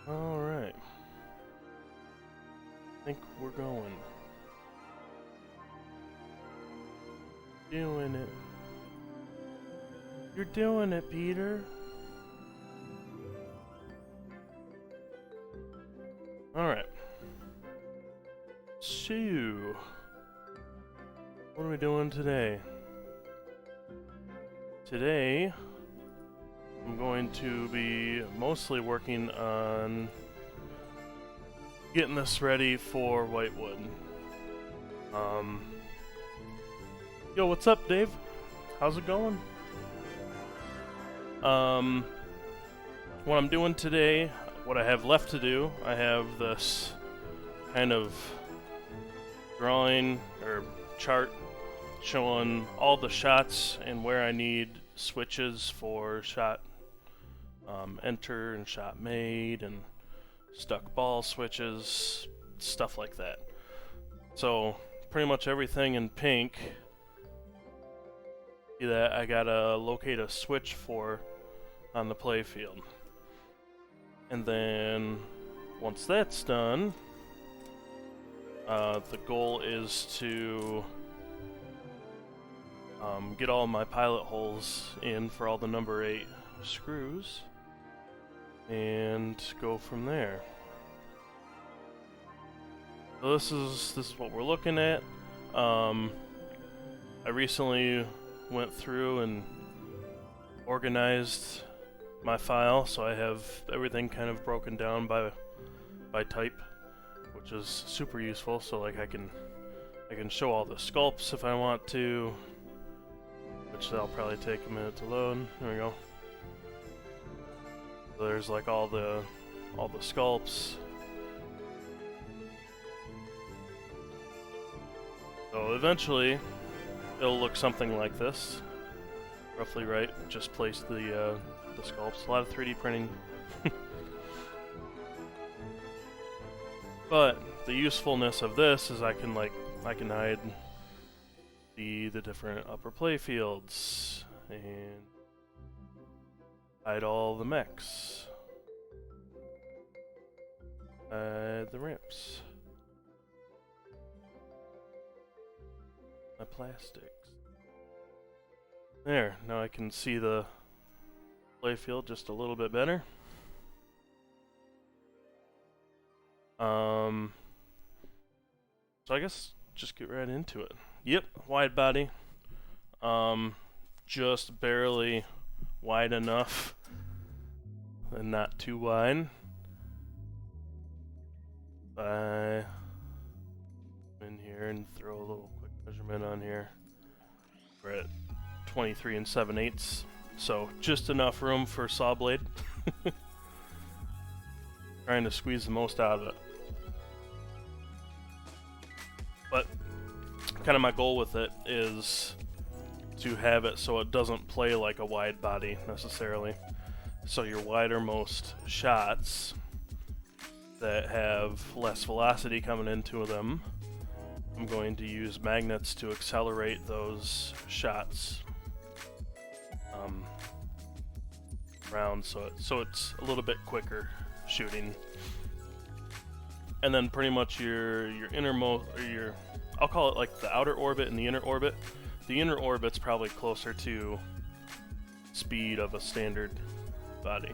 Alright. I think we're going. Doing it. You're doing it, Peter. Alright. So, what are we doing today? Today, I'm going to be mostly working on getting this ready for whitewood. Yo, what's up, Dave? How's it going? What I'm doing today, what I have left to do, I have this kind of drawing or chart showing all the shots and where I need switches for shot enter and shot made and stuck ball switches, stuff like that. So pretty much everything in pink that I gotta locate a switch for on the play field. And then once that's done, the goal is to get all my pilot holes in for all the number 8 screws and go from there. So this is what we're looking at. I recently went through and organized my file, so I have everything kind of broken down by type, which is super useful. So like I can show all the sculpts if I want to, which that'll probably take a minute to load. There we go. So there's like all the sculpts. So eventually it'll look something like this, roughly right. Just place the sculpts. A lot of 3D printing. But the usefulness of this is I can hide the different upper play fields and hide all the mechs, the ramps, my plastics. There, now I can see the playfield just a little bit better. So I guess just get right into it. Yep, wide body. Just barely wide enough and not too wide. I in here and throw a little quick measurement on here. We're at 23 7/8, so just enough room for saw blade. Trying to squeeze the most out of it. But kind of my goal with it is to have it so it doesn't play like a wide body necessarily. So your widermost shots that have less velocity coming into them, I'm going to use magnets to accelerate those shots around, so it's a little bit quicker shooting. And then pretty much your innermost, or I'll call it like the outer orbit and the inner orbit. The inner orbit's probably closer to speed of a standard body.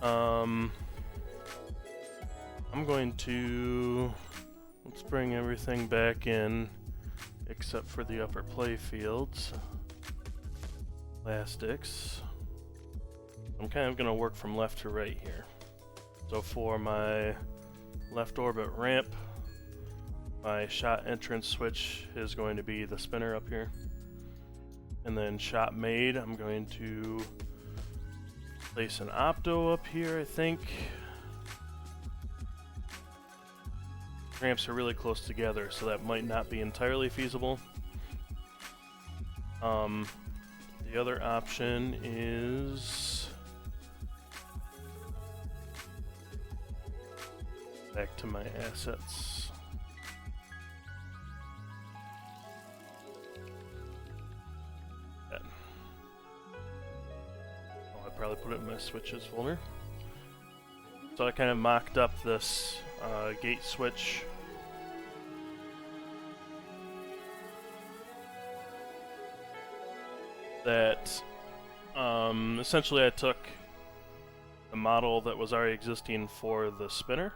I'm going to, let's bring everything back in except for the upper play fields. Plastics. I'm kind of going to work from left to right here. So for my left orbit ramp, my shot entrance switch is going to be the spinner up here. And then shot made, I'm going to place an opto up here, I think. Ramps are really close together, so that might not be entirely feasible. The other option is back to my assets. probably put it in my switches folder. So I kind of mocked up this gate switch. That essentially I took the model that was already existing for the spinner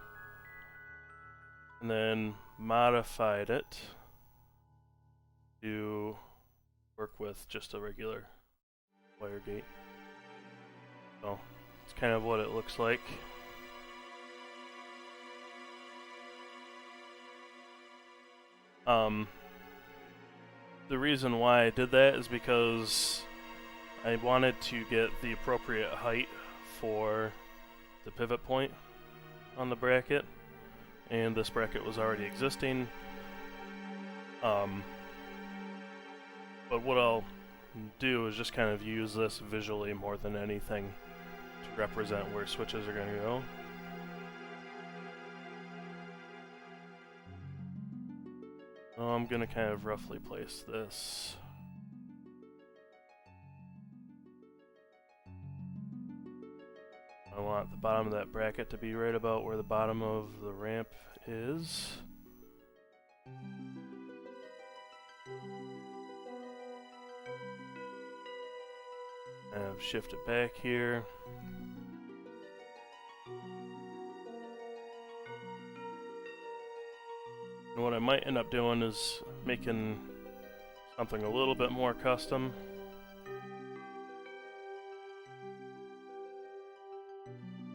and then modified it to work with just a regular wire gate. So it's kind of what it looks like. The reason why I did that is because I wanted to get the appropriate height for the pivot point on the bracket, and this bracket was already existing. But what I'll do is just kind of use this visually more than anything to represent where switches are going to go. So I'm going to kind of roughly place this. I want the bottom of that bracket to be right about where the bottom of the ramp is. And shift it back here. And what I might end up doing is making something a little bit more custom.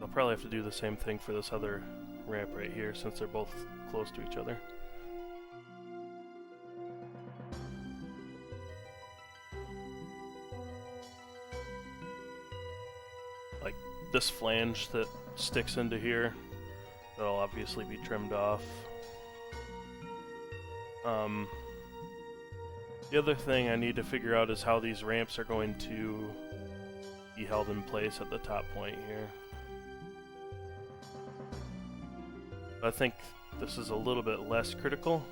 I'll probably have to do the same thing for this other ramp right here since they're both close to each other. Like this flange that sticks into here, that'll obviously be trimmed off. The other thing I need to figure out is how these ramps are going to be held in place at the top point here. I think this is a little bit less critical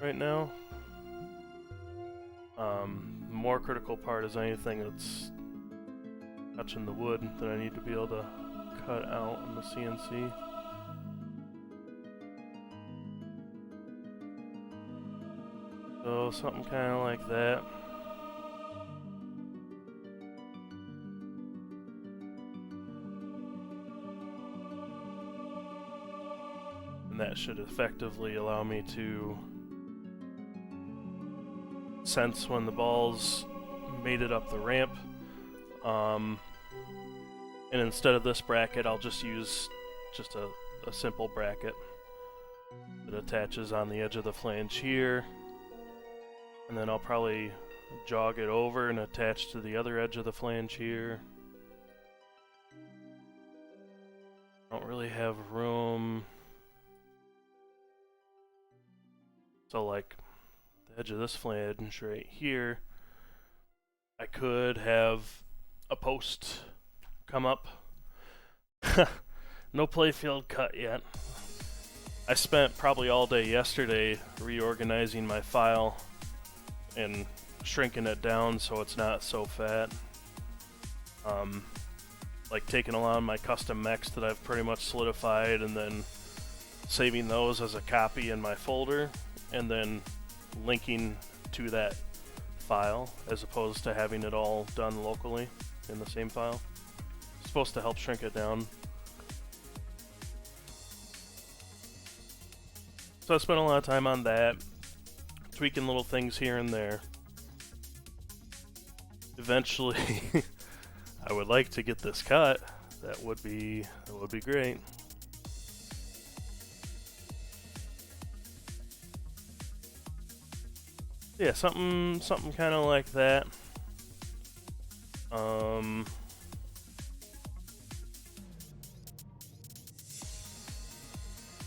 right now. The more critical part is anything that's touching the wood that I need to be able to cut out on the CNC. So something kind of like that. And that should effectively allow me to sense when the ball's made it up the ramp. And instead of this bracket, I'll just use just a simple bracket that attaches on the edge of the flange here. And then I'll probably jog it over and attach to the other edge of the flange here. Don't really have room. So like the edge of this flange right here, I could have a post come up. No playfield cut yet. I spent probably all day yesterday reorganizing my file and shrinking it down so it's not so fat. Like taking a lot of my custom mechs that I've pretty much solidified and then saving those as a copy in my folder and then linking to that file as opposed to having it all done locally in the same file. It's supposed to help shrink it down. So I spent a lot of time on that, tweaking little things here and there. Eventually, I would like to get this cut. That would be great. Yeah, something kind of like that.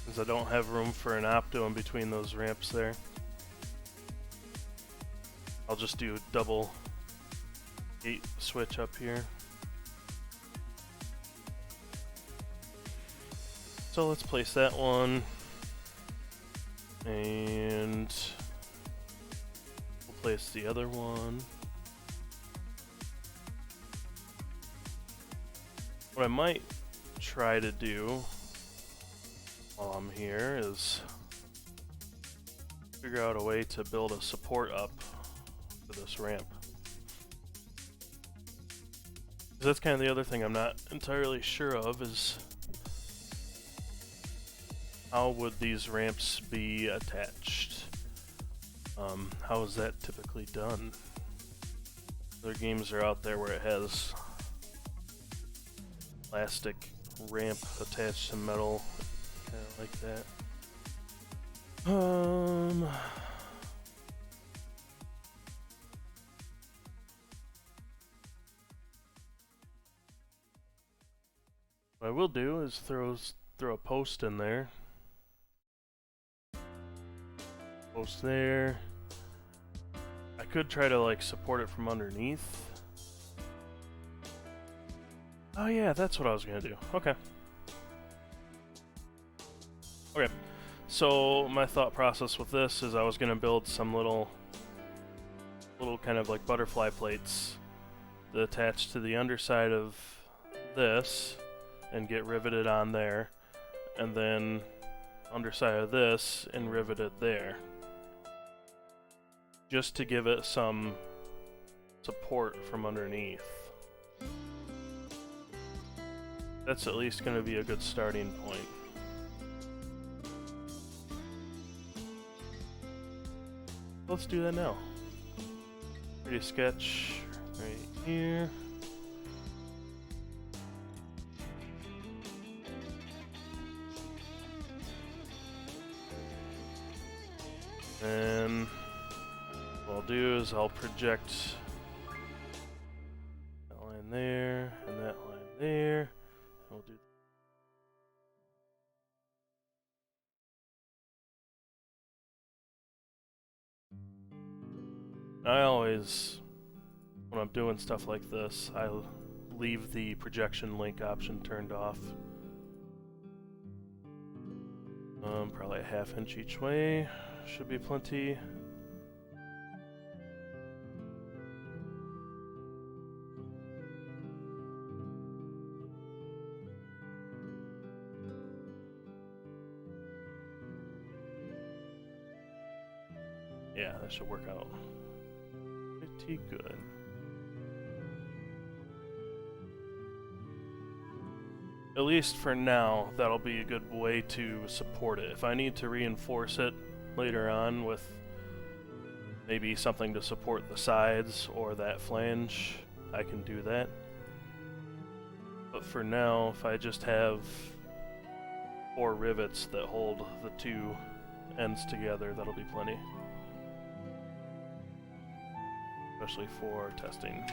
Because I don't have room for an opto in between those ramps there. I'll just do double gate switch up here. So let's place that one. And we'll place the other one. What I might try to do while I'm here is figure out a way to build a support up for this ramp. That's kind of the other thing I'm not entirely sure of is how would these ramps be attached? How is that typically done? Other games are out there where it has plastic ramp attached to metal, kind of like that. What I will do is throw a post in there. Post there. I could try to like support it from underneath. Oh yeah, that's what I was gonna do. Okay. Okay. So my thought process with this is I was gonna build some little kind of like butterfly plates that attach to the underside of this and get riveted on there, and then underside of this and riveted there, just to give it some support from underneath. That's at least going to be a good starting point. Let's do that now. Create a sketch right here. And what I'll do is I'll project that line there and that line there. And we'll do I always, when I'm doing stuff like this, I leave the projection link option turned off. Probably a ½ inch each way. Should be plenty. Yeah, that should work out pretty good. At least for now, that'll be a good way to support it. If I need to reinforce it later on with maybe something to support the sides or that flange, I can do that. But for now, if I just have 4 rivets that hold the 2 ends together, that'll be plenty. Especially for testing.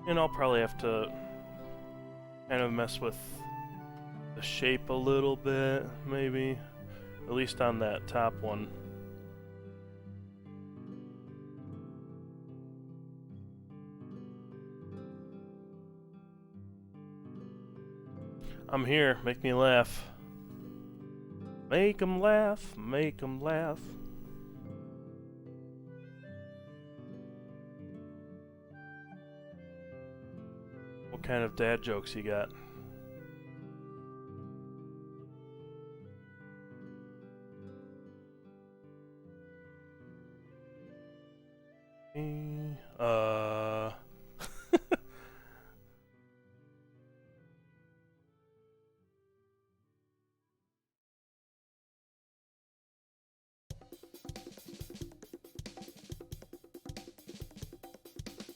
And I'll probably have to kind of mess with the shape a little bit, maybe. At least on that top one. I'm here, make me laugh. Make 'em laugh, make 'em laugh. What kind of dad jokes you got?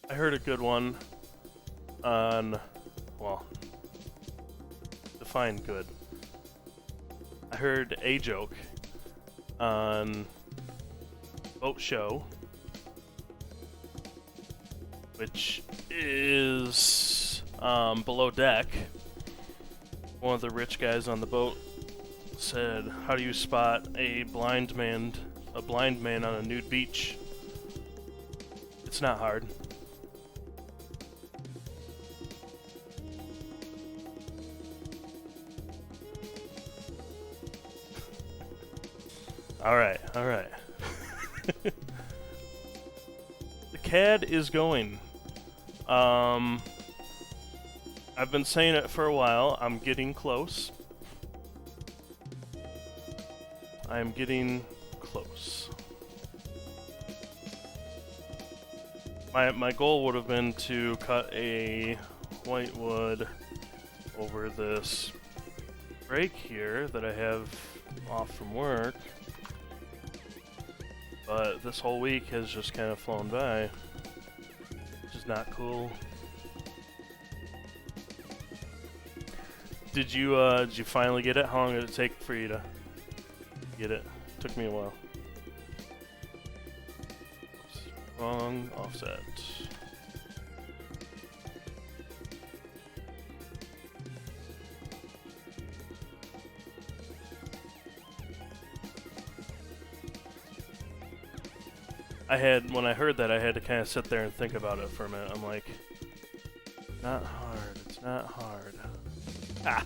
I heard a good one on, well, define good. I heard a joke on Boat Show, which is below deck. One of the rich guys on the boat said, "How do you spot a blind man on a nude beach?" It's not hard. All right. The CAD is going. I've been saying it for a while. I'm getting close. I'm getting close. My goal would have been to cut a white wood over this break here that I have off from work. But this whole week has just kind of flown by, which is not cool. Did you finally get it? How long did it take for you to get it? Took me a while. Wrong offset. When I heard that, I had to kind of sit there and think about it for a minute. I'm like, not hard, it's not hard. Ah,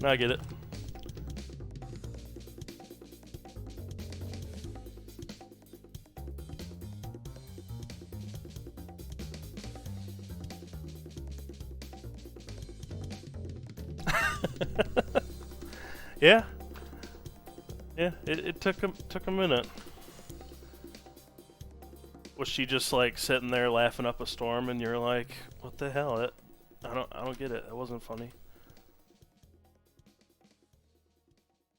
now I get it. Yeah, it took a minute. Was she just like sitting there laughing up a storm, and you're like, "What the hell? I don't get it. That wasn't funny."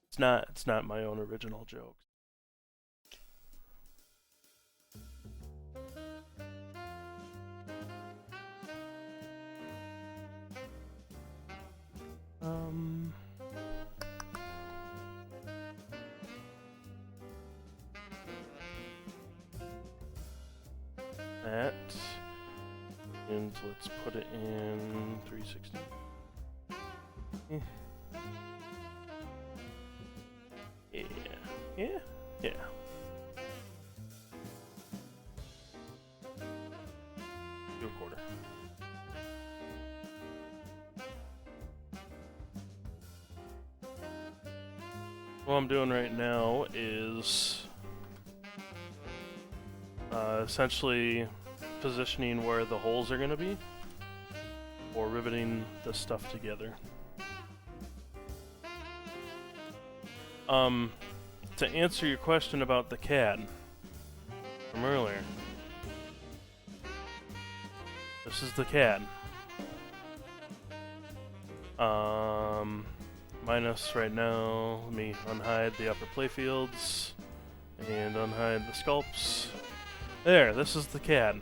It's not my own original joke. That, and let's put it in 360. Yeah. Do a quarter. What I'm doing right now is essentially positioning where the holes are going to be, or riveting this stuff together. To answer your question about the CAD from earlier, this is the CAD. Minus right now, let me unhide the upper playfields and unhide the sculpts. There, this is the CAD.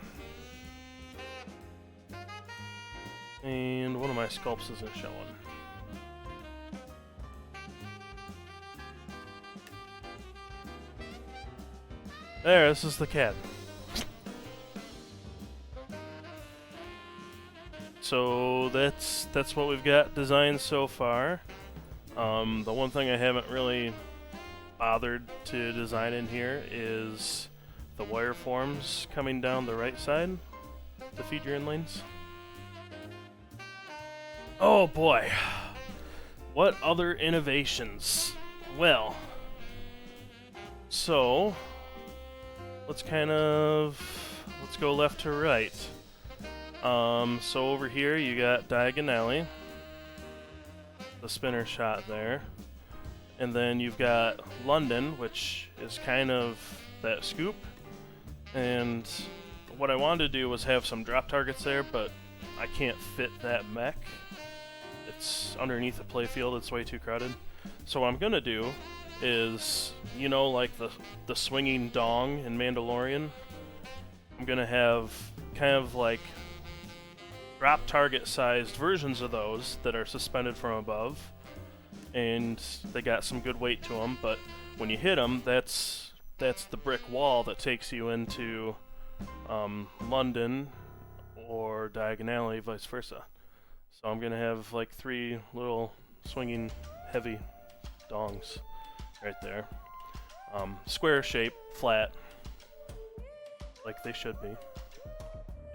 And one of my sculpts isn't showing. There, this is the CAD. So that's what we've got designed so far. The one thing I haven't really bothered to design in here is the wire forms coming down the right side to feed your inlanes. Oh boy, what other innovations? Well, so let's go left to right. So over here you got diagonally, the spinner shot there, and then you've got London, which is kind of that scoop. And what I wanted to do was have some drop targets there, but I can't fit that mech. It's underneath the playfield, it's way too crowded. So what I'm gonna do is, you know, like the swinging dong in Mandalorian, I'm gonna have kind of like drop target sized versions of those that are suspended from above, and they got some good weight to them, but when you hit them, that's the brick wall that takes you into London or diagonally, vice versa. So I'm gonna have like 3 little swinging heavy dongs right there. Square shape, flat, like they should be.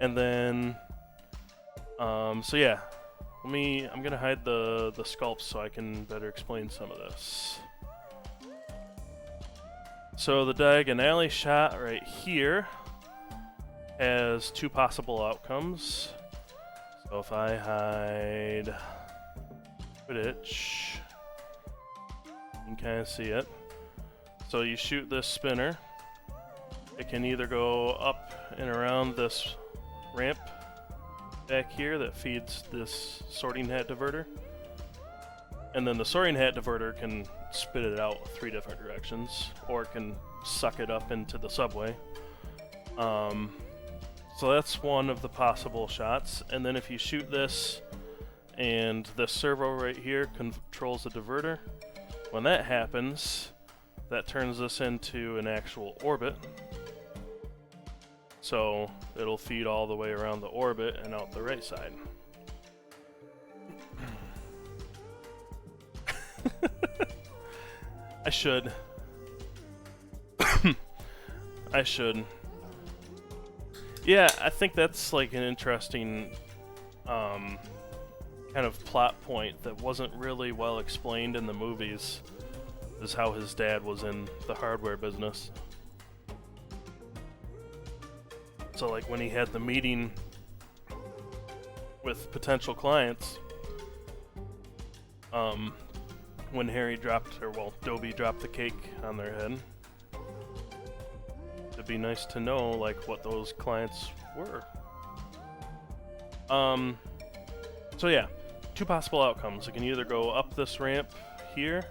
And then, so yeah, I'm gonna hide the sculpts so I can better explain some of this. So the diagonally shot right here has two possible outcomes. So if I hide Quidditch, you can kind of see it. So you shoot this spinner. It can either go up and around this ramp back here that feeds this sorting hat diverter. And then the sorting hat diverter can spit it out 3 different directions, or it can suck it up into the subway. So that's one of the possible shots. And then if you shoot this, and this servo right here controls the diverter, when that happens, that turns this into an actual orbit. So it'll feed all the way around the orbit and out the right side. I should. I should. Yeah, I think that's like an interesting kind of plot point that wasn't really well explained in the movies, is how his dad was in the hardware business. So like when he had the meeting with potential clients, when Harry dropped, or well, Dobby dropped the cake on their head, it'd be nice to know like what those clients were. So yeah, 2 possible outcomes. It can either go up this ramp here,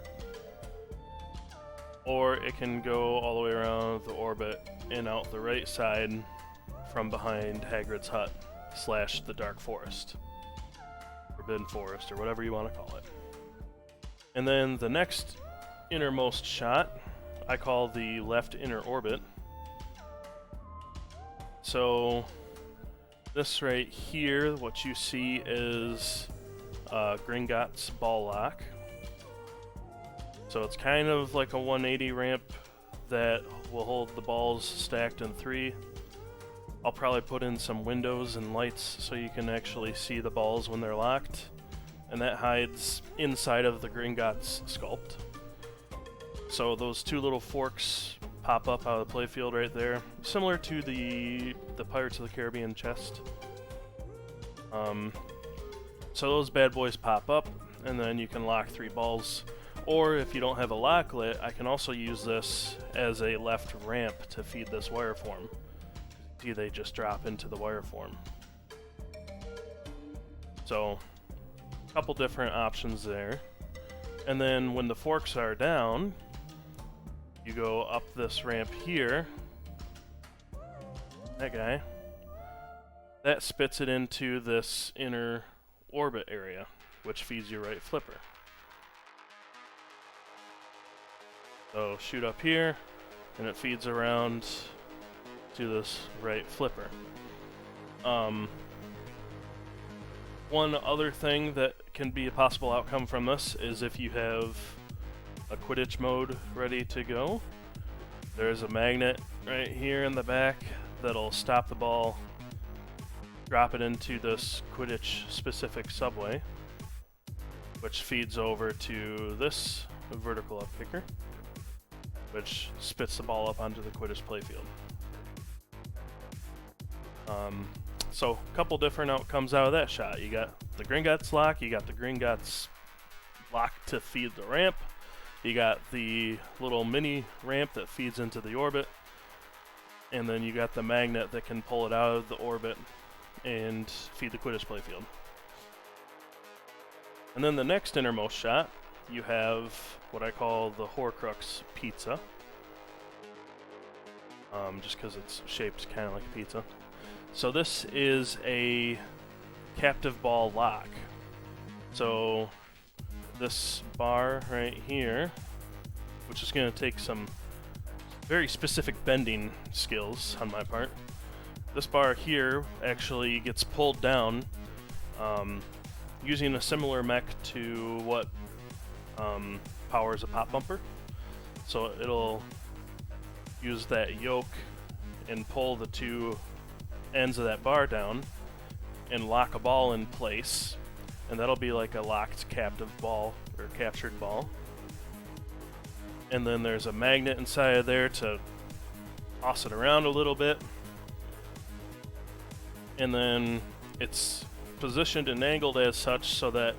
or it can go all the way around the orbit and out the right side from behind Hagrid's hut / the Dark Forest, Forbidden Forest, or whatever you want to call it. And then the next innermost shot I call the left inner orbit. So this right here, what you see is Gringotts ball lock. So it's kind of like a 180 ramp that will hold the balls stacked in 3. I'll probably put in some windows and lights so you can actually see the balls when they're locked. And that hides inside of the Gringotts sculpt. So those 2 little forks pop up out of the playfield right there, similar to the Pirates of the Caribbean chest. So those bad boys pop up, and then you can lock 3 balls. Or if you don't have a locklet, I can also use this as a left ramp to feed this wire form. See, they just drop into the wire form. So a couple different options there. And then when the forks are down, you go up this ramp here. That guy. That spits it into this inner orbit area, which feeds your right flipper. So shoot up here, and it feeds around to this right flipper. One other thing that can be a possible outcome from this is if you have a Quidditch mode ready to go. There's a magnet right here in the back that'll stop the ball, drop it into this Quidditch specific subway, which feeds over to this vertical up kicker, which spits the ball up onto the Quidditch playfield. So a couple different outcomes out of that shot. You got the Gringotts lock, you got the Gringotts lock to feed the ramp, you got the little mini ramp that feeds into the orbit, and then you got the magnet that can pull it out of the orbit and feed the Quidditch playfield. And then the next innermost shot, you have what I call the Horcrux pizza. Just because it's shaped kind of like a pizza. So this is a captive ball lock. So this bar right here, which is going to take some very specific bending skills on my part. This bar here actually gets pulled down using a similar mech to what powers a pop bumper. So it'll use that yoke and pull the 2 ends of that bar down and lock a ball in place, and that'll be like a locked captive ball or captured ball. And then there's a magnet inside of there to toss it around a little bit. And then it's positioned and angled as such so that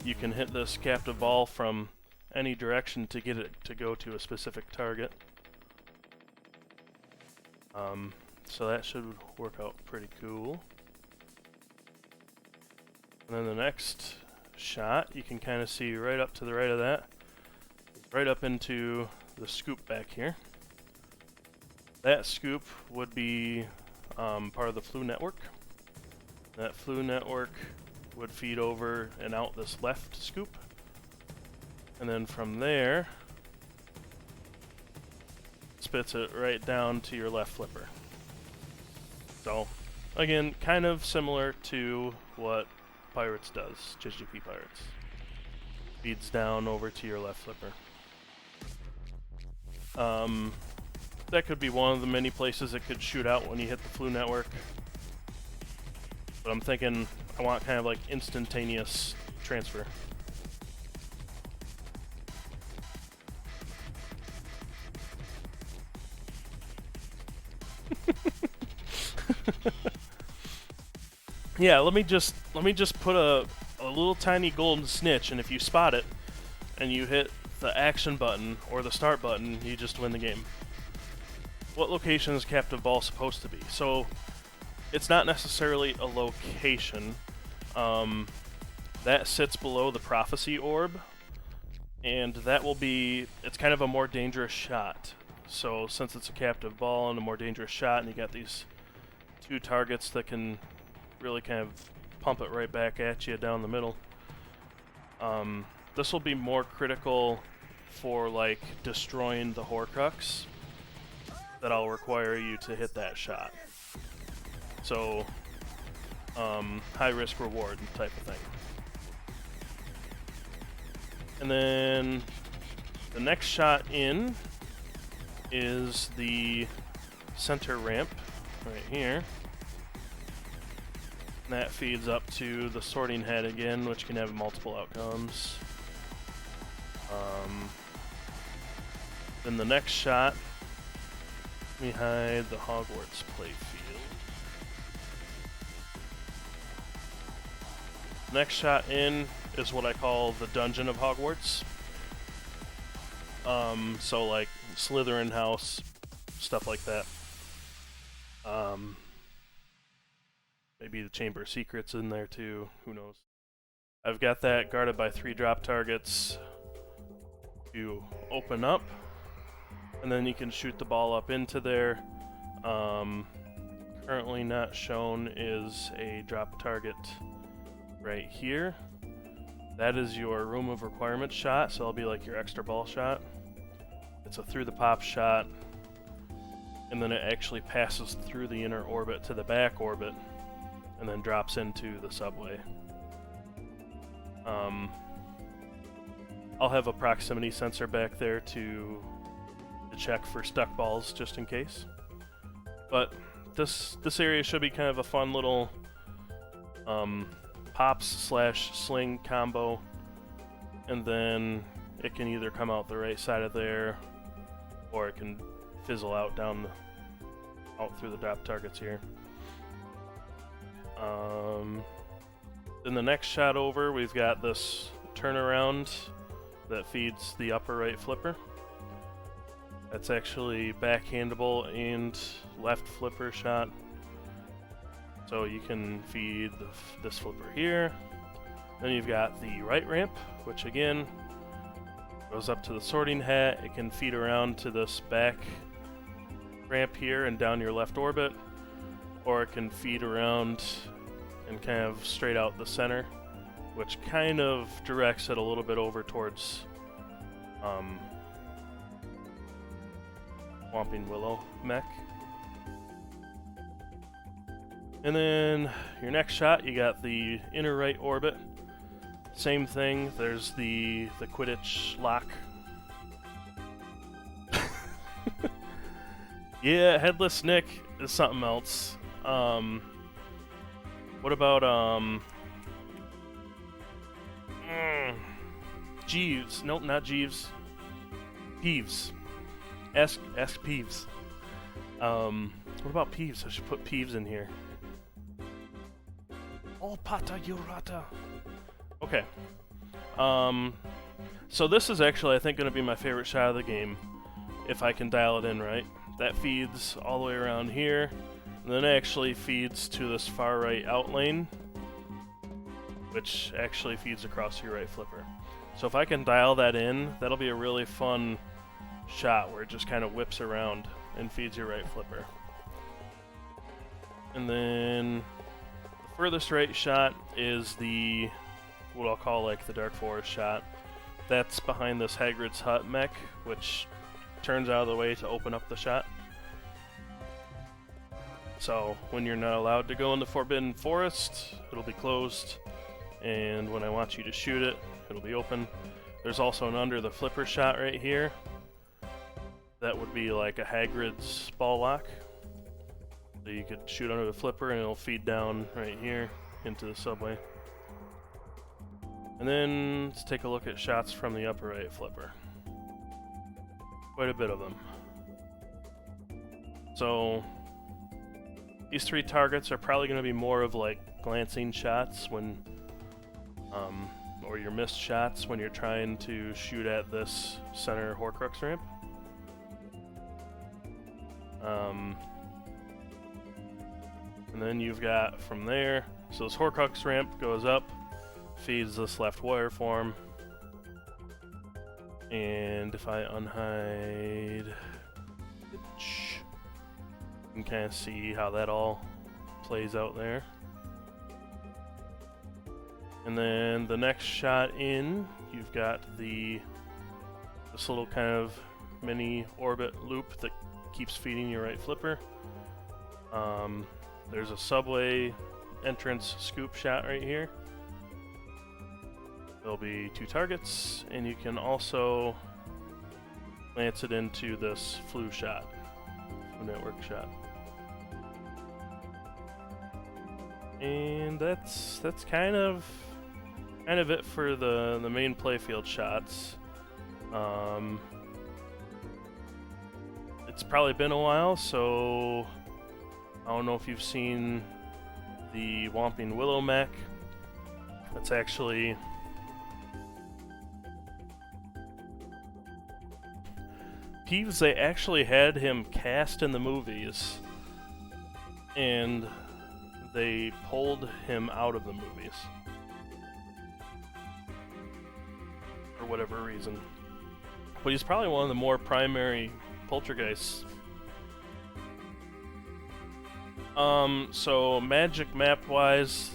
you can hit this captive ball from any direction to get it to go to a specific target. So that should work out pretty cool. And then the next shot, you can kind of see right up to the right of that, right up into the scoop back here. That scoop would be part of the flue network. That flue network would feed over and out this left scoop. And then from there, spits it right down to your left flipper. So, again, kind of similar to what Pirates does, JGP Pirates. Feeds down over to your left flipper. That could be one of the many places it could shoot out when you hit the flue network. But I'm thinking I want kind of like instantaneous transfer. Yeah, let me just put a little tiny golden snitch, and if you spot it and you hit the action button or the start button, you just win the game. What location is captive ball supposed to be? So it's not necessarily a location. That sits below the prophecy orb, and that will be, it's kind of a more dangerous shot. So since it's a captive ball and a more dangerous shot, and you got these two targets that can really kind of pump it right back at you down the middle, this will be more critical for like destroying the Horcrux. That I'll require you to hit that shot. So, high risk reward type of thing. And then the next shot in is the center ramp right here. And that feeds up to the sorting head again, which can have multiple outcomes. Then the next shot, we hide the Hogwarts playfield. Next shot in is what I call the Dungeon of Hogwarts. So like Slytherin house, stuff like that. Maybe the Chamber of Secrets in there too, who knows. I've got that guarded by 3 drop targets to open up. And then you can shoot the ball up into there. Currently not shown is a drop target right here. That is your room of requirement shot, so it'll be like your extra ball shot. It's a through the pop shot, and then it actually passes through the inner orbit to the back orbit, and then drops into the subway. I'll have a proximity sensor back there to check for stuck balls just in case. But this area should be kind of a fun little pops/sling combo, and then it can either come out the right side of there, or it can fizzle out down out through the drop targets here. Then the next shot over, we've got this turnaround that feeds the upper right flipper. That's actually backhandable and left flipper shot. So you can feed this flipper here. Then you've got the right ramp, which again goes up to the sorting hat. It can feed around to this back ramp here and down your left orbit, or it can feed around and kind of straight out the center, which kind of directs it a little bit over towards Whomping Willow mech. And then your next shot, you got the inner right orbit. Same thing, there's the Quidditch lock. Yeah, Headless Nick is something else. What about Jeeves? Nope, not Jeeves. Peeves. Ask Peeves. What about Peeves? I should put Peeves in here. Oh, pata yurata. Okay. So this is actually, I think, going to be my favorite shot of the game, if I can dial it in right. That feeds all the way around here, and then it actually feeds to this far right out lane, which actually feeds across your right flipper. So if I can dial that in, that'll be a really fun shot where it just kind of whips around and feeds your right flipper. And then the furthest right shot is the, what I'll call like the Dark Forest shot. That's behind this Hagrid's Hut mech, which turns out of the way to open up the shot. So when you're not allowed to go in the Forbidden Forest, it'll be closed, and when I want you to shoot it, it'll be open. There's also an under the flipper shot right here. That would be like a Hagrid's ball lock. So you could shoot under the flipper and it'll feed down right here into the subway. And then let's take a look at shots from the upper right flipper. Quite a bit of them. So these three targets are probably going to be more of like glancing shots when, or your missed shots when you're trying to shoot at this center Horcrux ramp. And then you've got from there, so this Horcrux ramp goes up, feeds this left wire form, and if I unhide, you can kind of see how that all plays out there. And then the next shot in, you've got this little kind of mini orbit loop that keeps feeding your right flipper. There's a subway entrance scoop shot right here. There'll be two targets, and you can also lance it into this flu shot, flu network shot. And that's kind of it for the main playfield shots. It's probably been a while, so I don't know if you've seen the Whomping Willow mech. That's actually Peeves. They actually had him cast in the movies, and they pulled him out of the movies for whatever reason. But he's probably one of the more primary poltergeists. So magic map wise,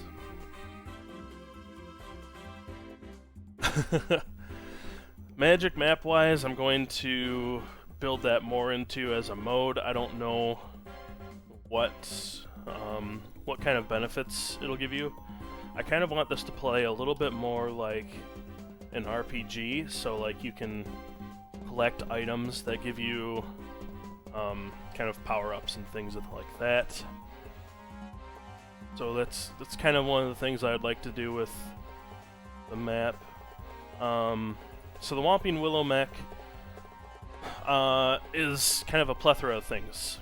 I'm going to build that more into as a mode. I don't know what kind of benefits it'll give you. I kind of want this to play a little bit more like an RPG, so like you can collect items that give you kind of power-ups and things like that. So that's kind of one of the things I'd like to do with the map. So the Whomping Willow mech is kind of a plethora of things.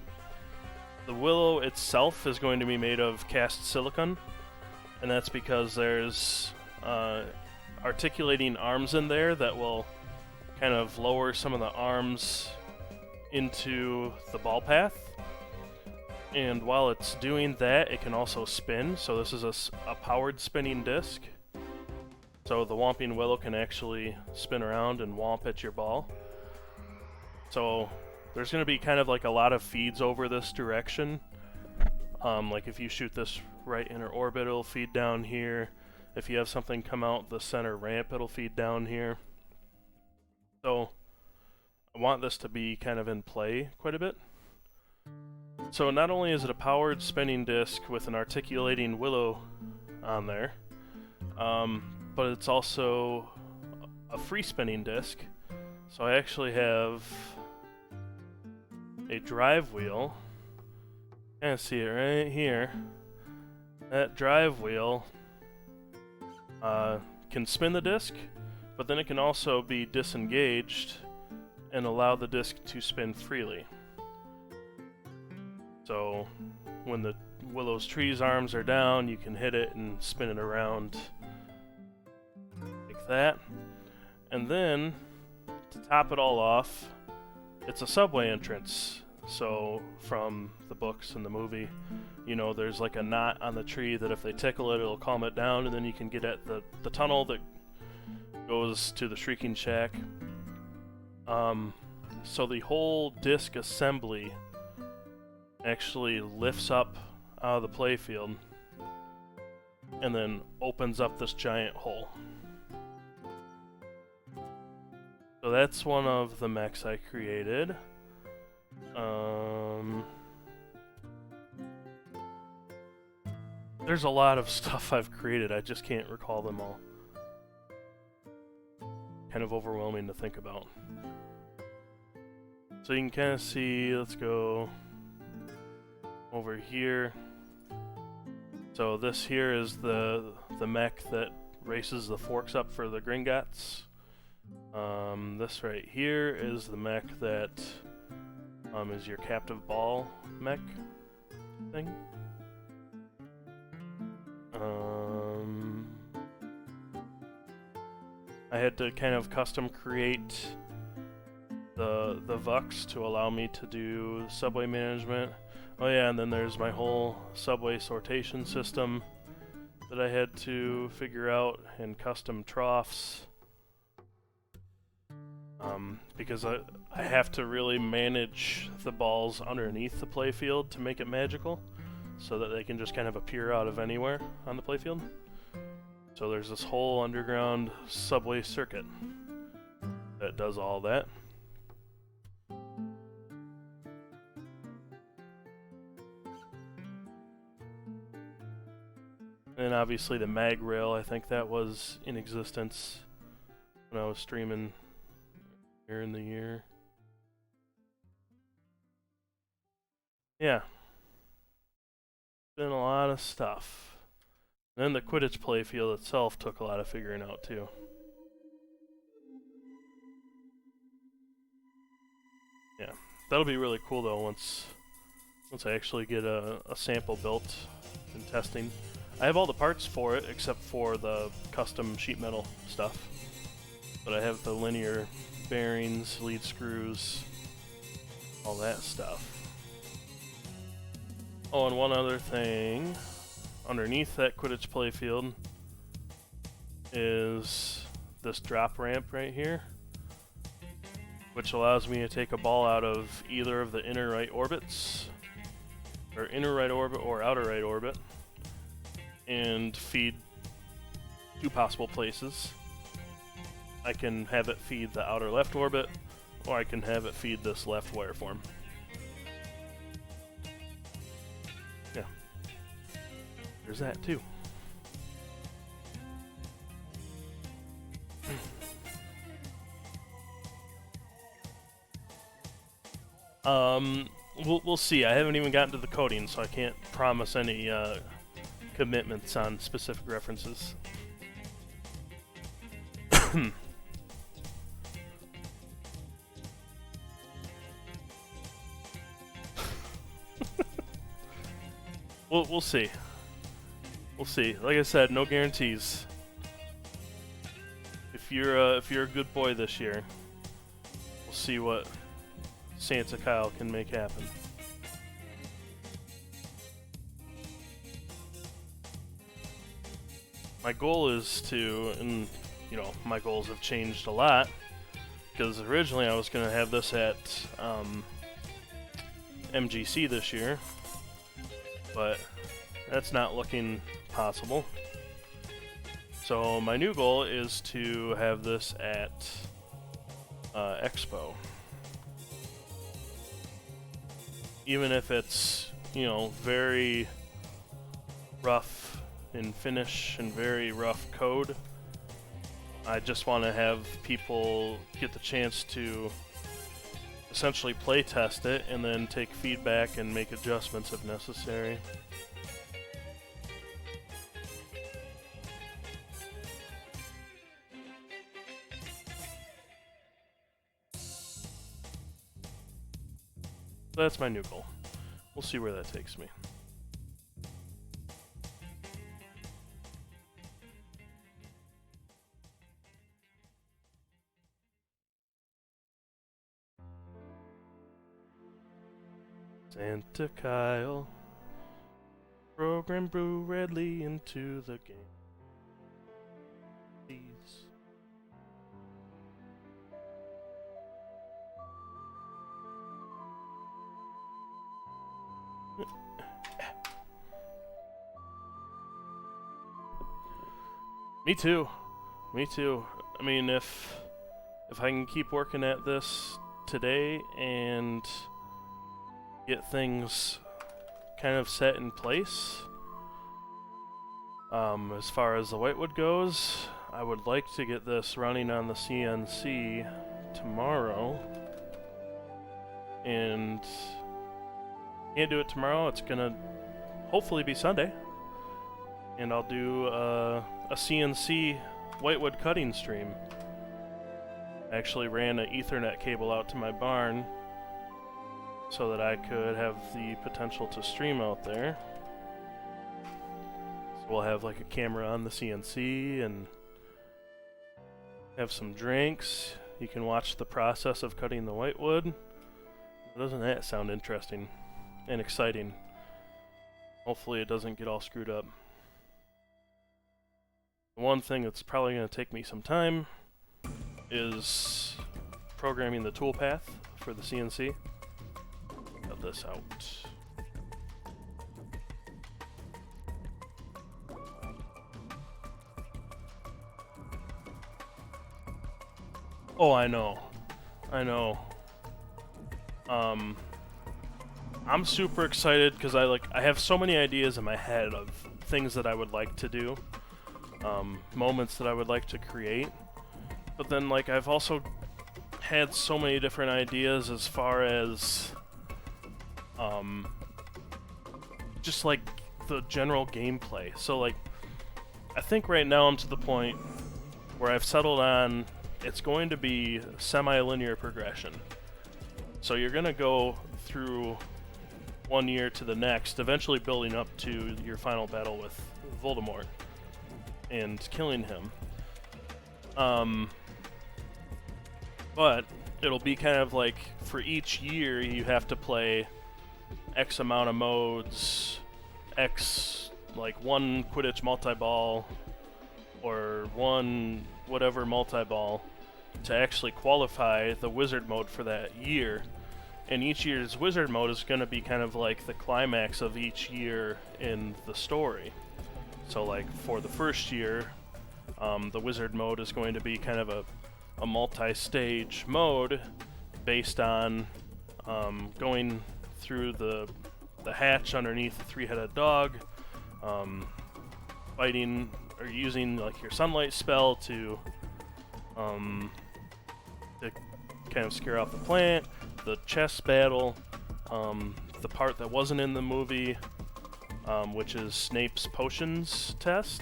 The willow itself is going to be made of cast silicon, and that's because there's articulating arms in there that will kind of lower some of the arms into the ball path. And while it's doing that, it can also spin. So this is a powered spinning disc. So the Whomping Willow can actually spin around and whomp at your ball. So there's going to be kind of like a lot of feeds over this direction. Like if you shoot this right inner orbit, it'll feed down here. If you have something come out the center ramp, it'll feed down here. So I want this to be kind of in play quite a bit. So not only is it a powered spinning disc with an articulating willow on there, but it's also a free spinning disc. So I actually have a drive wheel. You can see it right here. That drive wheel can spin the disc, but then it can also be disengaged and allow the disc to spin freely. So when those tree's arms are down, you can hit it and spin it around like that. And then, to top it all off, it's a subway entrance. So from the books and the movie, you know, there's like a knot on the tree that if they tickle it, it'll calm it down, and then you can get at the tunnel that goes to the Shrieking Shack. So the whole disc assembly actually lifts up out of the playfield and then opens up this giant hole. So that's one of the mechs I created. There's a lot of stuff I've created, I just can't recall them all. Kind of overwhelming to think about. So you can kind of see, let's go over here. So this here is the mech that races the forks up for the Gringotts. This right here is the mech that is your captive ball mech thing. I had to kind of custom create the Vux to allow me to do subway management. Oh yeah, and then there's my whole subway sortation system that I had to figure out, and custom troughs. Because I have to really manage the balls underneath the playfield to make it magical, so that they can just kind of appear out of anywhere on the playfield. So there's this whole underground subway circuit that does all that. And obviously the mag rail, I think that was in existence when I was streaming earlier in the year. Yeah. Been a lot of stuff. And then the Quidditch playfield itself took a lot of figuring out too. Yeah. That'll be really cool though once I actually get a sample built and testing. I have all the parts for it except for the custom sheet metal stuff. But I have the linear bearings, lead screws, all that stuff. Oh, and one other thing. Underneath that Quidditch playfield is this drop ramp right here, which allows me to take a ball out of either of the inner right orbits, or inner right orbit or outer right orbit, and feed two possible places. I can have it feed the outer left orbit, or I can have it feed this left wireform. Yeah. There's that too. We'll see. I haven't even gotten to the coding, so I can't promise any commitments on specific references. We'll see. We'll see. Like I said, no guarantees. If you're a good boy this year, we'll see what Santa Kyle can make happen. My goal is to, and you know, my goals have changed a lot, because originally I was going to have this at MGC this year, but that's not looking possible. So my new goal is to have this at Expo. Even if it's, you know, very rough in finish and very rough code, I just want to have people get the chance to essentially play test it and then take feedback and make adjustments if necessary. That's my new goal. We'll see where that takes me. Santa Kyle, program Brew Redley into the game. Please. Me too. Me too. I mean, if I can keep working at this today and get things kind of set in place, as far as the whitewood goes, I would like to get this running on the CNC tomorrow. And can't do it tomorrow. It's gonna hopefully be Sunday, and I'll do a CNC whitewood cutting stream. I actually ran an Ethernet cable out to my barn so that I could have the potential to stream out there. So we'll have like a camera on the CNC and have some drinks. You can watch the process of cutting the whitewood. Doesn't that sound interesting and exciting? Hopefully it doesn't get all screwed up. The one thing that's probably going to take me some time is programming the toolpath for the CNC. Cut this out. Oh, I know. I'm super excited because I have so many ideas in my head of things that I would like to do, moments that I would like to create. But then I've also had so many different ideas as far as just the general gameplay. So I think right now I'm to the point where I've settled on it's going to be semi-linear progression. So you're going to go through one year to the next, eventually building up to your final battle with Voldemort and killing him. But it'll be kind of for each year you have to play X amount of modes, X, one Quidditch multi-ball, or one whatever multi-ball to actually qualify the wizard mode for that year. And each year's wizard mode is going to be kind of the climax of each year in the story. So for the first year, the wizard mode is going to be kind of a multi-stage mode based on going through the hatch underneath the three-headed dog, fighting or using your sunlight spell to kind of scare off the plant, the chess battle, the part that wasn't in the movie, which is Snape's potions test.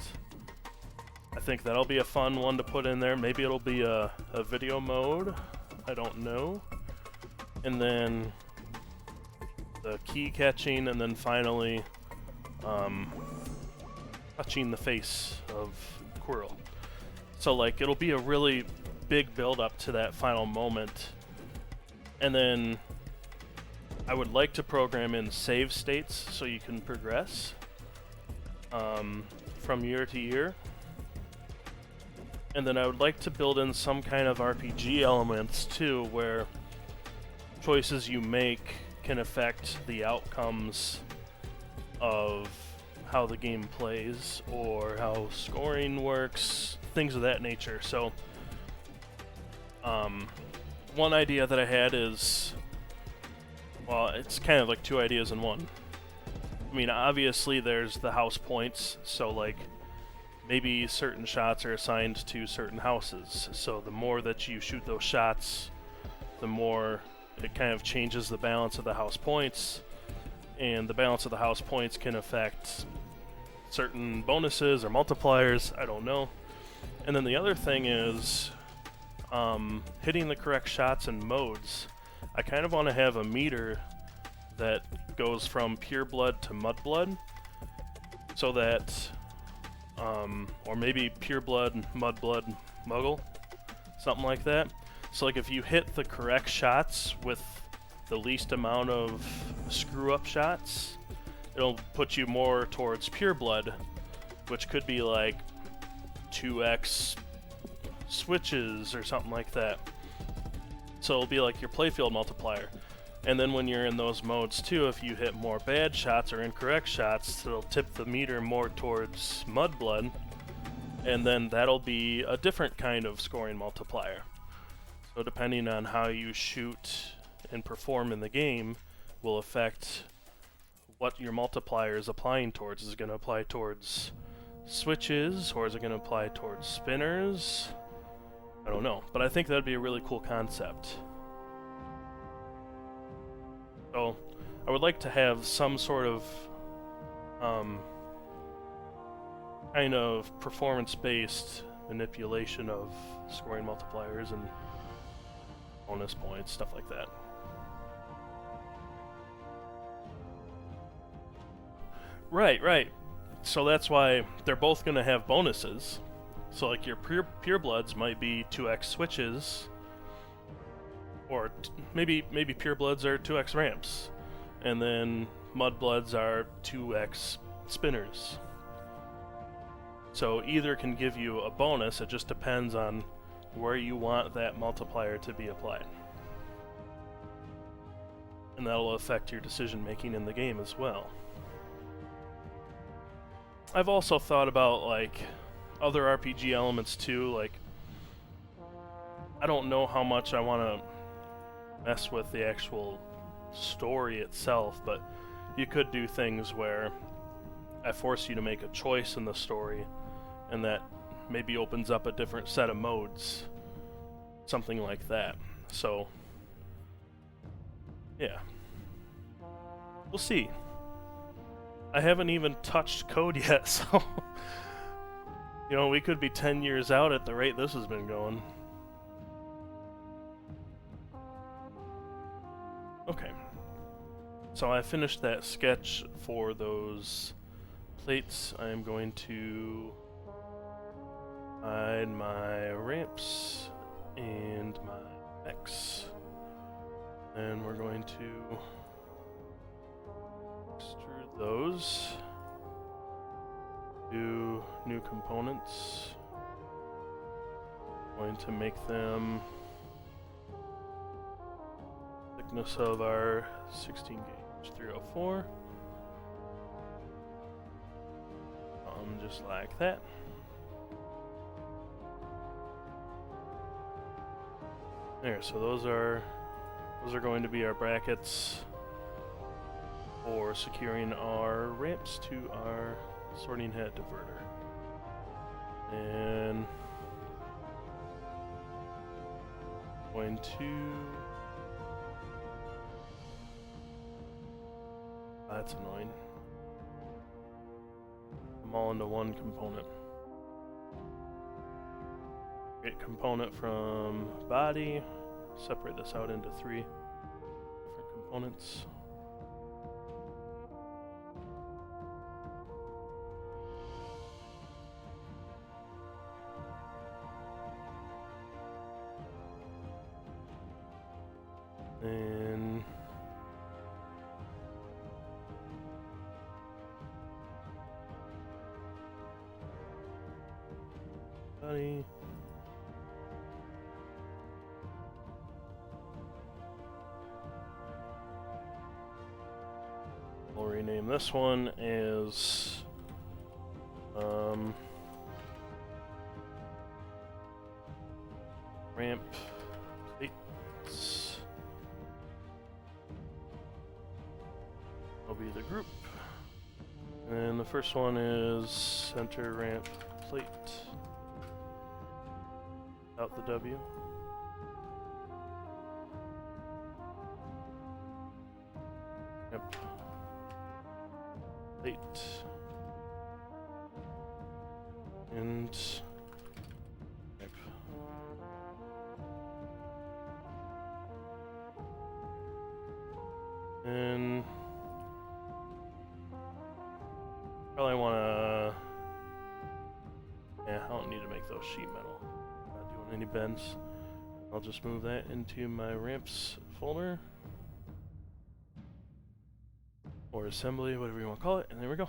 I think that'll be a fun one to put in there. Maybe it'll be a video mode. I don't know. And then the key catching, and then finally touching the face of Quirrell. So it'll be a really big build up to that final moment. And then I would like to program in save states so you can progress from year to year. And then I would like to build in some kind of RPG elements too, where choices you make can affect the outcomes of how the game plays or how scoring works, things of that nature. So one idea that I had is, well, it's kind of two ideas in one. I mean, obviously there's the house points, so maybe certain shots are assigned to certain houses. So the more that you shoot those shots, the more it kind of changes the balance of the house points, and the balance of the house points can affect certain bonuses or multipliers, I don't know. And then the other thing is hitting the correct shots and modes. I kind of want to have a meter that goes from pure blood to mud blood, so that, or maybe pure blood, mud blood, muggle, something like that. So like if you hit the correct shots with the least amount of screw-up shots, it'll put you more towards pure blood, which could be like 2x switches or something like that. So it'll be like your playfield multiplier. And then when you're in those modes too, if you hit more bad shots or incorrect shots, it'll tip the meter more towards mud blood, and then that'll be a different kind of scoring multiplier. So depending on how you shoot and perform in the game will affect what your multiplier is applying towards. Is it going to apply towards switches, or is it going to apply towards spinners? I don't know, but I think that'd be a really cool concept. So I would like to have some sort of kind of performance-based manipulation of scoring multipliers and bonus points, stuff like that. Right. So that's why they're both going to have bonuses. So like your pure bloods might be 2x switches, or maybe pure bloods are 2x ramps, and then mud bloods are 2x spinners. So either can give you a bonus, it just depends on where you want that multiplier to be applied. And that'll affect your decision making in the game as well. I've also thought about like other RPG elements too, like I don't know how much I want to mess with the actual story itself, but you could do things where I force you to make a choice in the story, and that maybe opens up a different set of modes, something like that. So yeah, we'll see. I haven't even touched code yet, so you know, we could be 10 years out at the rate this has been going. Okay, so I finished that sketch for those plates. I am going to hide my ramps and my X, and we're going to extrude those, do new components, going to make them thickness of our 16 gauge 304, just like that. There, so those are going to be our brackets for securing our ramps to our sorting hat diverter. And going to that's annoying. Them all into one component. Create component from body. Separate this out into 3 different components. And body. We'll rename this one as ramp plates. Will be the group. And the first one is center ramp plate. Out the W. Yep. Plate. And yep. And probably want to... Yeah, I don't need to make those sheet metal. Not doing any bends. I'll just move that into my ramps folder. Or assembly, whatever you want to call it, and there we go.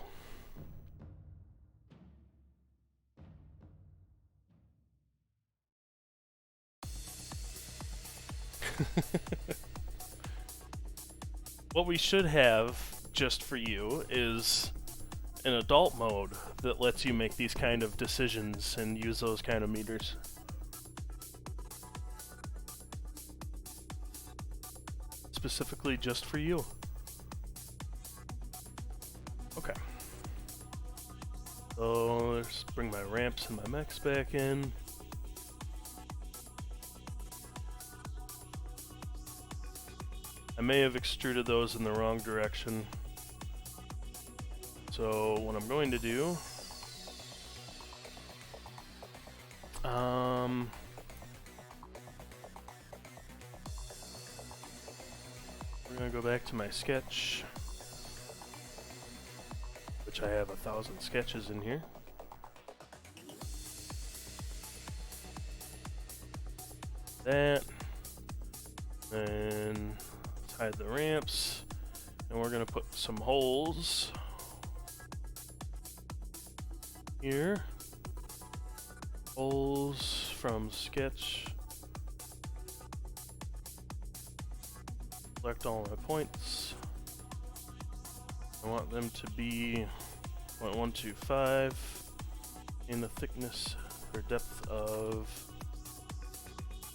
What we should have, just for you, is an adult mode that lets you make these kind of decisions and use those kind of meters. Specifically just for you. Okay. So let's bring my ramps and my mechs back in. I may have extruded those in the wrong direction. So what I'm going to do, we're going to go back to my sketch, which I have 1,000 sketches in here. That, and hide the ramps, and we're going to put some holes here. Holes from sketch. Select all my points. I want them to be 0.125 in the thickness or depth of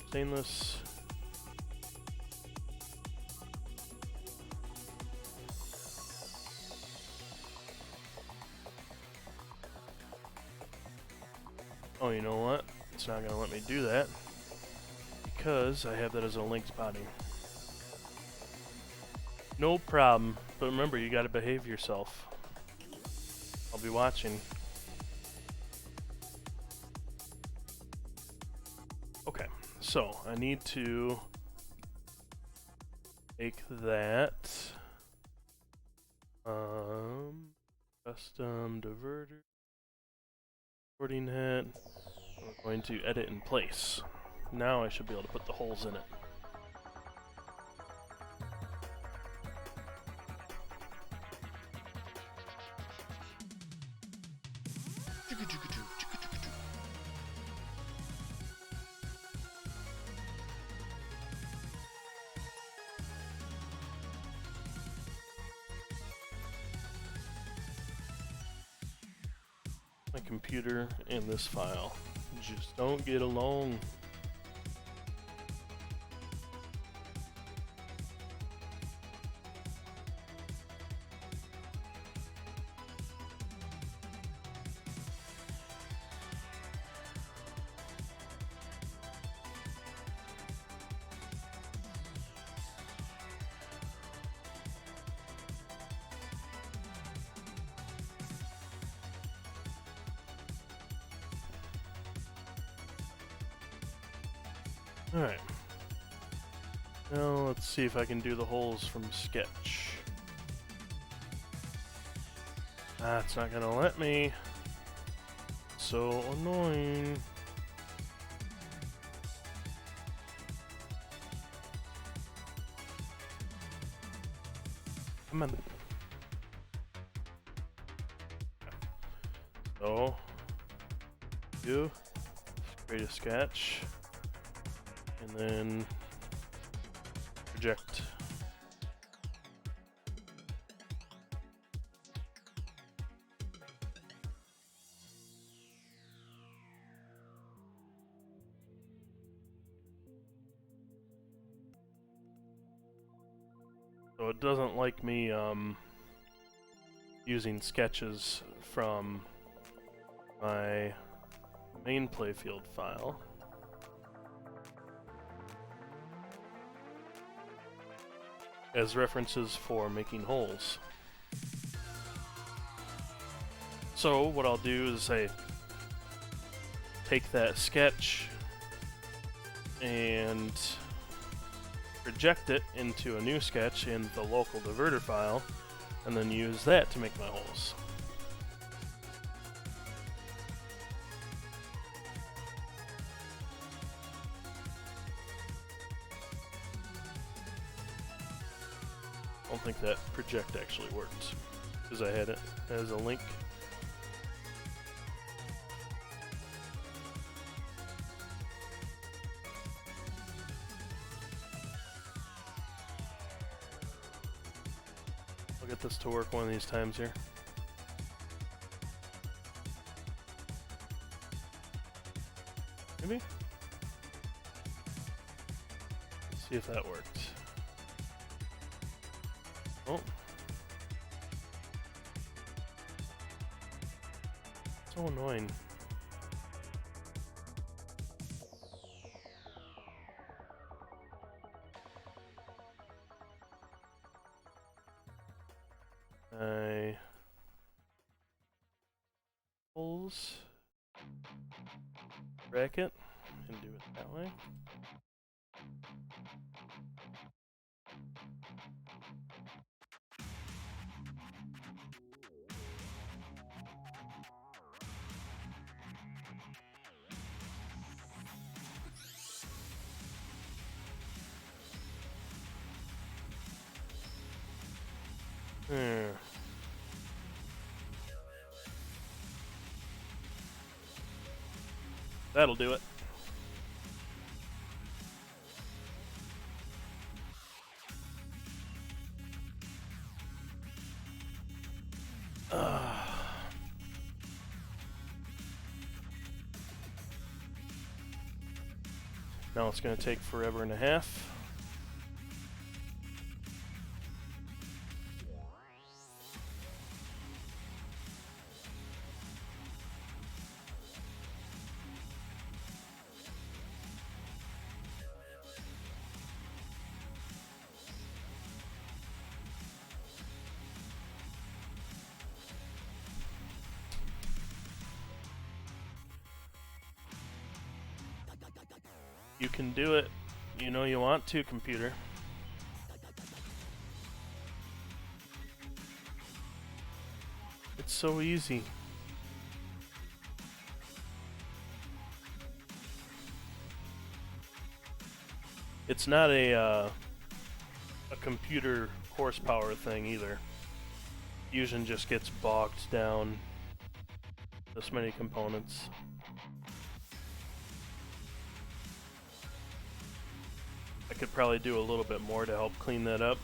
stainless. Oh, you know what? It's not going to let me do that because I have that as a linked body. No problem, but remember, you got to behave yourself. I'll be watching. Okay, so I need to take that custom diverter. Recording head. We're going to edit in place. Now I should be able to put the holes in it. My computer and this file just don't get along. Alright. Now let's see if I can do the holes from sketch. That's not gonna let me. So annoying. Come on. So, create a sketch. And then project. So it doesn't like me using sketches from my main playfield file. As references for making holes. So what I'll do is I take that sketch and project it into a new sketch in the local diverter file, and then use that to make my holes. I don't think that project actually worked, because I had it as a link. I'll get this to work one of these times here. Maybe? Let's see if that worked. Oh. So annoying. Holes bracket and do it that way. There. That'll do it. Now it's going to take forever and a half. You can do it. You know you want to, computer. It's so easy. It's not a computer horsepower thing either. Fusion just gets bogged down this many components. I could probably do a little bit more to help clean that up.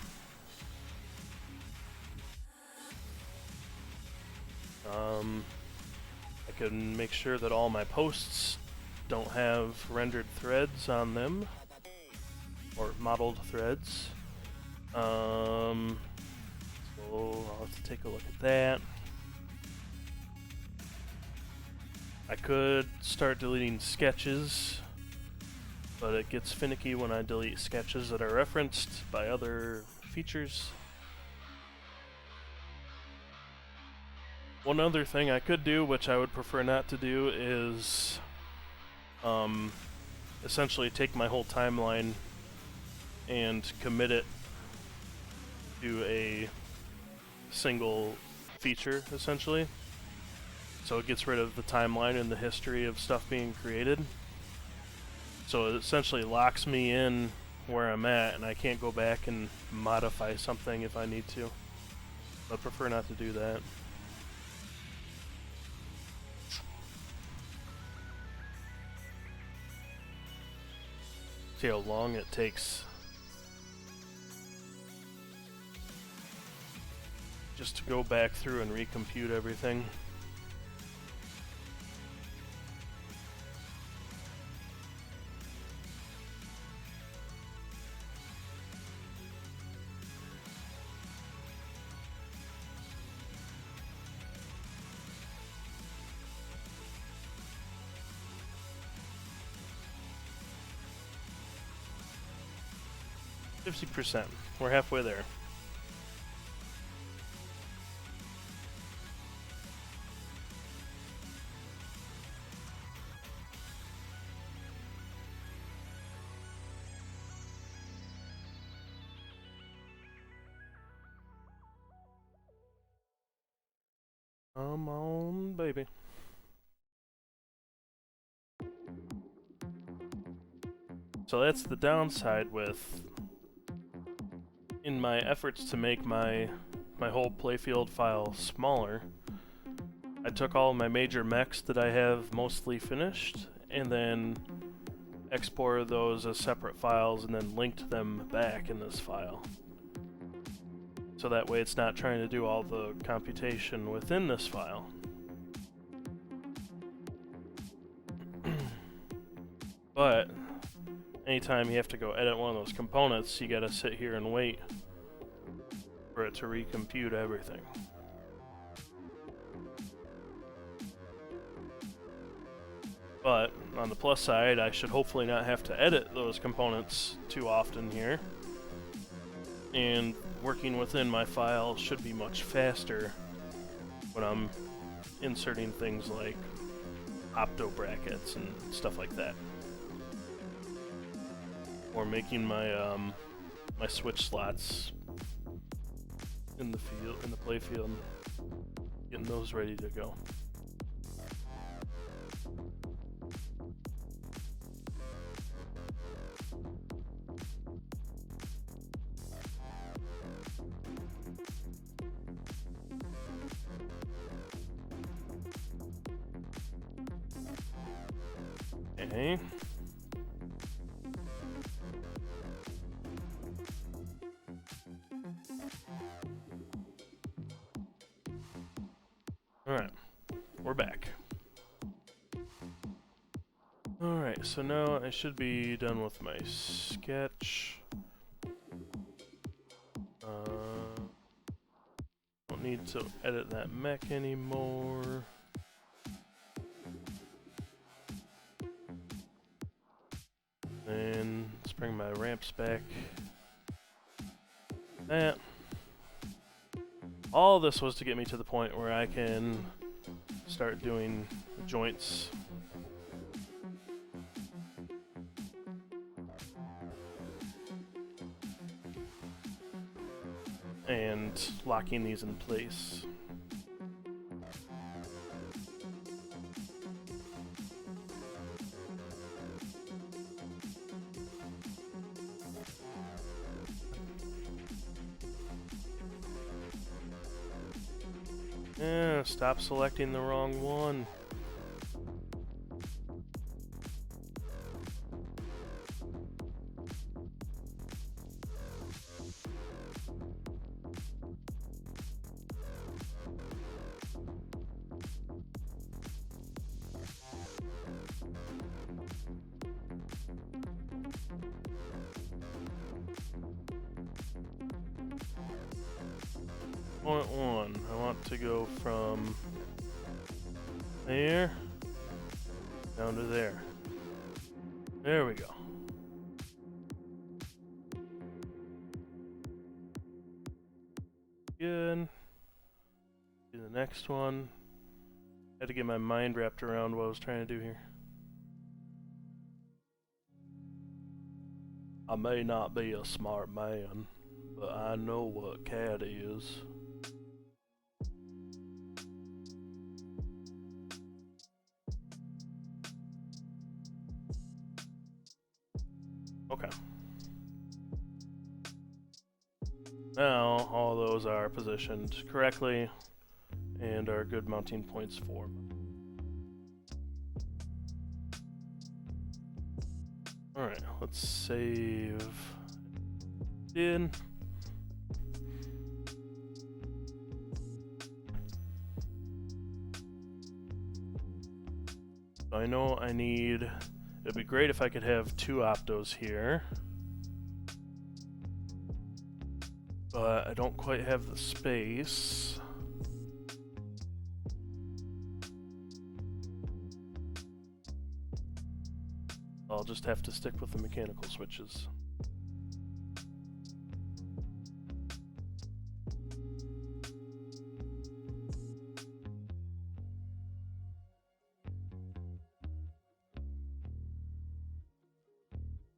I can make sure that all my posts don't have rendered threads on them, or modeled threads. So I'll have to take a look at that. I could start deleting sketches, but it gets finicky when I delete sketches that are referenced by other features. One other thing I could do, which I would prefer not to do, is essentially take my whole timeline and commit it to a single feature, essentially. So it gets rid of the timeline and the history of stuff being created. So it essentially locks me in where I'm at, and I can't go back and modify something if I need to. I prefer not to do that. See how long it takes just to go back through and recompute everything. %. We're halfway there. Come on, baby. So that's the downside with, in my efforts to make my whole playfield file smaller, I took all my major mechs that I have mostly finished and then exported those as separate files and then linked them back in this file. So that way it's not trying to do all the computation within this file. But anytime you have to go edit one of those components, you gotta sit here and wait for it to recompute everything. But on the plus side, I should hopefully not have to edit those components too often here. And working within my file should be much faster when I'm inserting things like opto brackets and stuff like that. Or making my my switch slots in the field, in the play field, getting those ready to go. Okay. Alright, we're back. Alright, so now I should be done with my sketch. Don't need to edit that mech anymore. And let's bring my ramps back. That. All this was to get me to the point where I can start doing joints. And locking these in place. Yeah, stop selecting the wrong one. Point one, I want to go from there down to there. There we go. Good. Do the next one. Had to get my mind wrapped around what I was trying to do here. I may not be a smart man, but I know what cat is. Okay. Now, all those are positioned correctly and are good mounting points for them. Alright, let's save in. So I know I need, it'd be great if I could have 2 optos here. But I don't quite have the space. I'll just have to stick with the mechanical switches.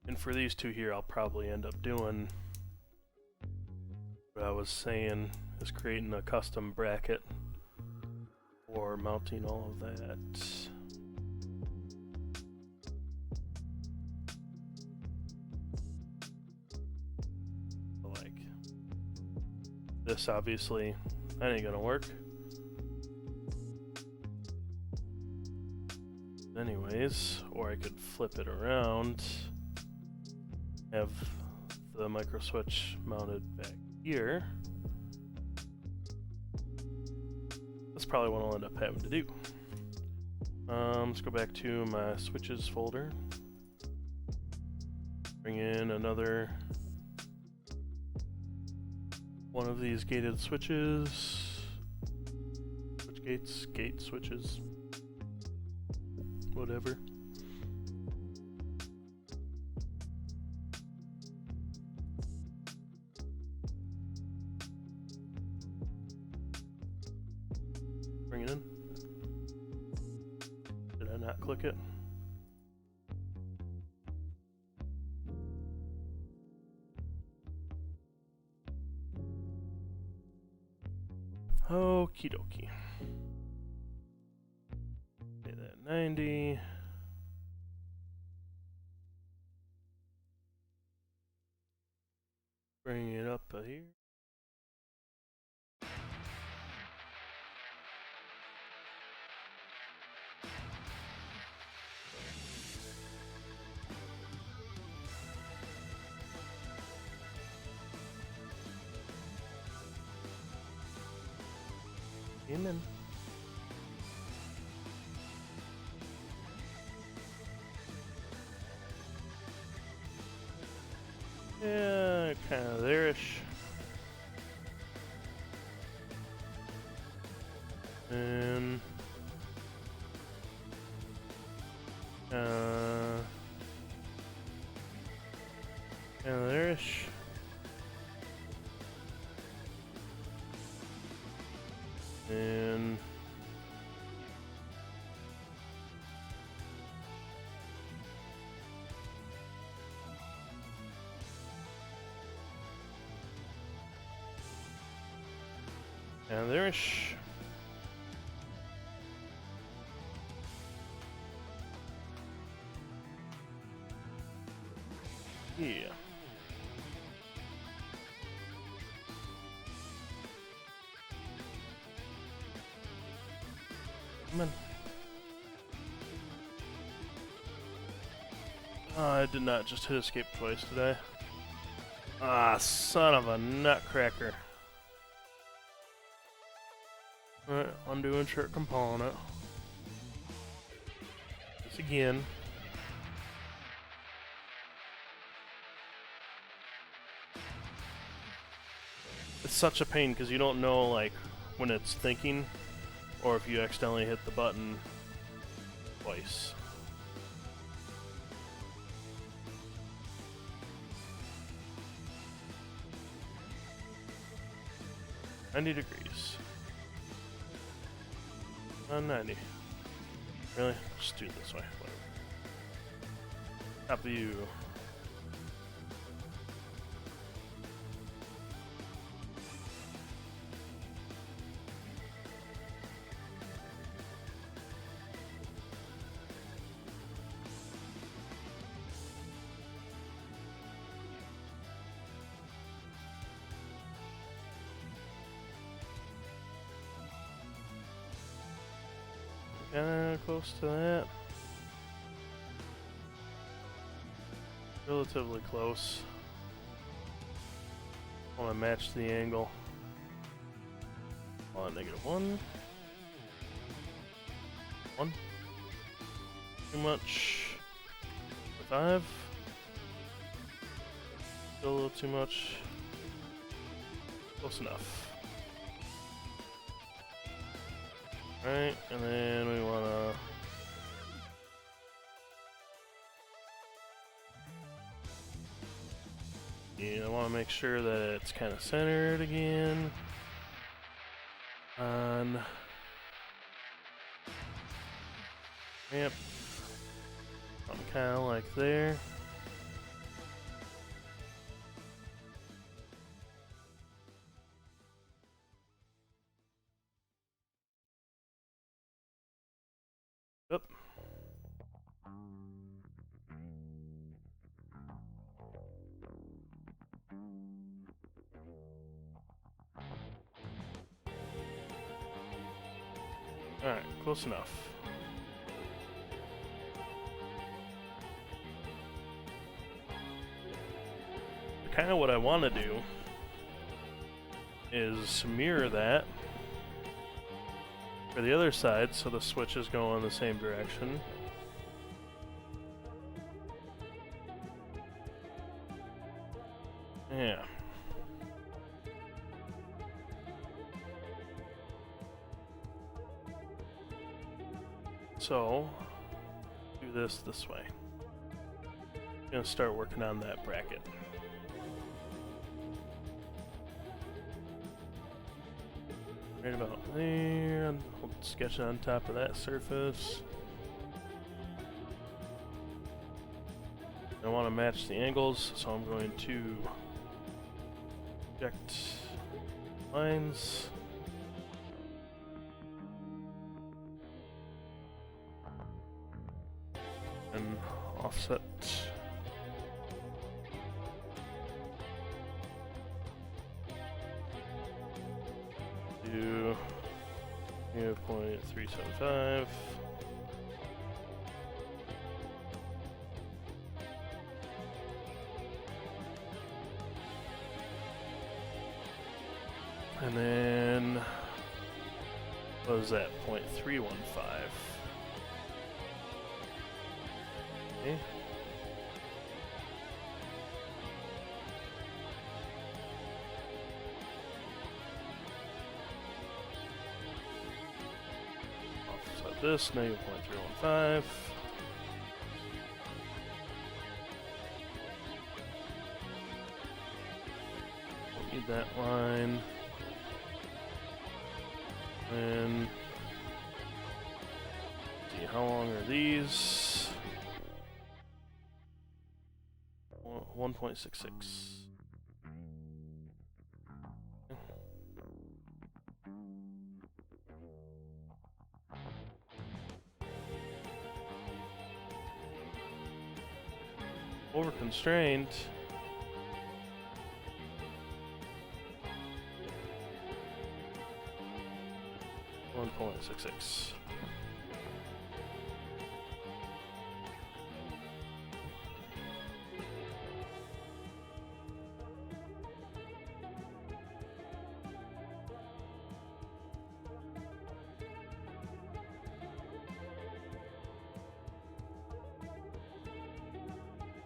And for these 2 here, I'll probably end up doing what I was saying, is creating a custom bracket for mounting all of that. Like this, obviously, that ain't gonna work. Anyways, or I could flip it around, have the micro switch mounted back here. That's probably what I'll end up having to do. Let's go back to my switches folder. Bring in another one of these gated switches. Switch gates, gate switches. Whatever. Bring it in. Did I not click it? Okie dokie. Okay, that 90. Bring it up here. Amen. Yeah, kind of there-ish. And kind of there-ish. And there-ish. Yeah. Come on. Oh, I did not just hit escape twice, did I? Ah, son of a nutcracker. Alright, undo insert component. This again. It's such a pain because you don't know, like, when it's thinking or if you accidentally hit the button twice. $90 degrees. 90. Really? Just do it this way. Whatever. Top view. Kinda close to that. Relatively close. I want to match the angle. On -1. 1. Too much. 5. Still a little too much. Close enough. Alright, and then we wanna I wanna make sure that it's kinda centered again. On yep. I'm kinda like there. Alright, close enough. Kind of what I want to do is mirror that for the other side, so the switches go in the same direction. Yeah. So, do this way. I'm gonna start working on that bracket. Right about there. I'll sketch it on top of that surface. I want to match the angles, so I'm going to project lines. And offset. To 0.375. And then, what was that? 0.315. Okay. Offset this, negative 0.315. Don't need that line. And see, how long are these? 1.66. Over constrained. .66.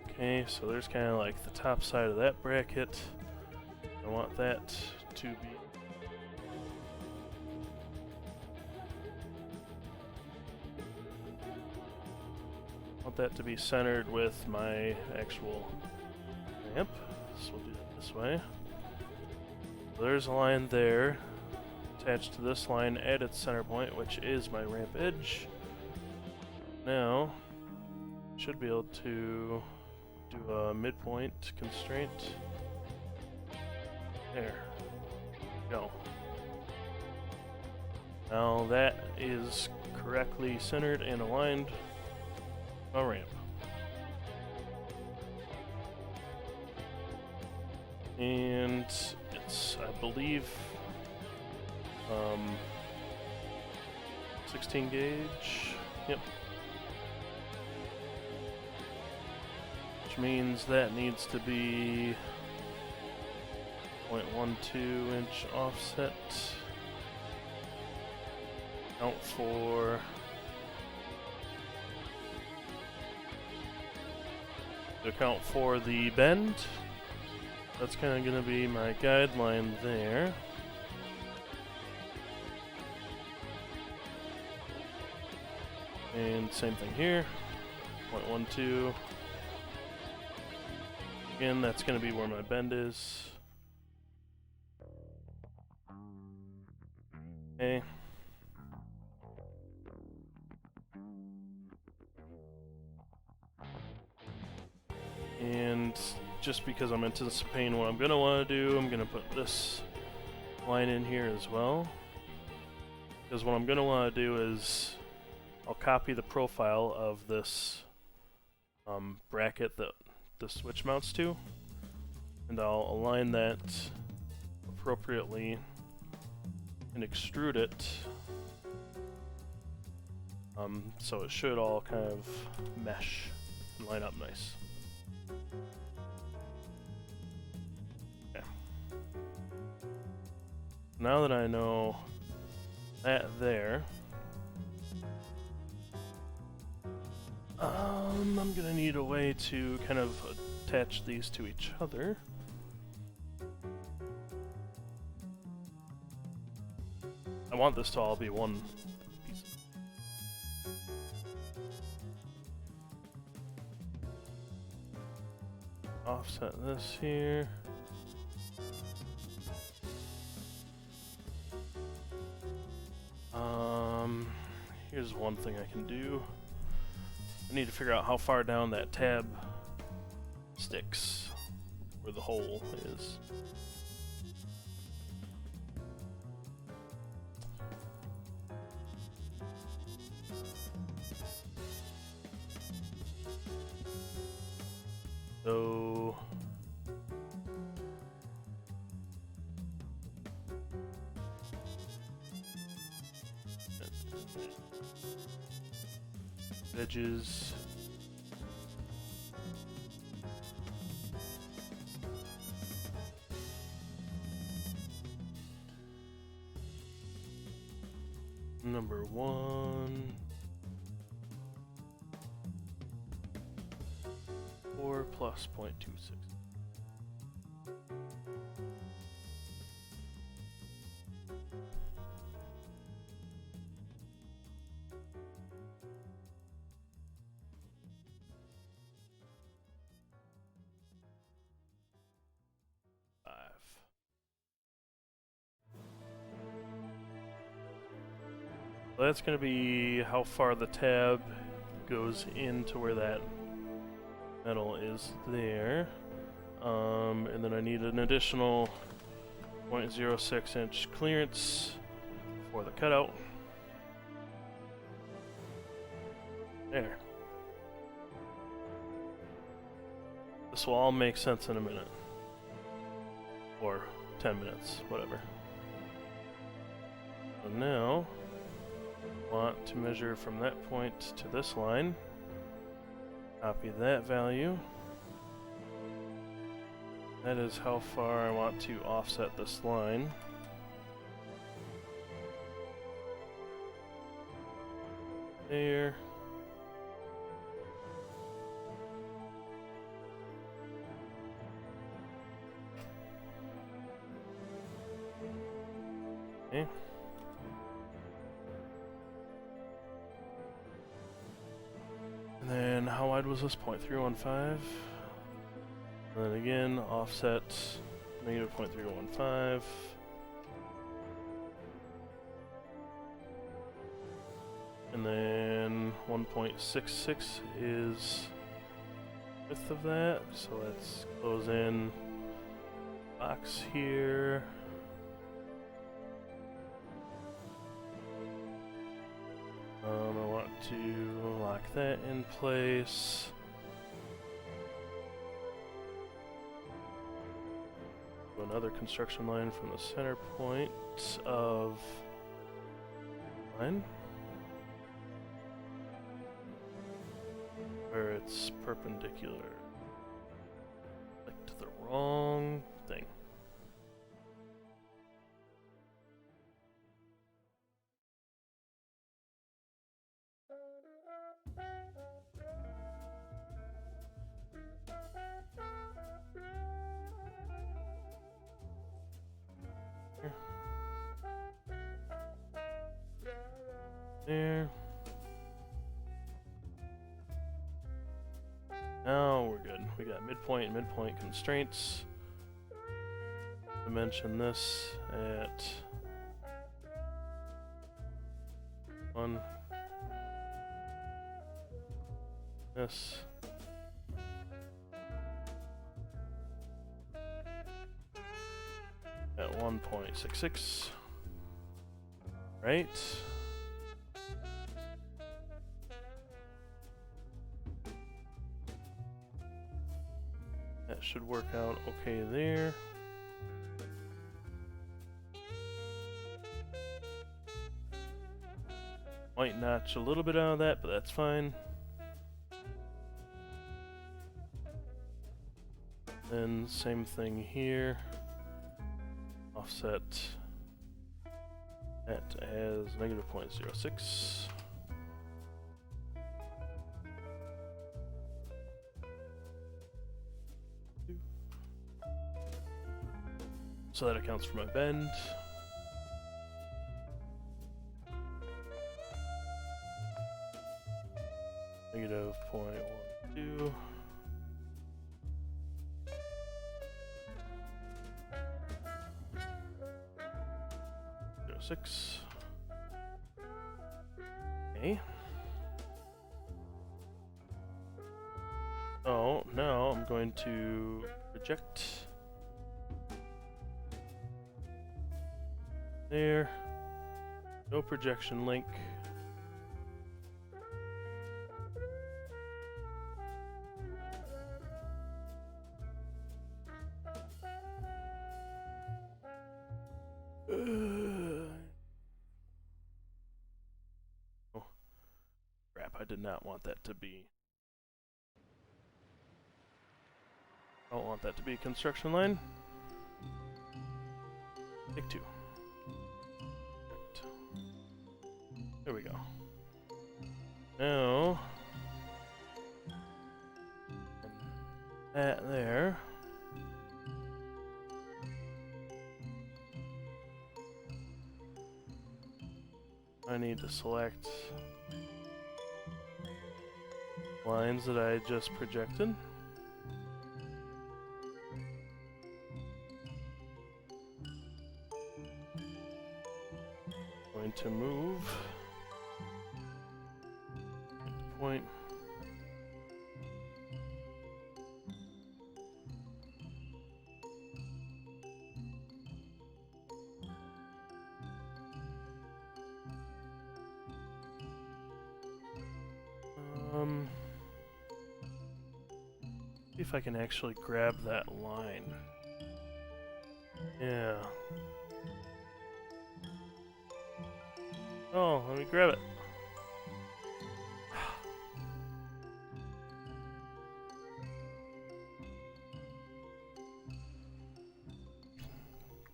Okay, so there's kind of like the top side of that bracket. I want that to be centered with my actual ramp. So we'll do that this way. So there's a line there attached to this line at its center point, which is my ramp edge. Now, should be able to do a midpoint constraint. There. Go. Now that is correctly centered and aligned. A ramp. And it's, I believe, 16 gauge. Yep. Which means that needs to be 0.12 inch offset. Count for the bend. That's kind of going to be my guideline there. And same thing here, 0.12. Again, that's going to be where my bend is. Okay. And just because I'm anticipating what I'm going to want to do, I'm going to put this line in here as well. Because what I'm going to want to do is I'll copy the profile of this bracket that the switch mounts to, and I'll align that appropriately and extrude it So it should all kind of mesh and line up nice. Okay. Now that I know that there, I'm gonna need a way to kind of attach these to each other. I want this to all be one piece. Offset this here. Here's one thing I can do. I need to figure out how far down that tab sticks, where the hole is. So edges. Number 1. 4 plus 0.26. So that's going to be how far the tab goes into where that metal is there. And then I need an additional 0.06 inch clearance for the cutout. There. This will all make sense in a minute. Or 10 minutes, whatever. So now, I want to measure from that point to this line. Copy that value. That is how far I want to offset this line. There. Okay. And then how wide was this point? 315. And then again, offset negative 0.315. And then 1.66 is width of that. So let's close in box here. I want to lock that in place. Do another construction line from the center point of line, where it's perpendicular. Clicked the wrong thing. There. Now we're good. We got midpoint and midpoint constraints. Dimension this at 1. This. At 1.66. Right. That should work out okay there. Might notch a little bit out of that, but that's fine. Then same thing here. Offset that as negative 0.06. So that accounts for my bend. Negative 0.12. 0.06. Okay. So now I'm going to project there. No projection link. Oh, crap, I did not want that to be. I don't want that to be a construction line. Take 2. Right. There we go. Now, that there. I need to select lines that I just projected. Going to move point. See if I can actually grab that line. Yeah. Oh, let me grab it.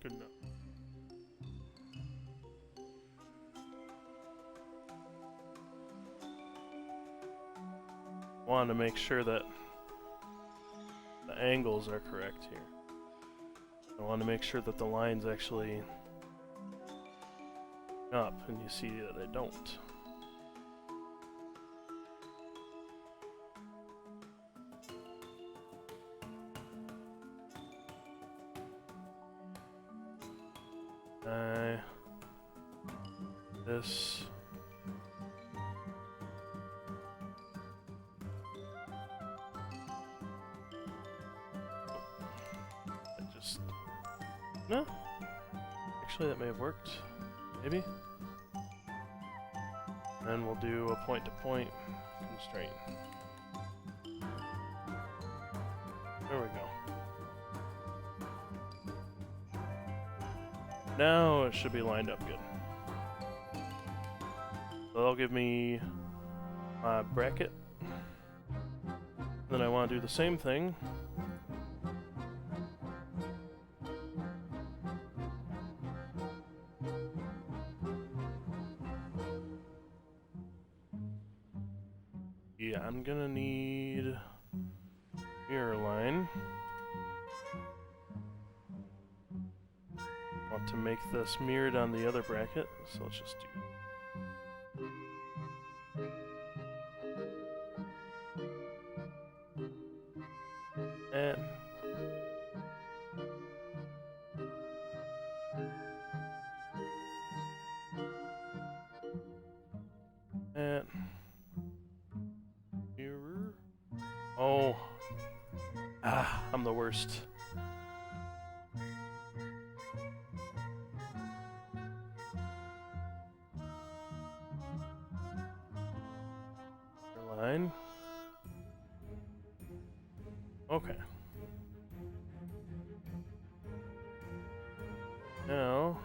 Good enough. Want to make sure that the angles are correct here. I want to make sure that the lines actually up, and you see that they don't. This. No? Actually, that may have worked. Maybe? Then we'll do a point-to-point constraint. There we go. Now it should be lined up good. So that'll give me a bracket. Then I want to do the same thing. Yeah, I'm gonna need mirror line. Want to make this mirrored on the other bracket, so let's just do that. And mirror. Oh. Ah, I'm the worst. Line. Okay. Now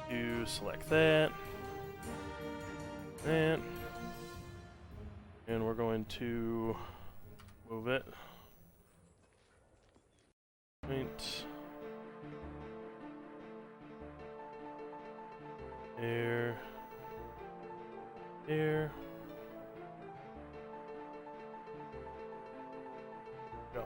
to select that, and we're going to move it. Point. There. There. Go.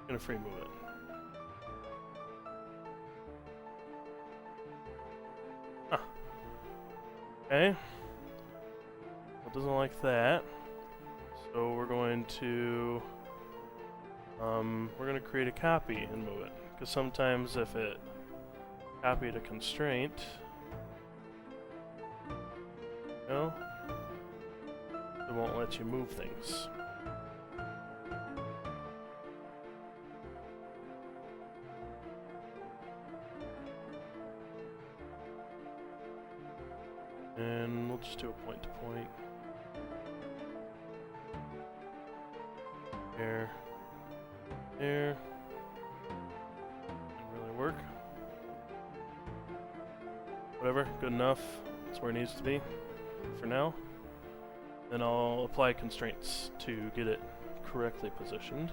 Gonna free move it. Huh. Okay. It doesn't like that. So we're going to create a copy and move it. Because sometimes if it copied a constraint, no, it won't let you move things. And we'll just do a point to point. There. There. Didn't really work. Whatever, good enough. That's where it needs to be for now. Then I'll apply constraints to get it correctly positioned.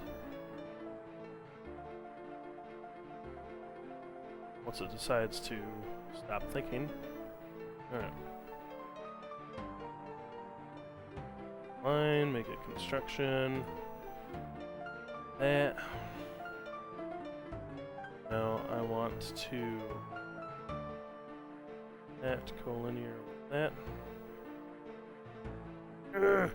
Once it decides to stop thinking. Alright. Line, make it construction. That. Now I want to that collinear with that. Ugh.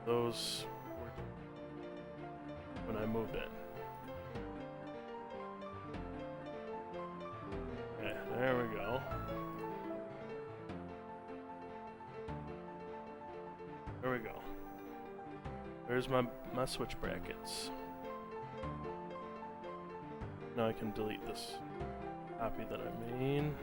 Those were when I moved it. Okay, there we go. There we go. There's my switch brackets. Now I can delete this copy that I made.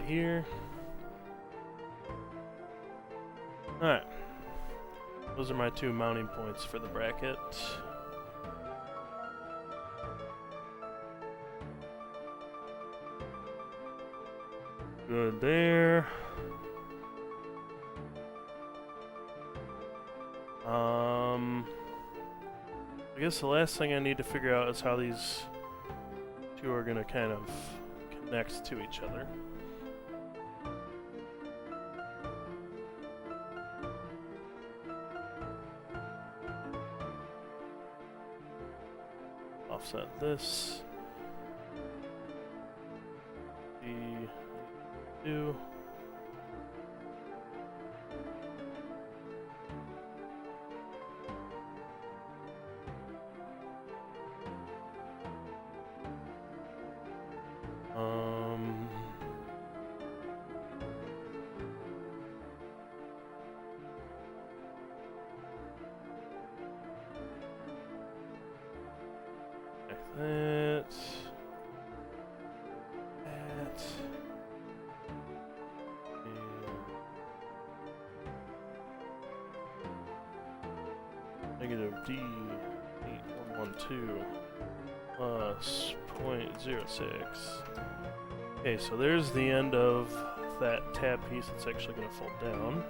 Here. Alright. Those are my two mounting points for the bracket. Good there. I guess the last thing I need to figure out is how these two are gonna kind of connect to each other. Offset this. D2. That. Negative D8112 plus 0.06. Okay, so there's the end of that tab piece that's actually going to fold down.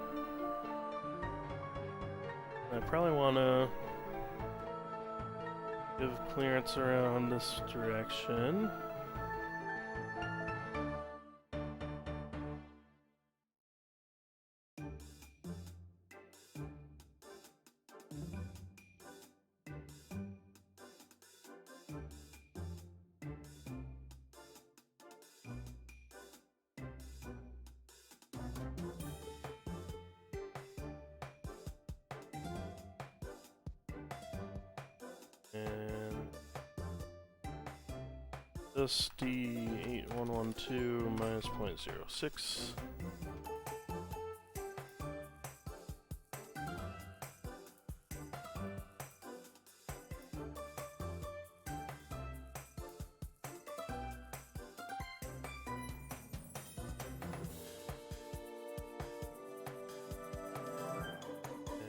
I probably want to give clearance around this direction. this D8112 minus 0.06.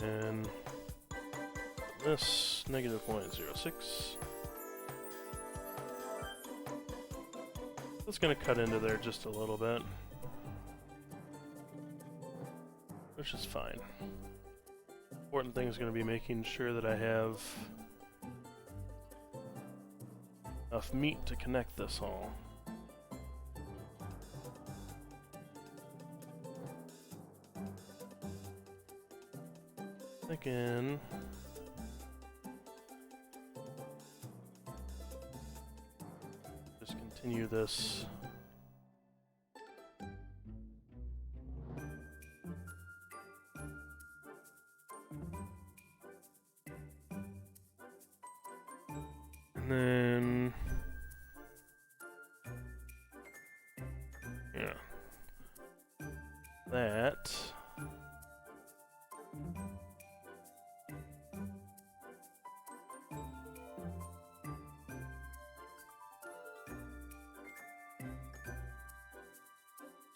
And this negative 0.06. It's going to cut into there just a little bit, which is fine. Important thing is going to be making sure that I have enough meat to connect this all. Again, just continue this. And then, yeah, that.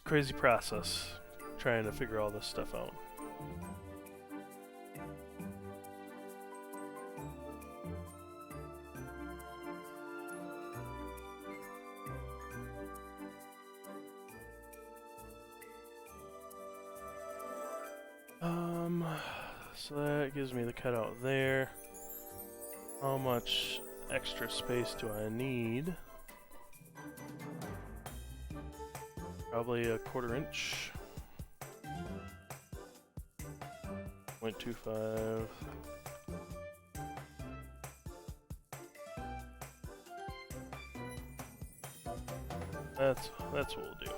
Crazy process trying to figure all this stuff out. So that gives me the cutout there. How much extra space do I need? Probably a 1/4 inch. 0.25. That's what we'll do.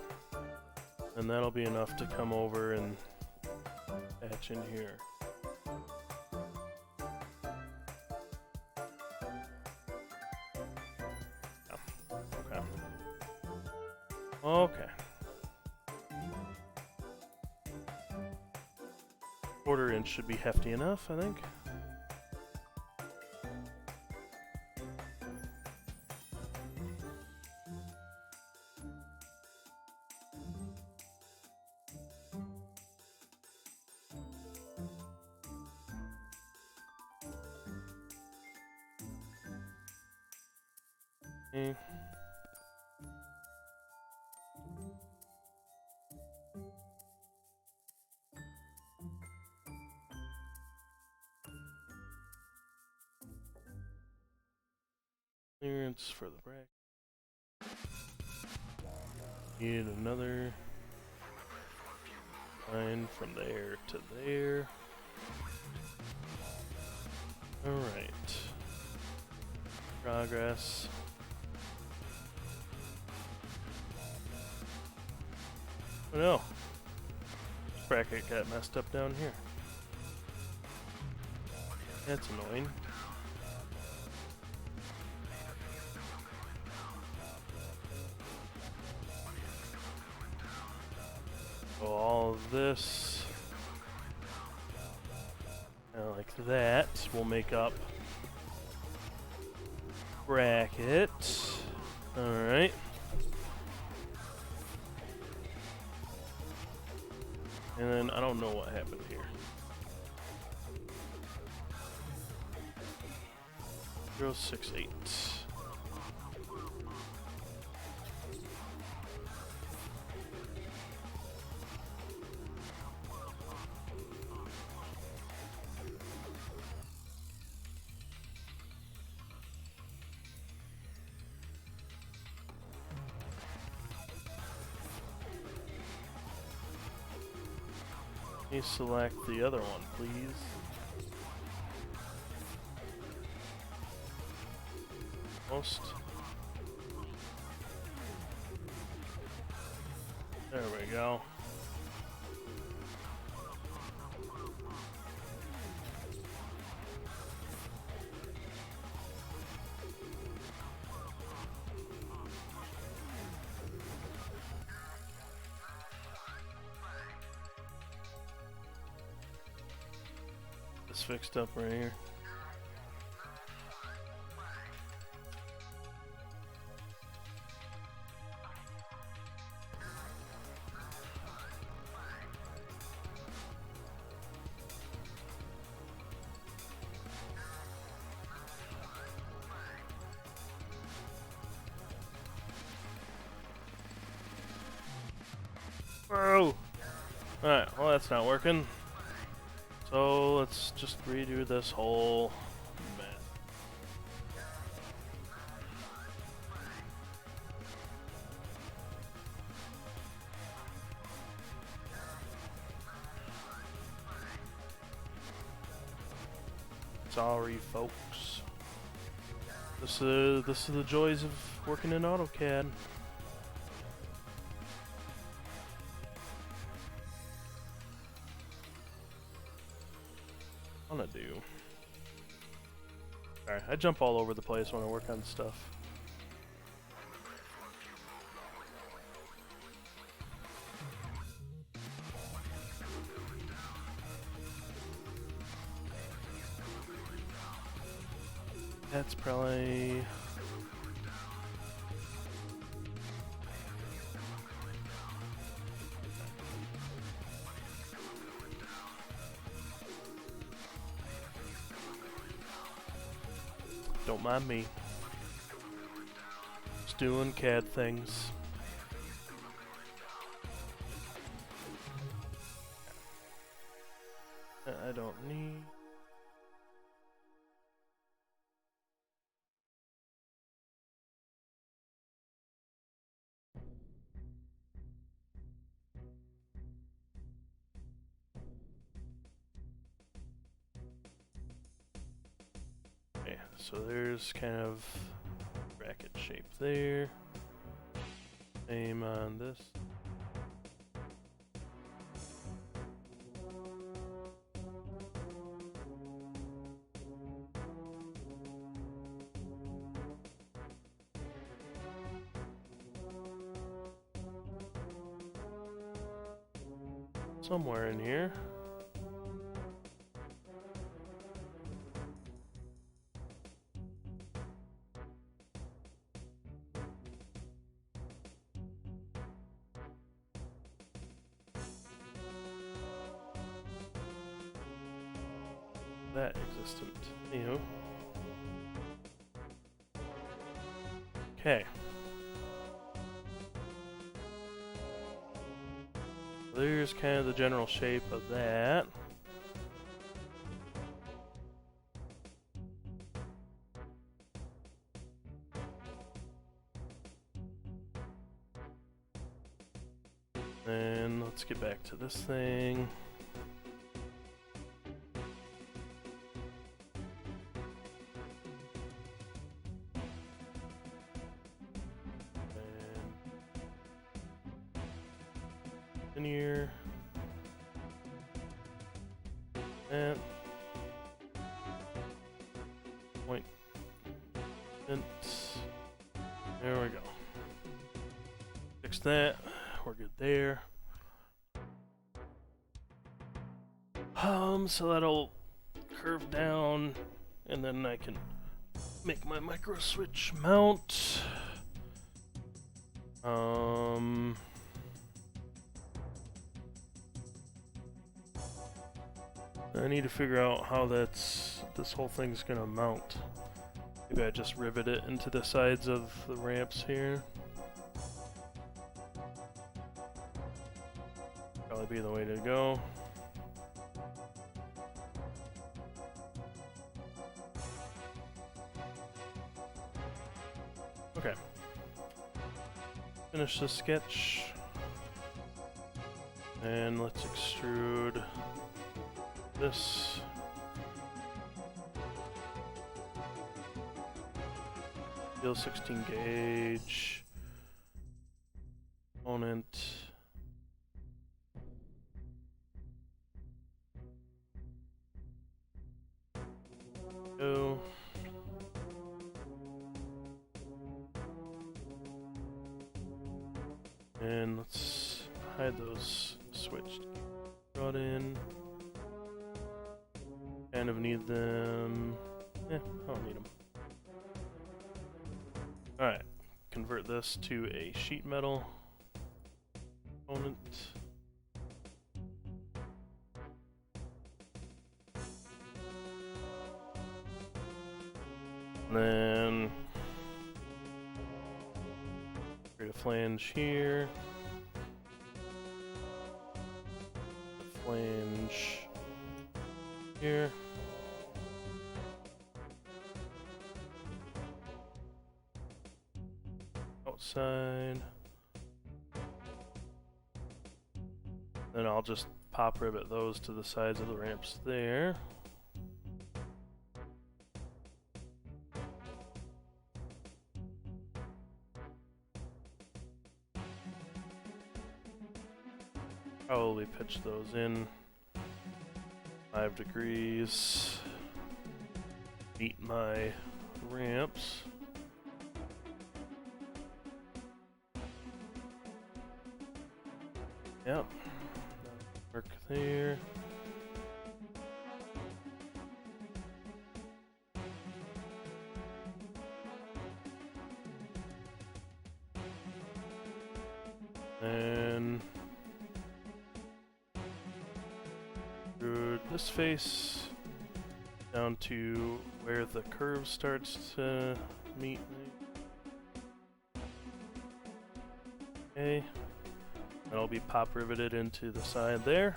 And that'll be enough to come over and patch in here. Okay. Okay. 1/4 inch should be hefty enough, I think. Okay. Clearance for the bracket. Need another line from there to there. Alright. Progress. Oh no! This bracket got messed up down here. That's annoying. So all of this, like that, will make up bracket. Alright. And then I don't know what happened here. 0.68. Let me select the other one, please. Almost. There we go. this fixed up right here. Whoa! Alright, well that's not working. So let's just redo this whole map. Sorry, folks. This is the joys of working in AutoCAD. Want to do. Alright, I jump all over the place when I work on stuff. That's probably... Don't mind me. Just doing CAD things. I don't need... Okay, so there's kind of bracket shape there. Same on this. Somewhere in here. That existent. Anywho. Okay. There's kind of the general shape of that. And let's get back to this thing. Linear. And point. And there we go. Fix that. We're good there. So that'll curve down, and then I can make my micro switch mount. I need to figure out how this whole thing's gonna mount. Maybe I just rivet it into the sides of the ramps here. Probably be the way to go. Okay. Finish the sketch. And let's extrude this. Steel 16 gauge. Component. Go. And let's hide those switched. Brought in. Kind of need them. I don't need them. Alright, convert this to a sheet metal component. And then create a flange here. A flange here. Outside. Then I'll just pop rivet those to the sides of the ramps there. Probably pitch those in 5 degrees. Meet my ramps. Yep. Work there. And this face down to where the curve starts to meet. Okay. That'll be pop riveted into the side there.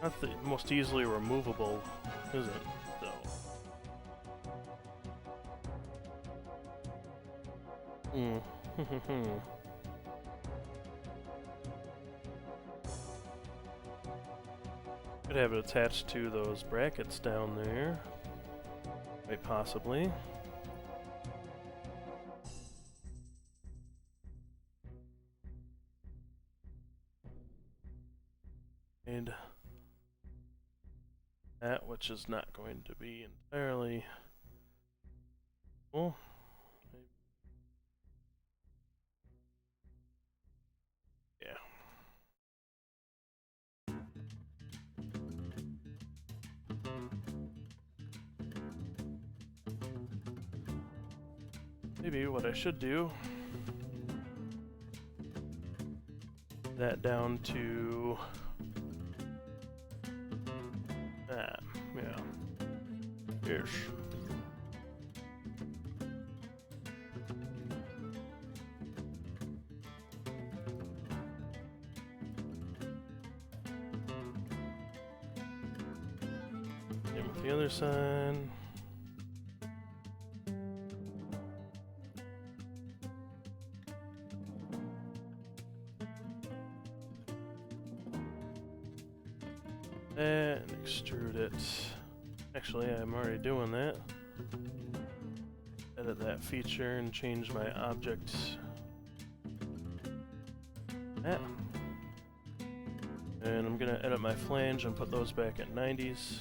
Not the most easily removable, is it? Though. Could have it attached to those brackets down there. Quite possibly. And that, which is not going to be entirely full. Yeah. Maybe what I should do, that down to that, yeah, ish. And with the other side. And extrude it. Actually, I'm already doing that. Edit that feature and change my object. That. And I'm gonna edit my flange and put those back at 90s.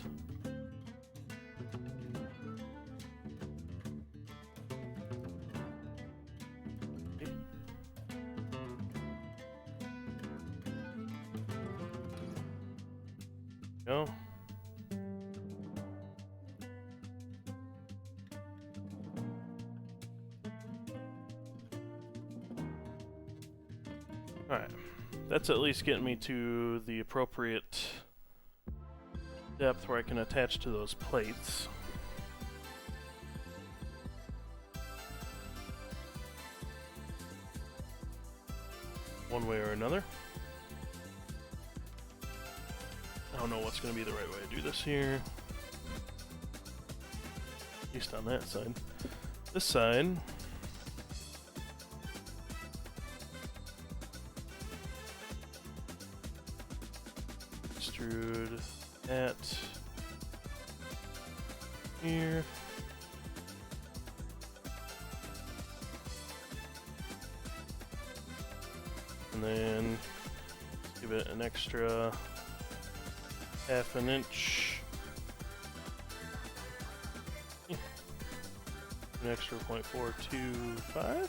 Go. Alright, that's at least getting me to the appropriate depth where I can attach to those plates. One way or another. I don't know what's going to be the right way to do this here. At least on that side. This side. Extrude that here. And then give it an extra ½ an inch an extra 0.425.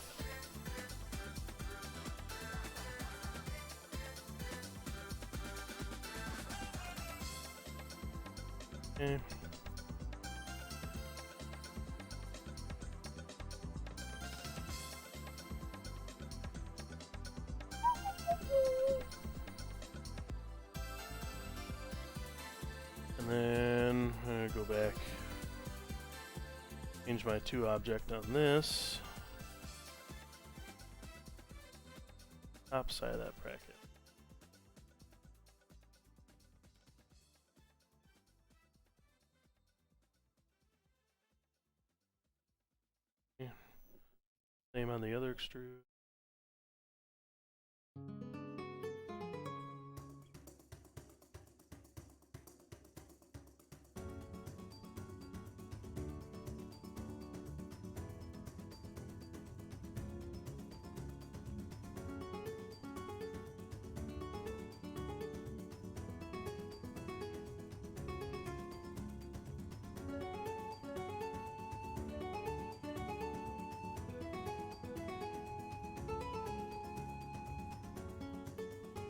Okay. And then I'm gonna go back, change my 2 object on this. Top side of that bracket. Yeah. Same on the other extrude.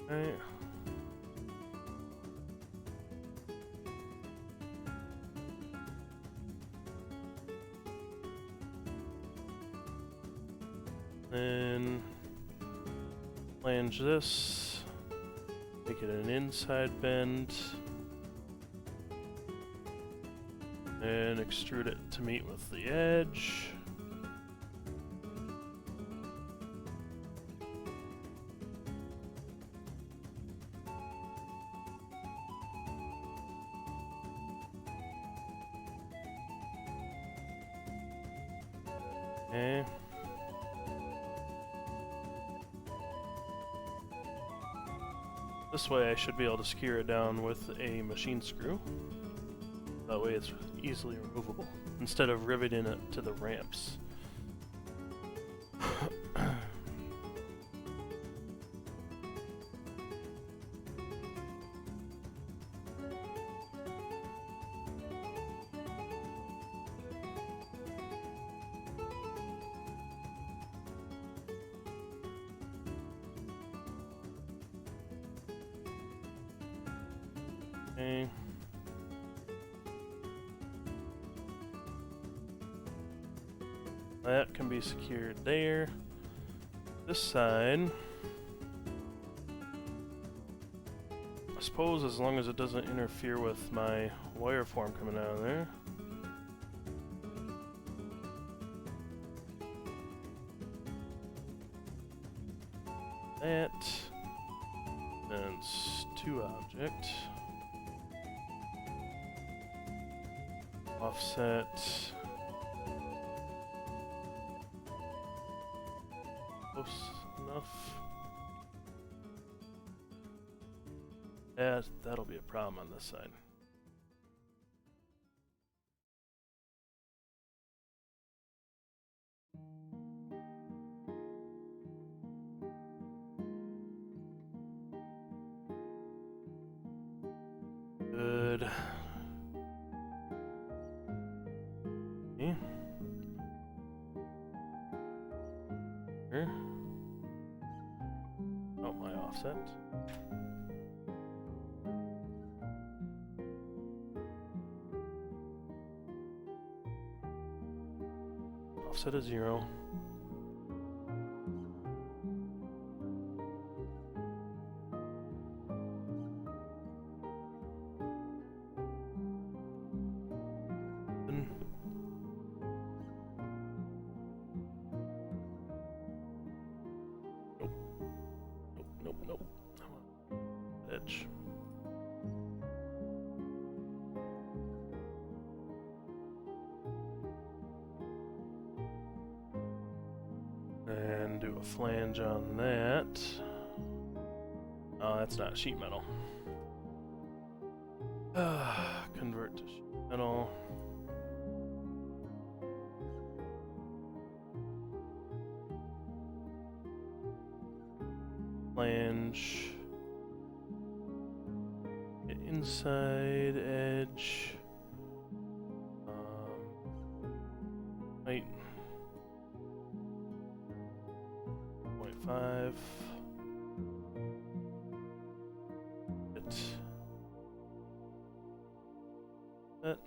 Alright. Then flange this, make it an inside bend, and extrude it to meet with the edge. Okay. This way I should be able to skewer it down with a machine screw. That way it's easily removable, instead of riveting it to the ramps. Okay. That can be secured there. This side, I suppose, as long as it doesn't interfere with my wire form coming out of there. That, and it's 2 object. Offset. Close enough. That'll be a problem on this side. Good. Okay. Here. Oh, my offset. Offset is 0. Nope. Edge. And do a flange on that. Oh, that's not sheet metal. Convert to sheet metal. Flange. Get inside edge. Right. That.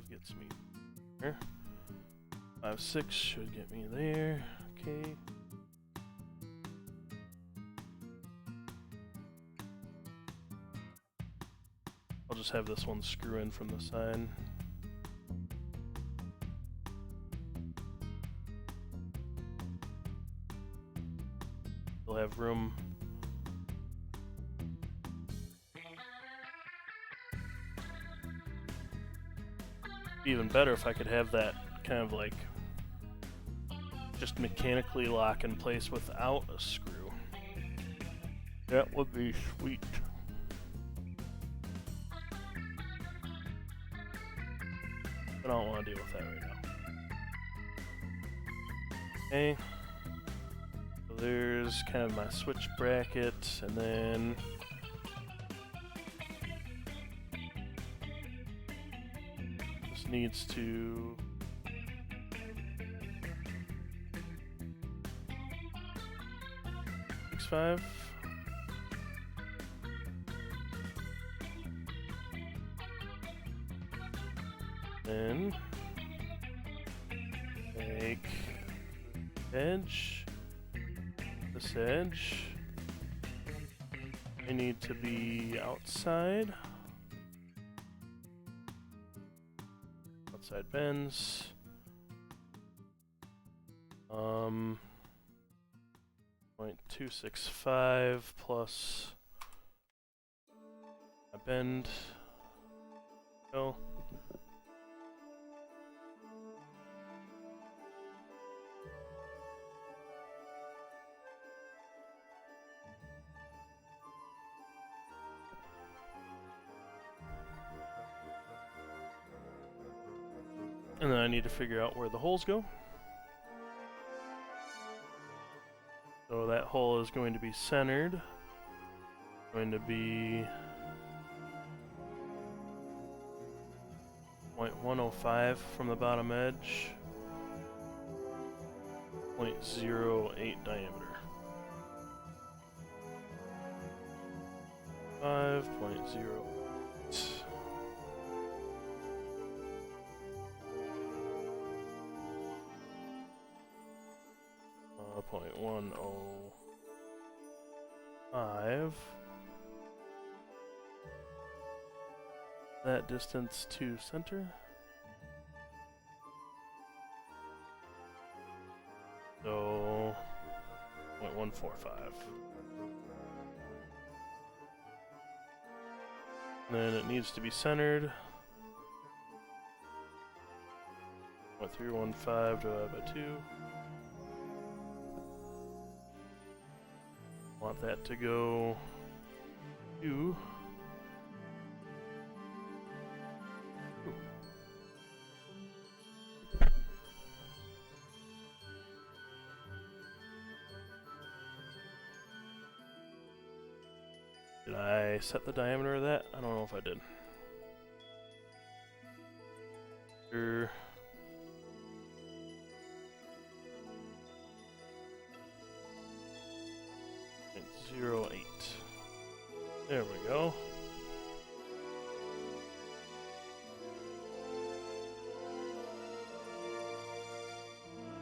Gets me there. 5, 6 should get me there. Okay. I'll just have this one screw in from the side. We'll have room. Be even better if I could have that kind of like just mechanically lock in place without a screw. That would be sweet. I don't want to deal with that right now. Okay. So there's kind of my switch bracket, and then this needs to X5. Then take edge, this edge. They need to be outside. Outside bends. 0.265 plus a bend. Go. And then I need to figure out where the holes go. So that hole is going to be centered. Going to be 0.105 from the bottom edge. 0.08 diameter. 5.08. 0.105. That distance to center. So 0.145. Then it needs to be centered. 0.315 divided by 2. Want that to go to Did I set the diameter of that? I don't know if I did. Sure. It's 0.08. There we go.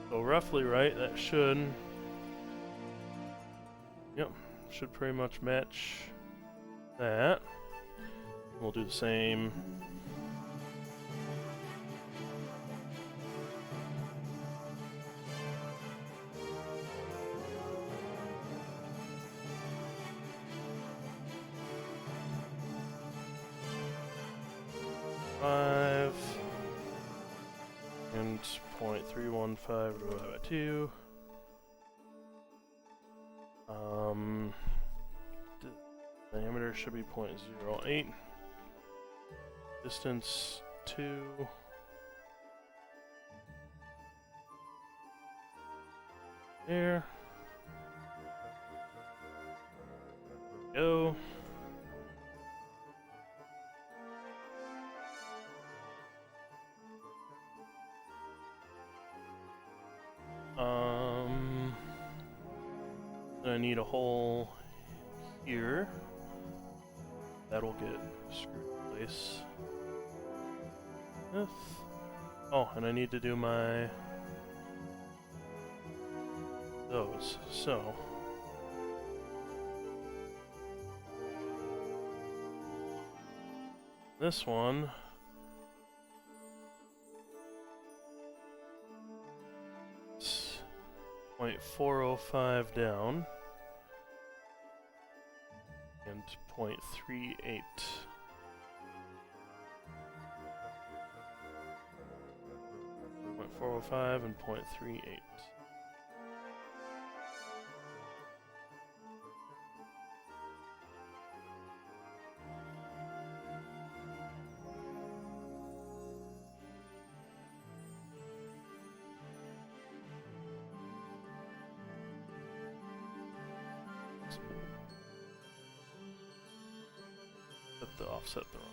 So roughly right, that should, yep, should pretty much match that. We'll do the same. And 0.315 divided by 2. Diameter should be 0.08. Distance 2. There. Go. I need a hole here. That'll get screwed in place. Oh, and I need to do my those. So this one is 0.405 down and 0.38. 0.405 and 0.38. Set the offset the wrong.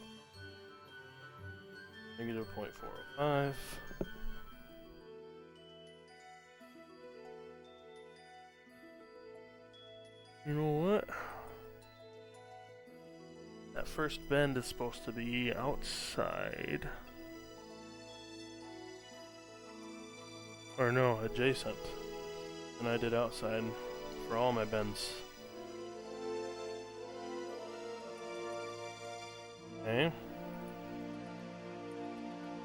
Negative 0.405. You know what? That first bend is supposed to be outside. Or no, adjacent. And I did outside for all my bends. Okay.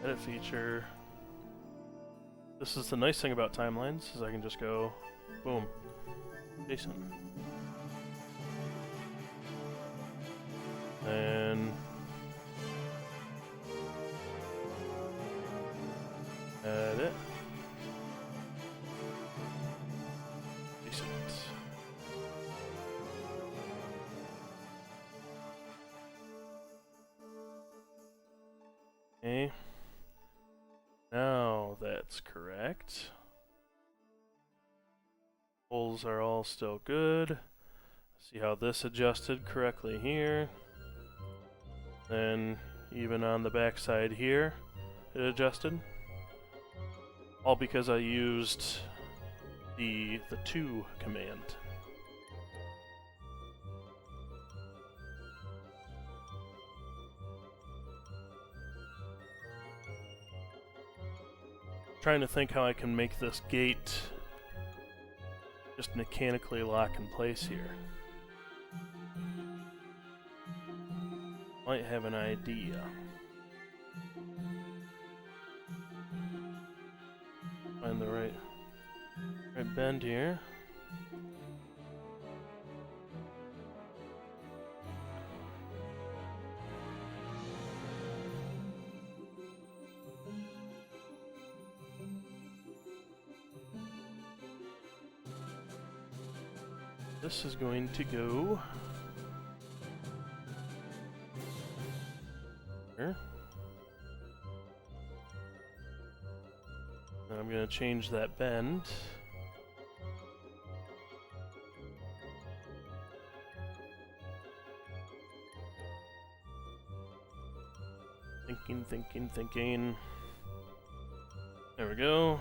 Edit feature. This is the nice thing about timelines, is I can just go, boom, adjacent. And edit. Decent. Okay. Now that's correct. Holes are all still good. See how this adjusted correctly here. Then even on the back side here, it adjusted. All because I used the to command. Trying to think how I can make this gate just mechanically lock in place here. Might have an idea. Find the right bend here. This is going to go here. And I'm going to change that bend. Thinking. There we go.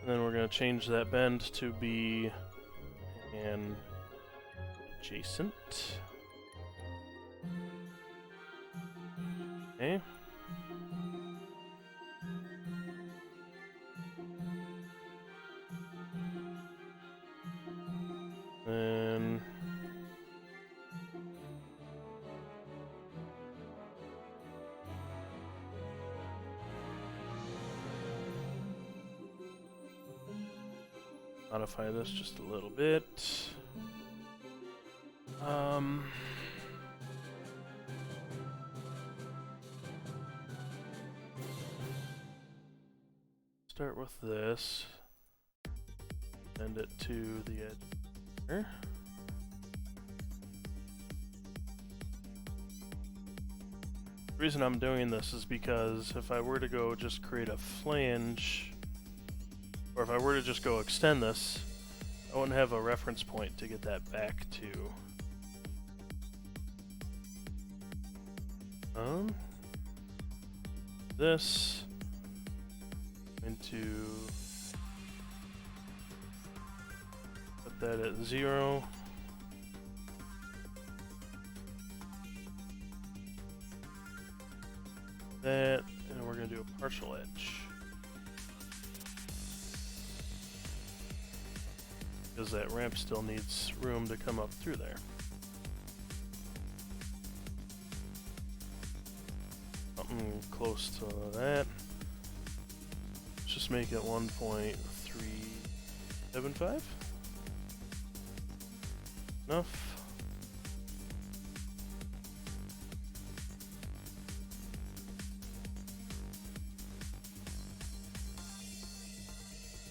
And then we're going to change that bend to be an adjacent. Okay. Then modify this just a little bit. Start with this. Send it to the edge here. The reason I'm doing this is because if I were to go just create a flange, or if I were to just go extend this, I wouldn't have a reference point to get that back to. This into put that at 0. That, and we're going to do a partial edge. Because that ramp still needs room to come up through there. Something close to that. Let's just make it 1.375. Enough.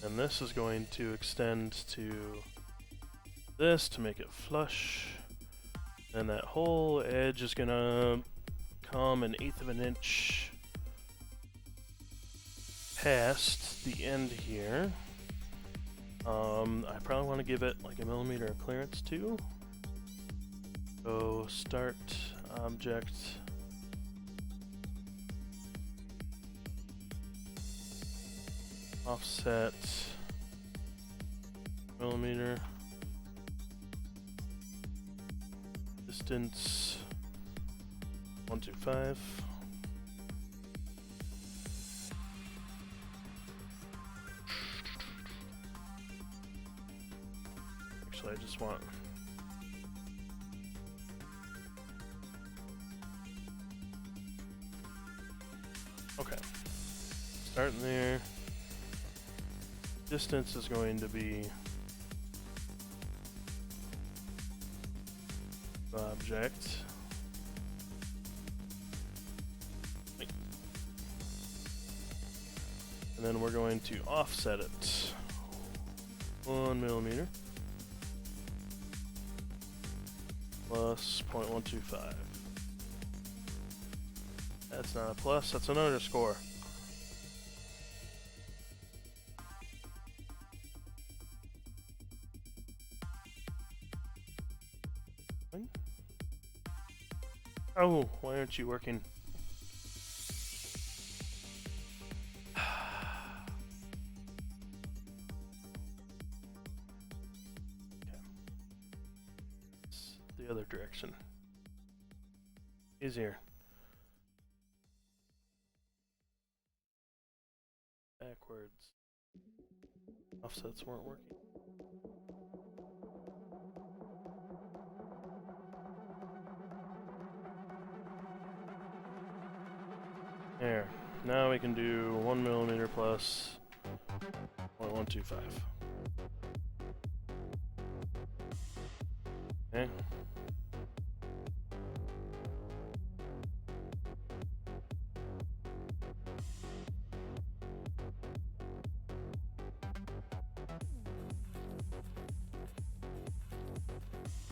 And this is going to extend to this to make it flush. And that whole edge is gonna come 1/8 of an inch past the end here. I probably want to give it like 1 millimeter of clearance too. So start object. Offset millimeter. Distance 125. Actually, I just want okay. Starting there. Distance is going to be object. And then we're going to offset it 1 millimeter plus 0.125. That's not a plus, that's an underscore. Oh, why aren't you working? Okay. It's the other direction. Easier. Backwards. Offsets weren't working. There. Now we can do 1 millimeter plus 0.125. Okay.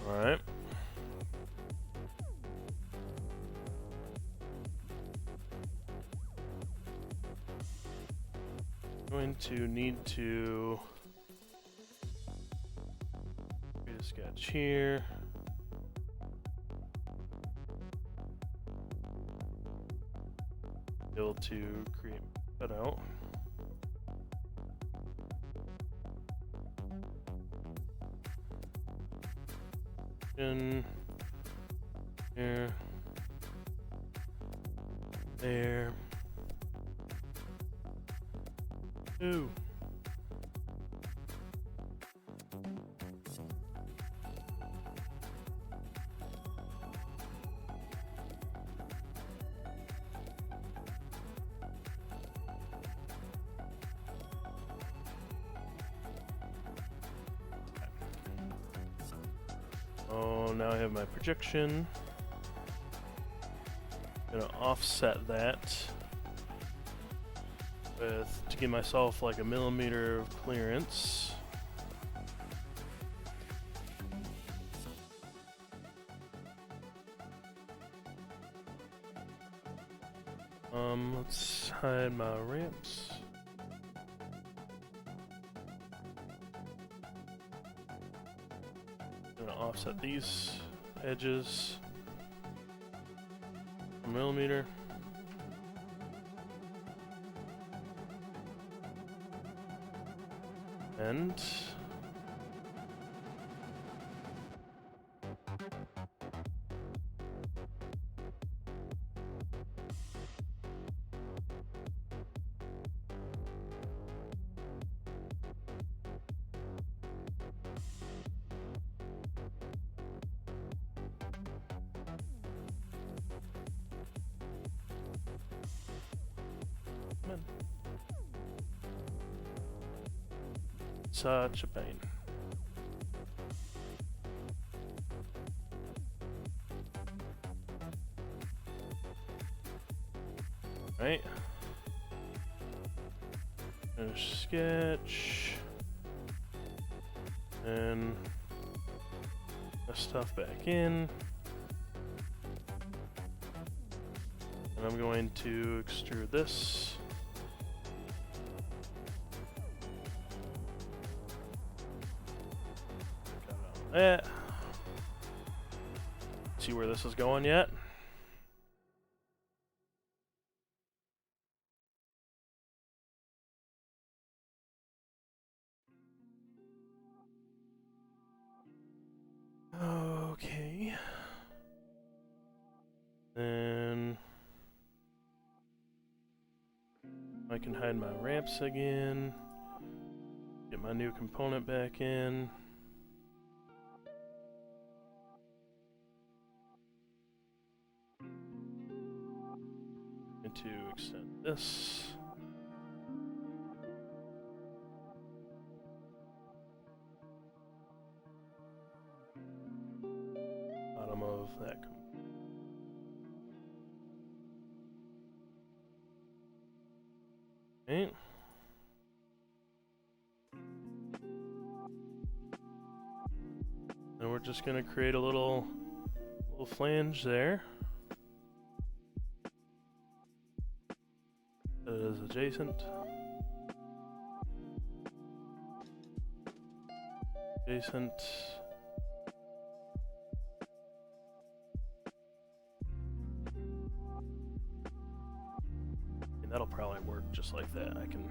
All right. Going to need to create a sketch here. Be able to create cutout. In here, there. Ooh. Oh, now I have my projection. I'm gonna offset that with to give myself like 1 millimeter of clearance. Let's hide my ramps. I'm gonna offset these edges 1 millimeter. And such a pain. Right. Finish sketch. And the stuff back in. And I'm going to extrude this. See where this is going yet? Okay. Then I can hide my ramps again. Get my new component back in. To extend this. Bottom of that. Okay. And we're just gonna create a little flange there. That is adjacent. Adjacent. And that'll probably work just like that. I can.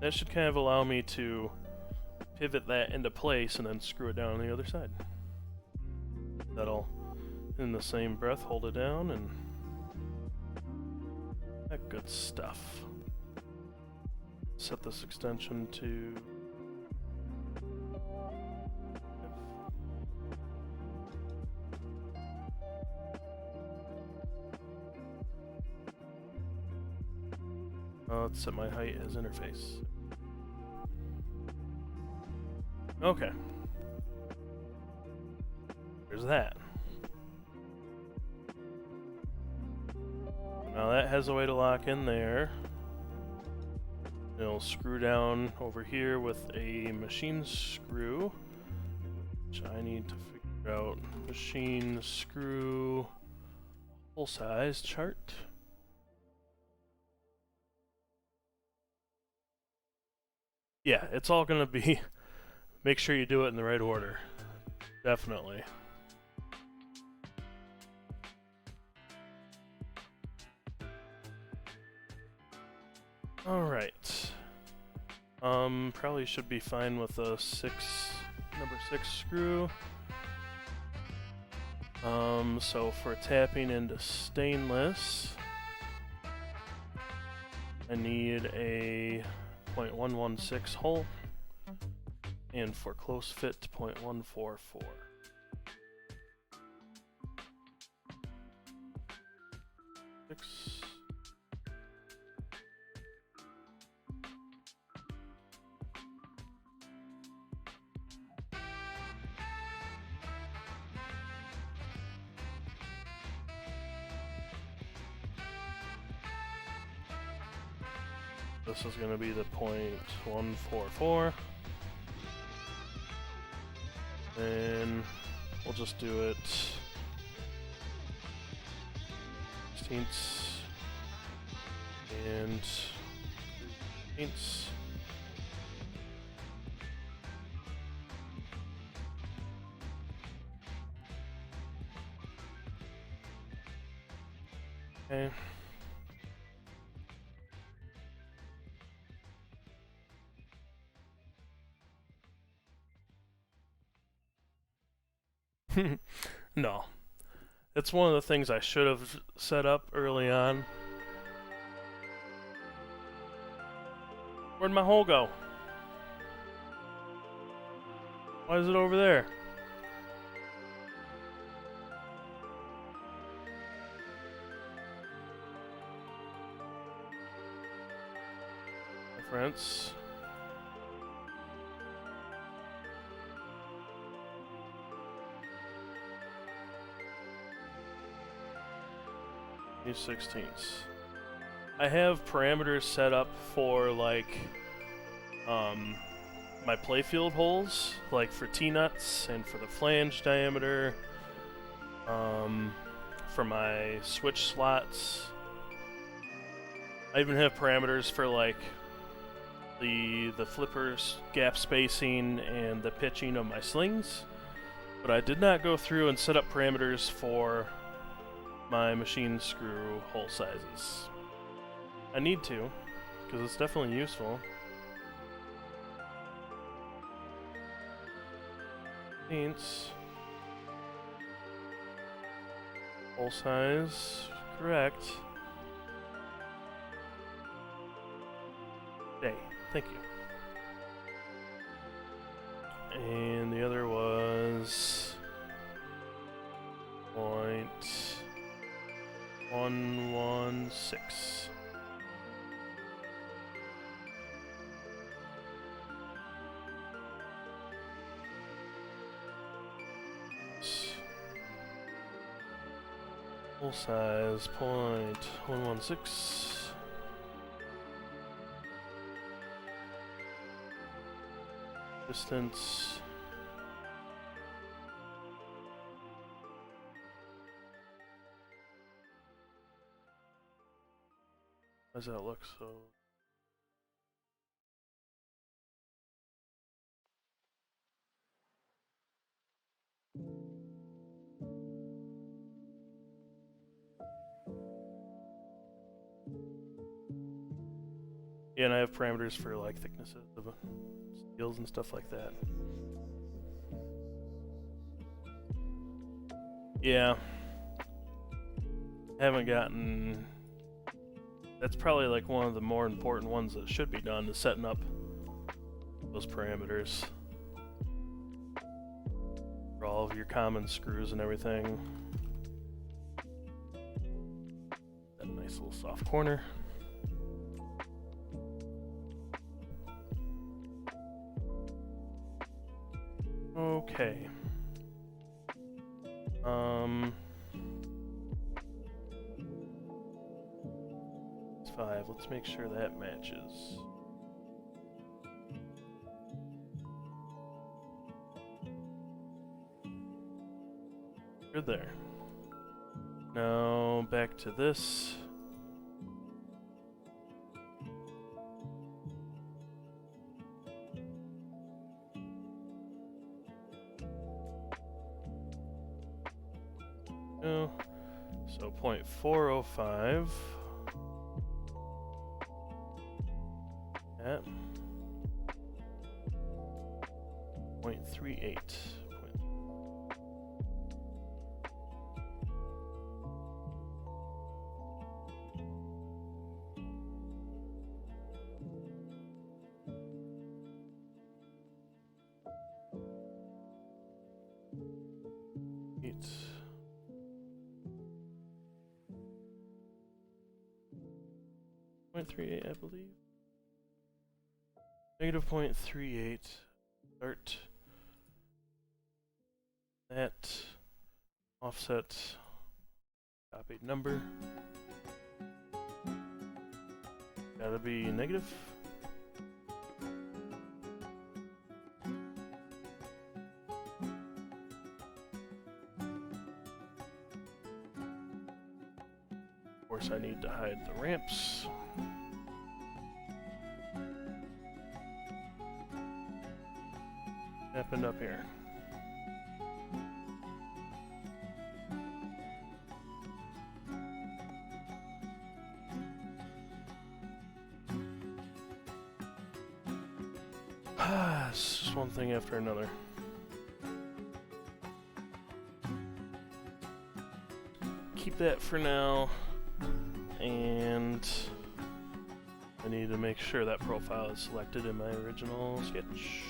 That should kind of allow me to pivot that into place and then screw it down on the other side. That'll, in the same breath, hold it down and that good stuff. Set this extension to let's set my height as interface. Okay. There's that. Now that has a way to lock in there. It'll screw down over here with a machine screw, which I need to figure out. Machine screw full size chart. Yeah, it's all gonna be. Make sure you do it in the right order. Definitely. Alright. Probably should be fine with a number 6 screw. So for tapping into stainless, I need a 0.116 hole. And for close fit, 0.144. This is going to be the 0.144. And we'll just do it 16ths and 16ths. Okay. No. It's one of the things I should have set up early on. Where'd my hole go? Why is it over there? Reference. These 16ths. I have parameters set up for like my playfield holes, like for T-nuts and for the flange diameter, for my switch slots. I even have parameters for like the flippers, gap spacing, and the pitching of my slings, but I did not go through and set up parameters for my machine screw hole sizes. I need to, because it's definitely useful. Hole size, correct. Hey, thank you. And the other was 0.116. Full size 0.116. Distance. How does that look? So yeah, and I have parameters for like thicknesses of steels and stuff like that. Yeah. Haven't gotten... That's probably like one of the more important ones that should be done, is setting up those parameters for all of your common screws and everything. That nice little soft corner. Okay. It's 5. Let's make sure that matches. Good there. Now back to this. So 0.405. At 0.38. Eight. 0.38, I believe. Negative 0.38. Start. That. Offset. Copied number. Gotta be negative. course, I need to hide the ramps. Happened up here. It's just one thing after another. Keep that for now, and I need to make sure that profile is selected in my original sketch.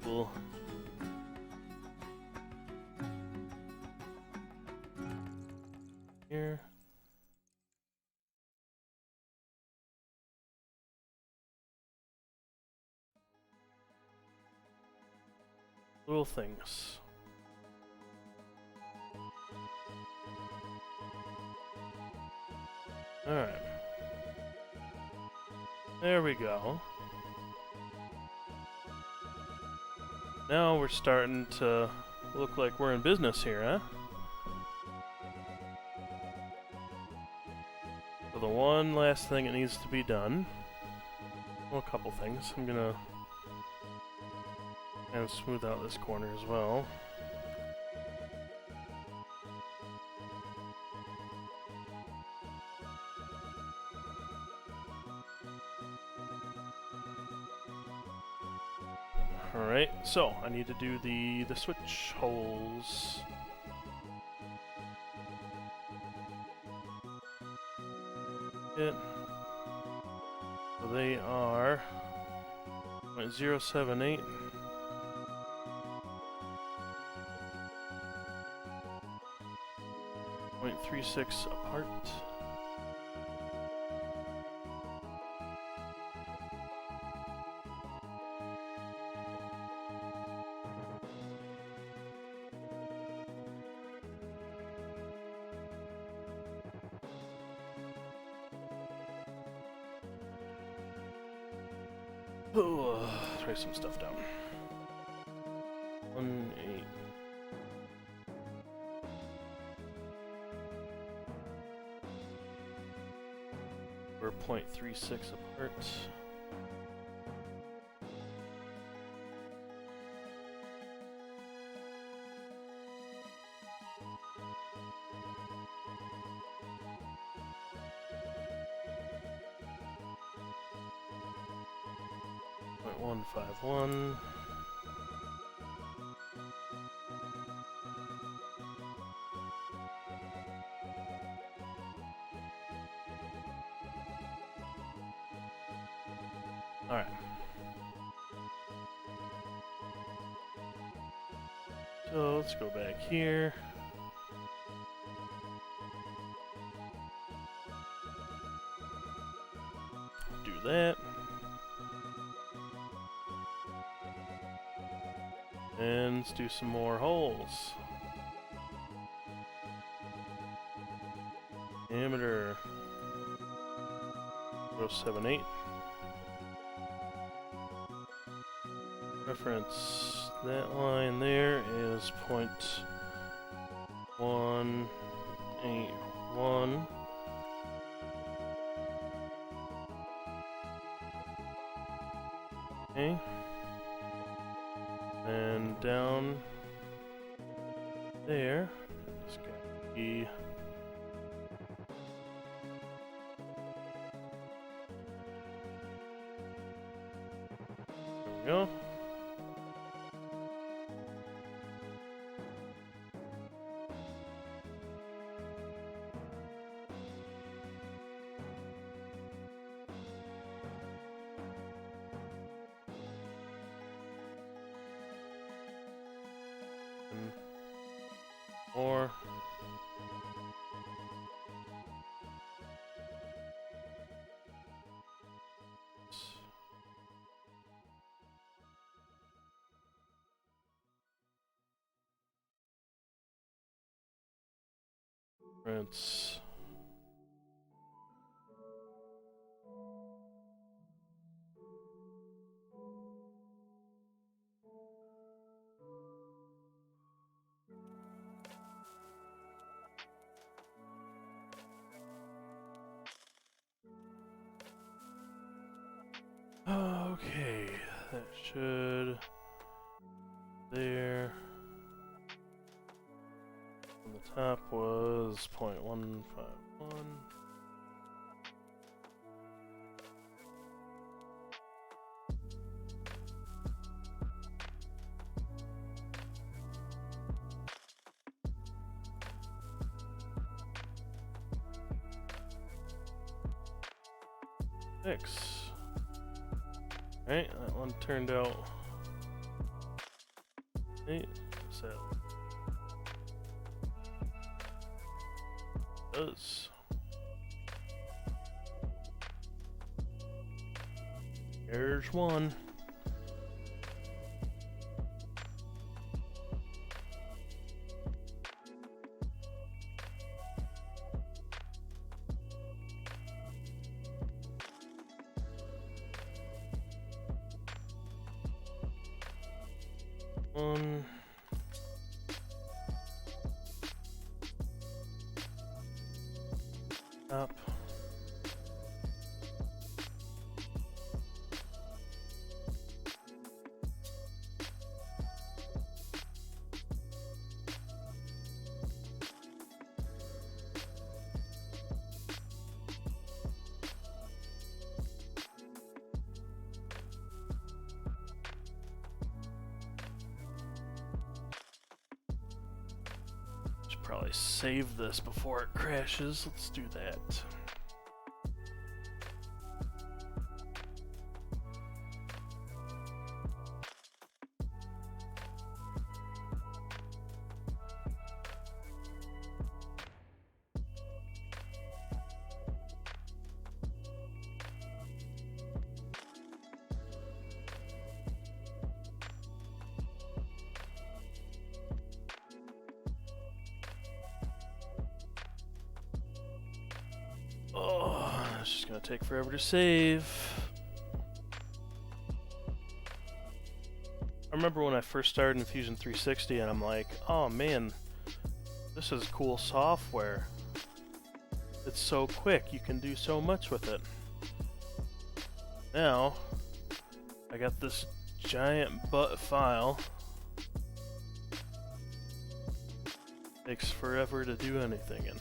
Cool. Here. Little things. Alright. There we go. Now we're starting to look like we're in business here, huh? So the one last thing that needs to be done, well, a couple things. I'm gonna kind of smooth out this corner as well. Alright, so I need to do the switch holes. So they are 0.078. 0.36 apart. Oh, let's write some stuff down. 1, 8. We're 0.36 apart. Point 151. Alright. So let's go back here. Do that. And let's do some more holes. Diameter 0.78. Reference, that line there is 0.181. Okay. And down there, it's got to be there we go. Or rinse. should there. And the top was 0.151. Right, that one turned out. Right, so does. There's one. One. Up. Should probably save this before it crashes. Let's do that. Oh, it's just gonna take forever to save. I remember when I first started in Fusion 360 and I'm like, oh man, this is cool software. It's so quick, you can do so much with it. Now, I got this giant butt file. Takes forever to do anything in.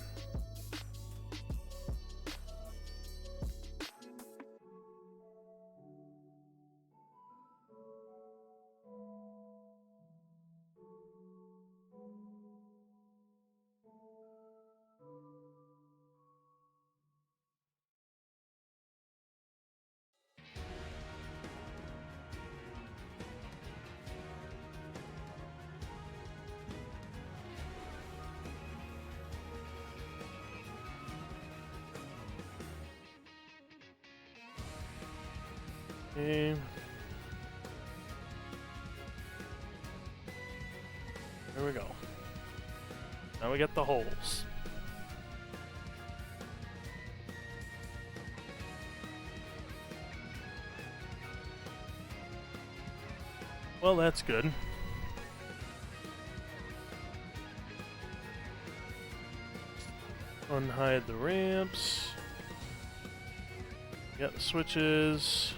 Okay. There we go. Now we got the holes. Well, that's good. Unhide the ramps. Got the switches.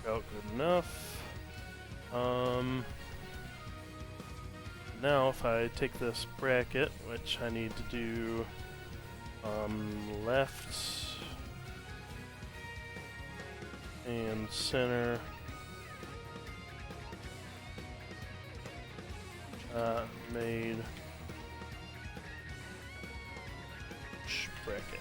Out good enough. Now if I take this bracket, which I need to do left and center, made bracket.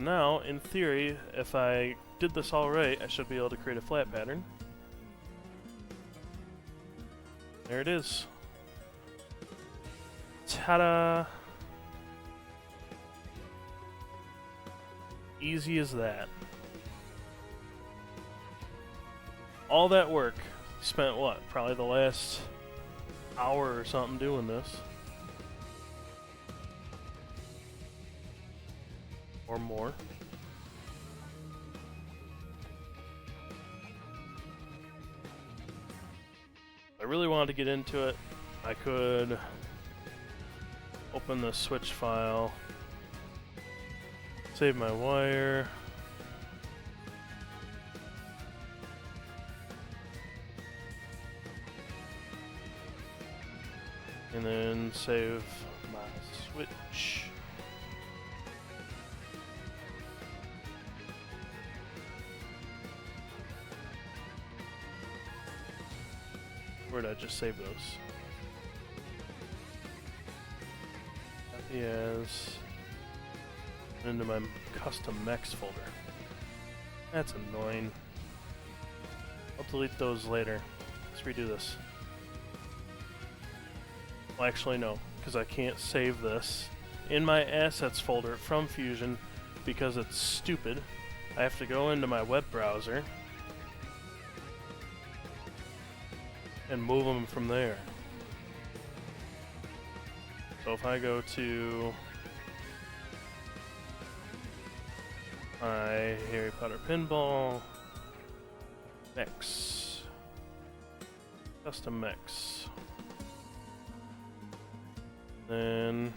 Now, in theory, if I did this all right, I should be able to create a flat pattern. There it is. Ta-da! Easy as that. All that work, spent what? Probably the last hour or something doing this. Or more. I really wanted to get into it, I could open the switch file, save my wire, and then save my switch. Where did I just save those? Copy as into my custom mechs folder. That's annoying. I'll delete those later. Let's redo this. Well, actually no, because I can't save this in my assets folder from Fusion because it's stupid. I have to go into my web browser and move them from there. So if I go to my Harry Potter Pinball, mechs, custom mechs, then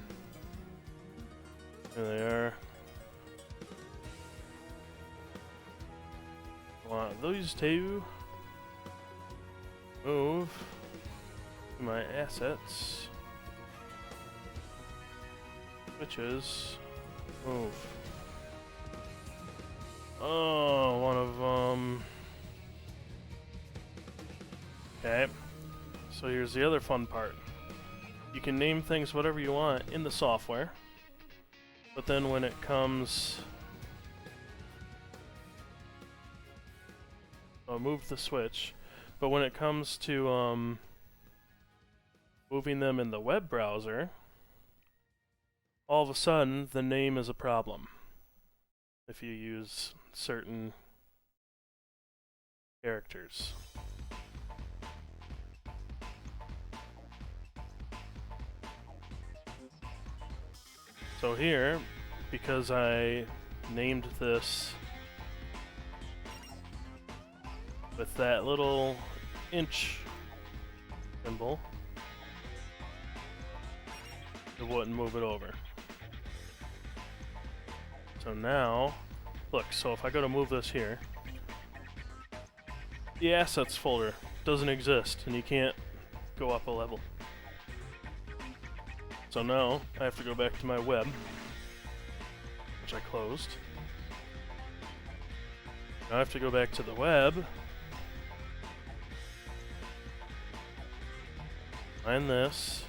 there they are. Want those two. Move to my assets. Switches. Move. Oh, one of them. Okay. So here's the other fun part. You can name things whatever you want in the software, but then when it comes... I'll move the switch. But when it comes to moving them in the web browser, all of a sudden the name is a problem if you use certain characters. So here, because I named this with that little inch symbol, it wouldn't move it over. So now, look, so if I go to move this here, the assets folder doesn't exist and you can't go up a level. So now I have to go back to my web, which I closed. Now I have to go back to the web, find this,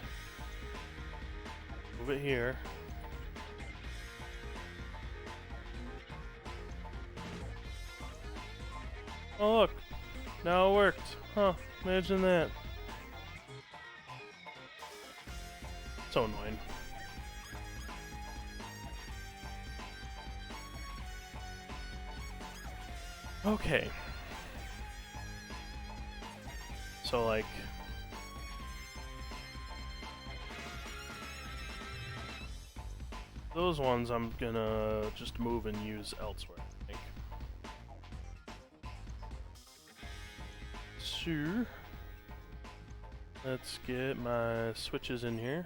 move it here, oh look, now it worked, huh, imagine that. So annoying. Okay. So like, those ones I'm gonna just move and use elsewhere, I think. So, let's get my switches in here.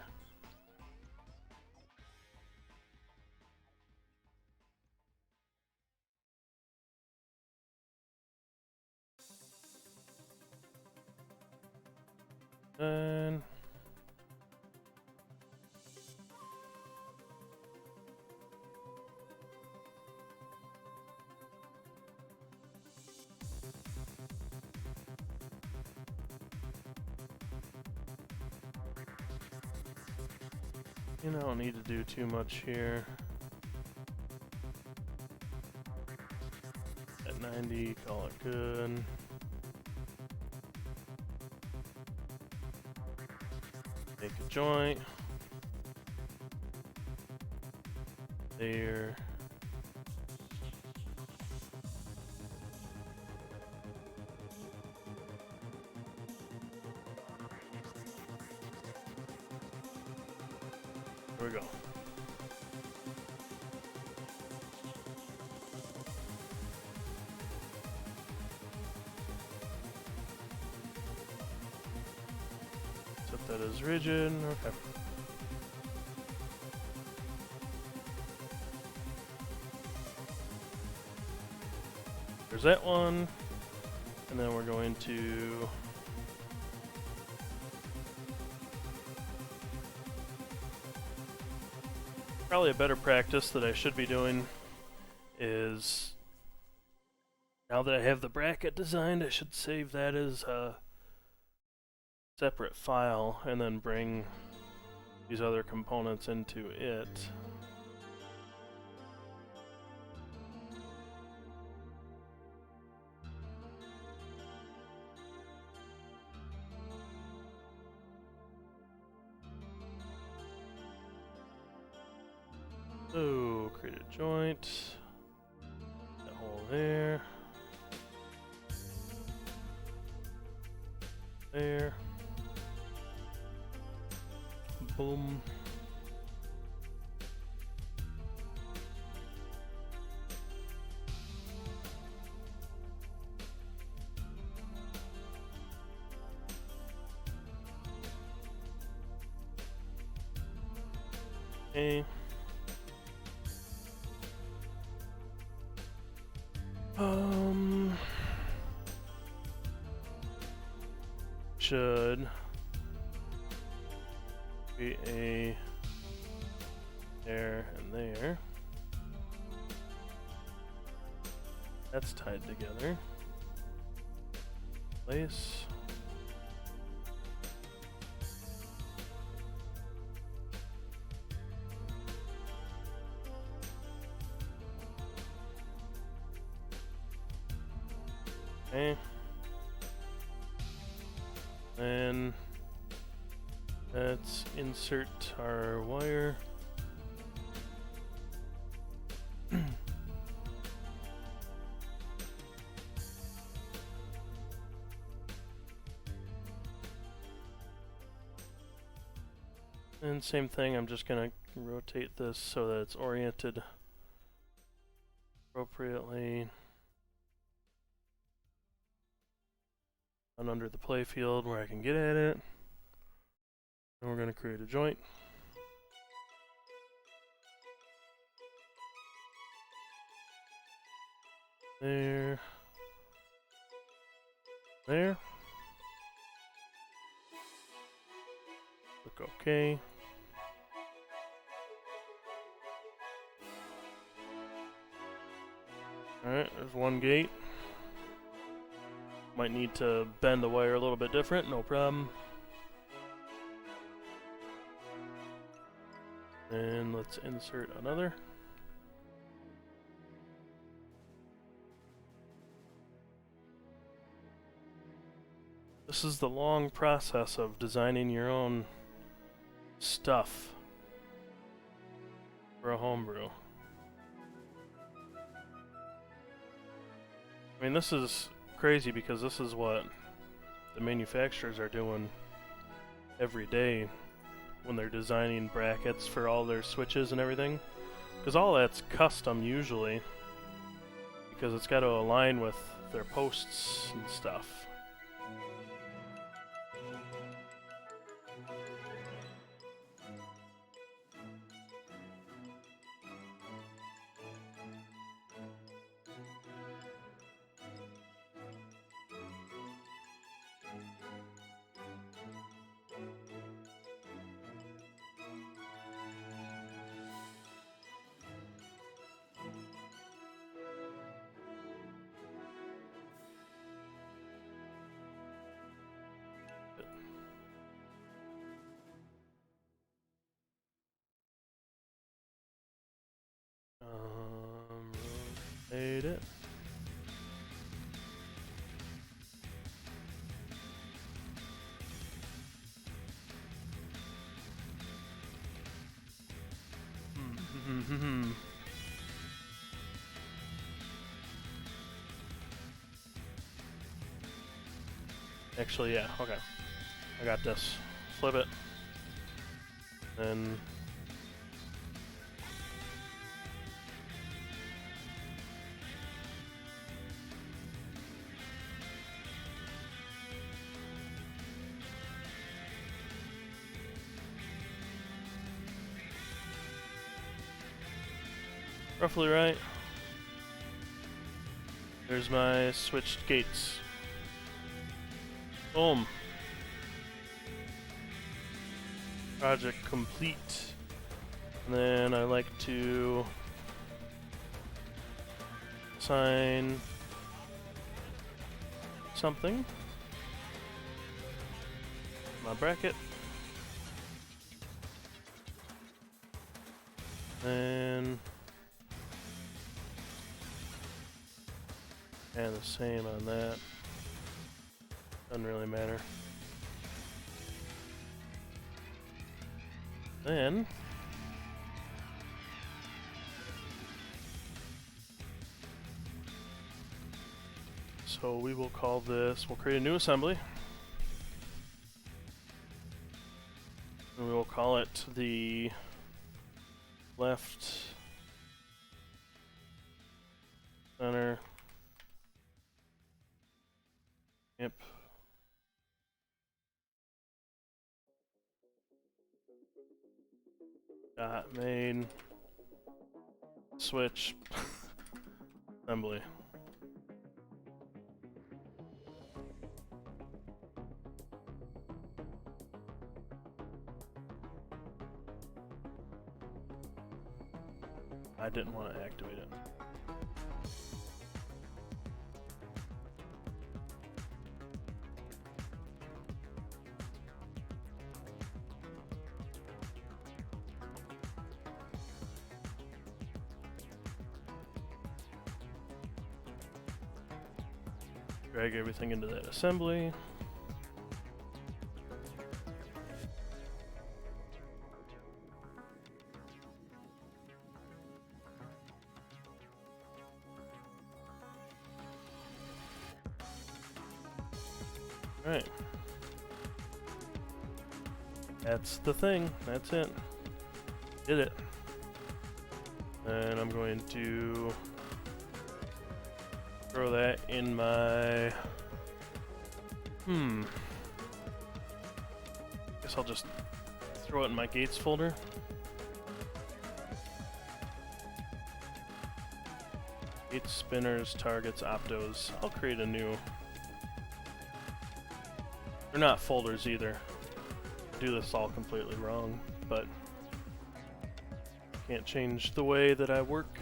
And you know, I don't need to do too much here. At 90, call it good. Make a joint. There. There we go. that is rigid. Okay. There's that one. And then we're going to probably a better practice that I should be doing is, now that I have the bracket designed, I should save that as a separate file and then bring these other components into it. So, create a joint, that hole there, there, boom. Okay. Should be a there and there. That's tied together. Place. Okay. And let's insert our wire. And same thing, I'm just gonna rotate this so that it's oriented appropriately. And under the play field where I can get at it. And we're going to create a joint. There. There. Click OK. Alright, there's one gate. Might need to bend the wire a little bit different, no problem. And let's insert another. This is the long process of designing your own stuff for a homebrew. I mean, this is crazy because this is what the manufacturers are doing every day when they're designing brackets for all their switches and everything, because all that's custom usually because it's got to align with their posts and stuff. Rotate it. Actually, yeah, okay. I got this. Flip it. Then roughly right. There's my switched gates. Boom. Project complete. And then I like to assign something. My bracket. And the same on that. Doesn't really matter. Then so we will call this, we'll create a new assembly. And we will call it the left center imp dot main switch assembly. I didn't want to activate it. Drag everything into that assembly. Alright. That's the thing. That's it. Did it. And I'm going to throw that in my... Guess I'll just throw it in my gates folder. Gates, spinners, targets, optos. I'll create a new... They're not folders either. I do this all completely wrong, but can't change the way that I work.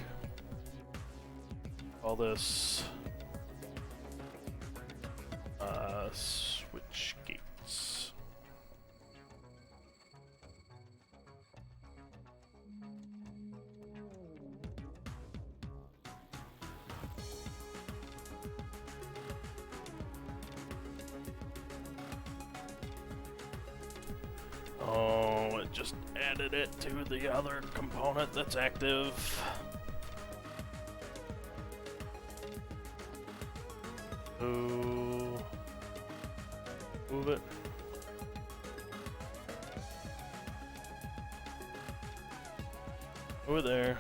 All this switch gates. Oh, it just added it to the other component that's active. So, move it. Over there.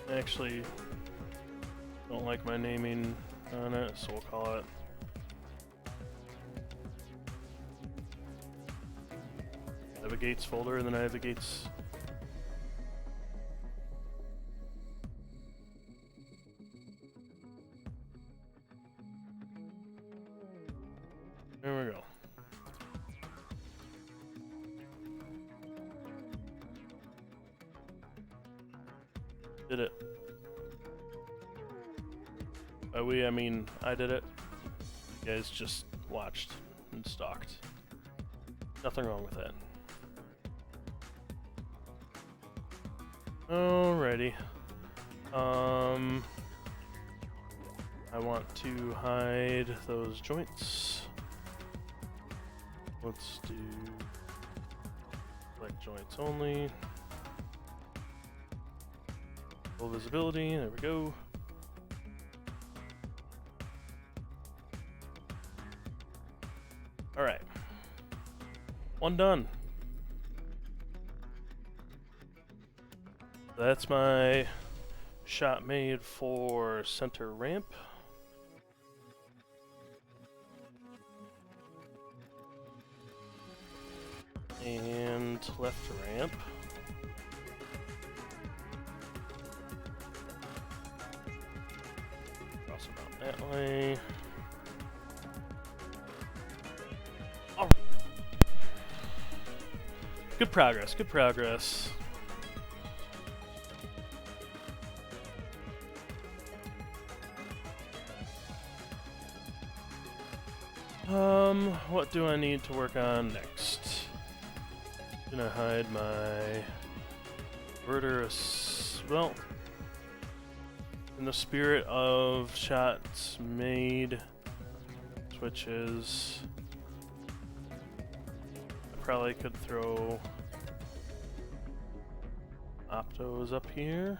I actually don't like my naming on it, so we'll call it I have a gates folder, and then I have a gates. There we go. Did it. By we, I mean I did it. You guys just watched and stalked. Nothing wrong with that. Alrighty. I want to hide those joints. Let's do select joints only. Full visibility, there we go. Alright. One done. That's my shot made for center ramp. And front left ramp. Cross about that way. Oh. Good progress, good progress. What do I need to work on next? I'm gonna hide my inverter. Well, in the spirit of shots made switches, I probably could throw optos up here.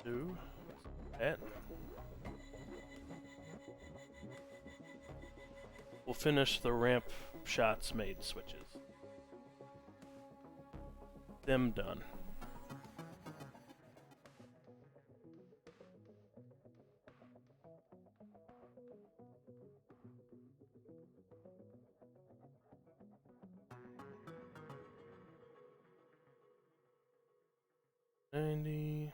Do that. We'll finish the ramp shots made switches. Them done. $90.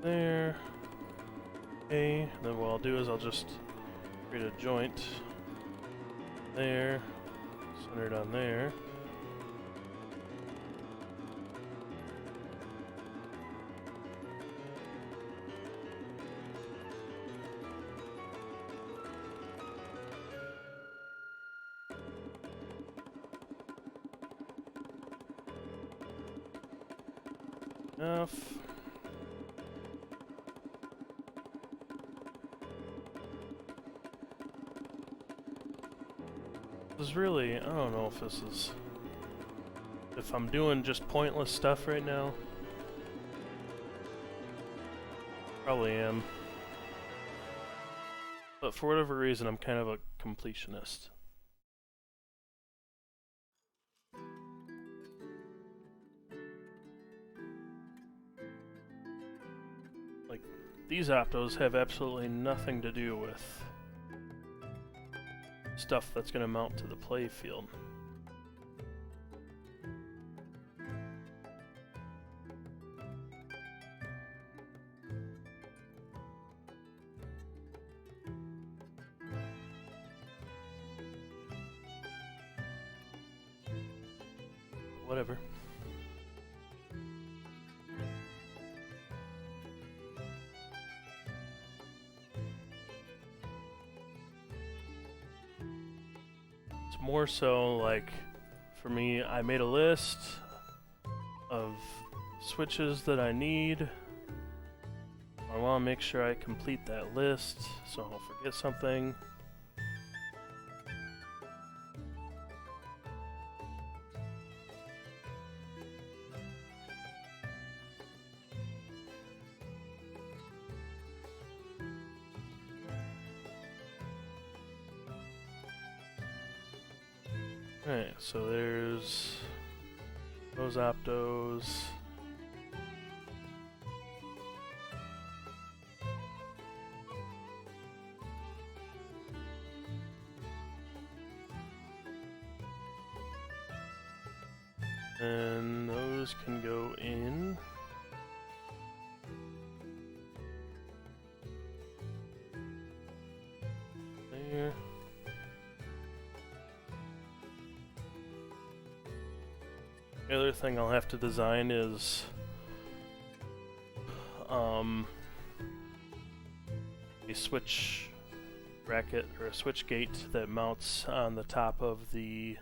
There. Okay, then what I'll do is I'll just create a joint there, centered on there. Enough. This is really, I don't know if this is, if I'm doing just pointless stuff right now. Probably am. But for whatever reason, I'm kind of a completionist. Like, these optos have absolutely nothing to do with stuff that's going to mount to the play field. Whatever. More so, like, for me, I made a list of switches that I need. I want to make sure I complete that list so I don't forget something. Alright, so there's those optos. And those can go in. There. The other thing I'll have to design is a switch bracket or a switch gate that mounts on the top of the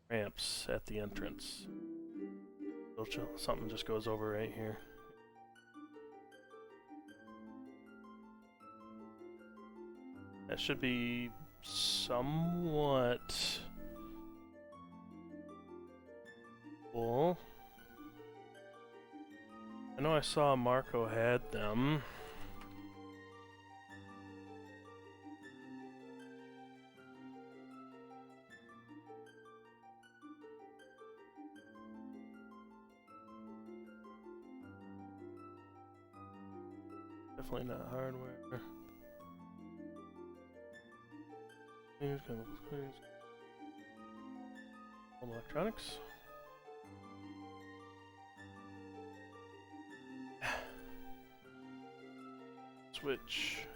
ramps at the entrance. So something just goes over right here. That should be somewhat cool. I know I saw Marco had them. Definitely not hardware. Chemicals, cleaners, electronics. Switch.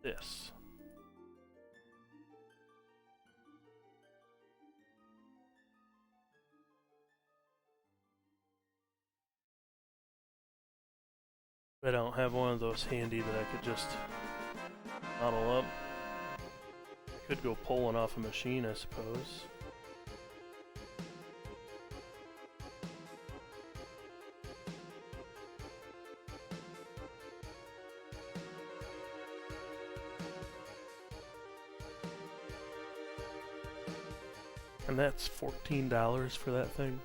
This. I don't have one of those handy that I could just model up. I could go pull one off a machine, I suppose. And that's $14 for that thing.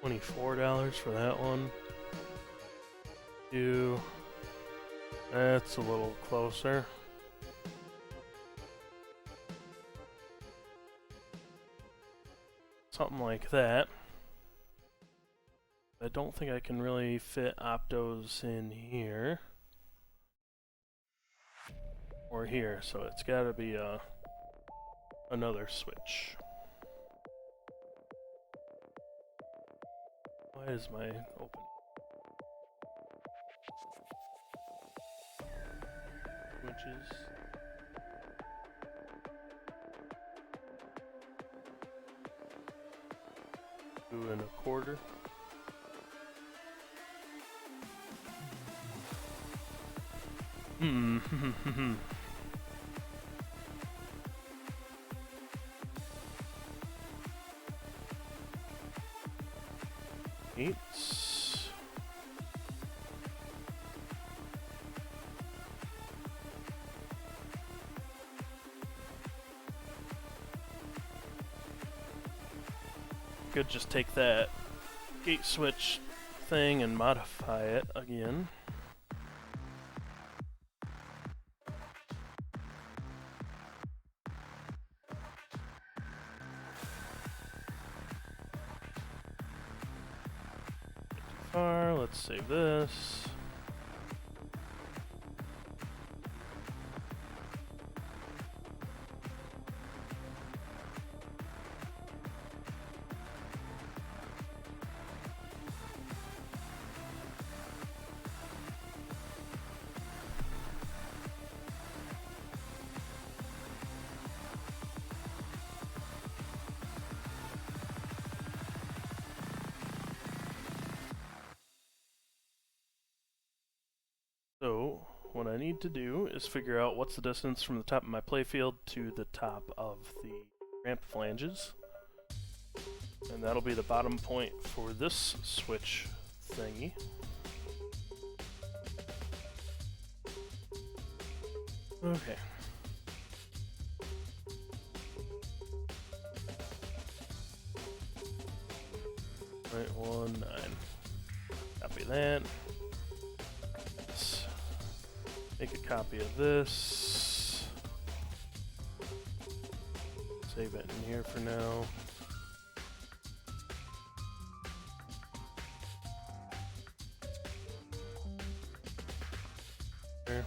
$24 for that one. That's a little closer. Something like that. I don't think I can really fit optos in here. Or here, so it's gotta be another switch. Why is my opening? Switches. Two and a quarter. Eights. Could just take that gate switch thing and modify it again. Let's save this. So, what I need to do is figure out what's the distance from the top of my playfield to the top of the ramp flanges. And that'll be the bottom point for this switch thingy. Okay. .19. Copy that. Make a copy of this. Save it in here for now. There.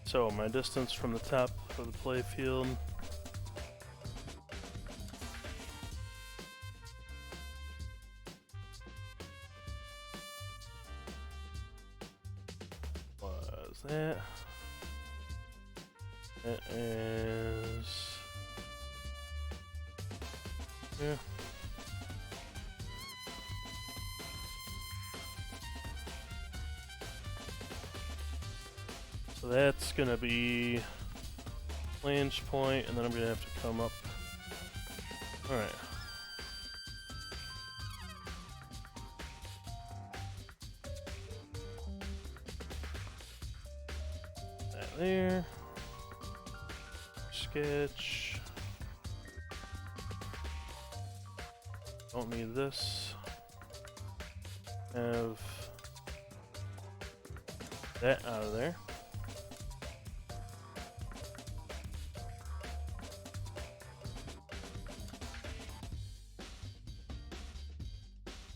So my distance from the top of the playfield was that. It is... yeah. So that's gonna be flange point, and then I'm gonna have to come up. Alright. That there. Sketch. Don't need this. Have that out of there.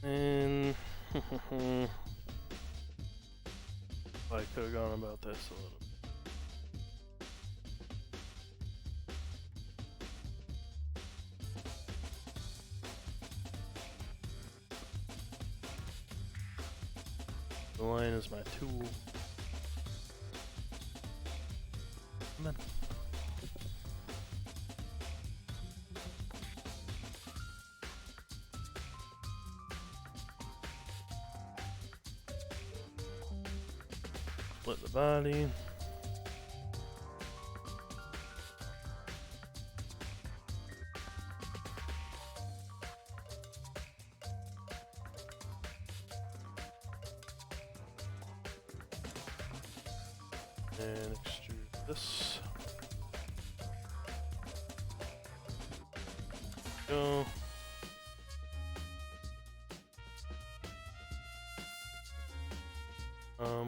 And I could have gone about this a little bit. The line is my tool. Come on. Split the body. And extrude this. Go.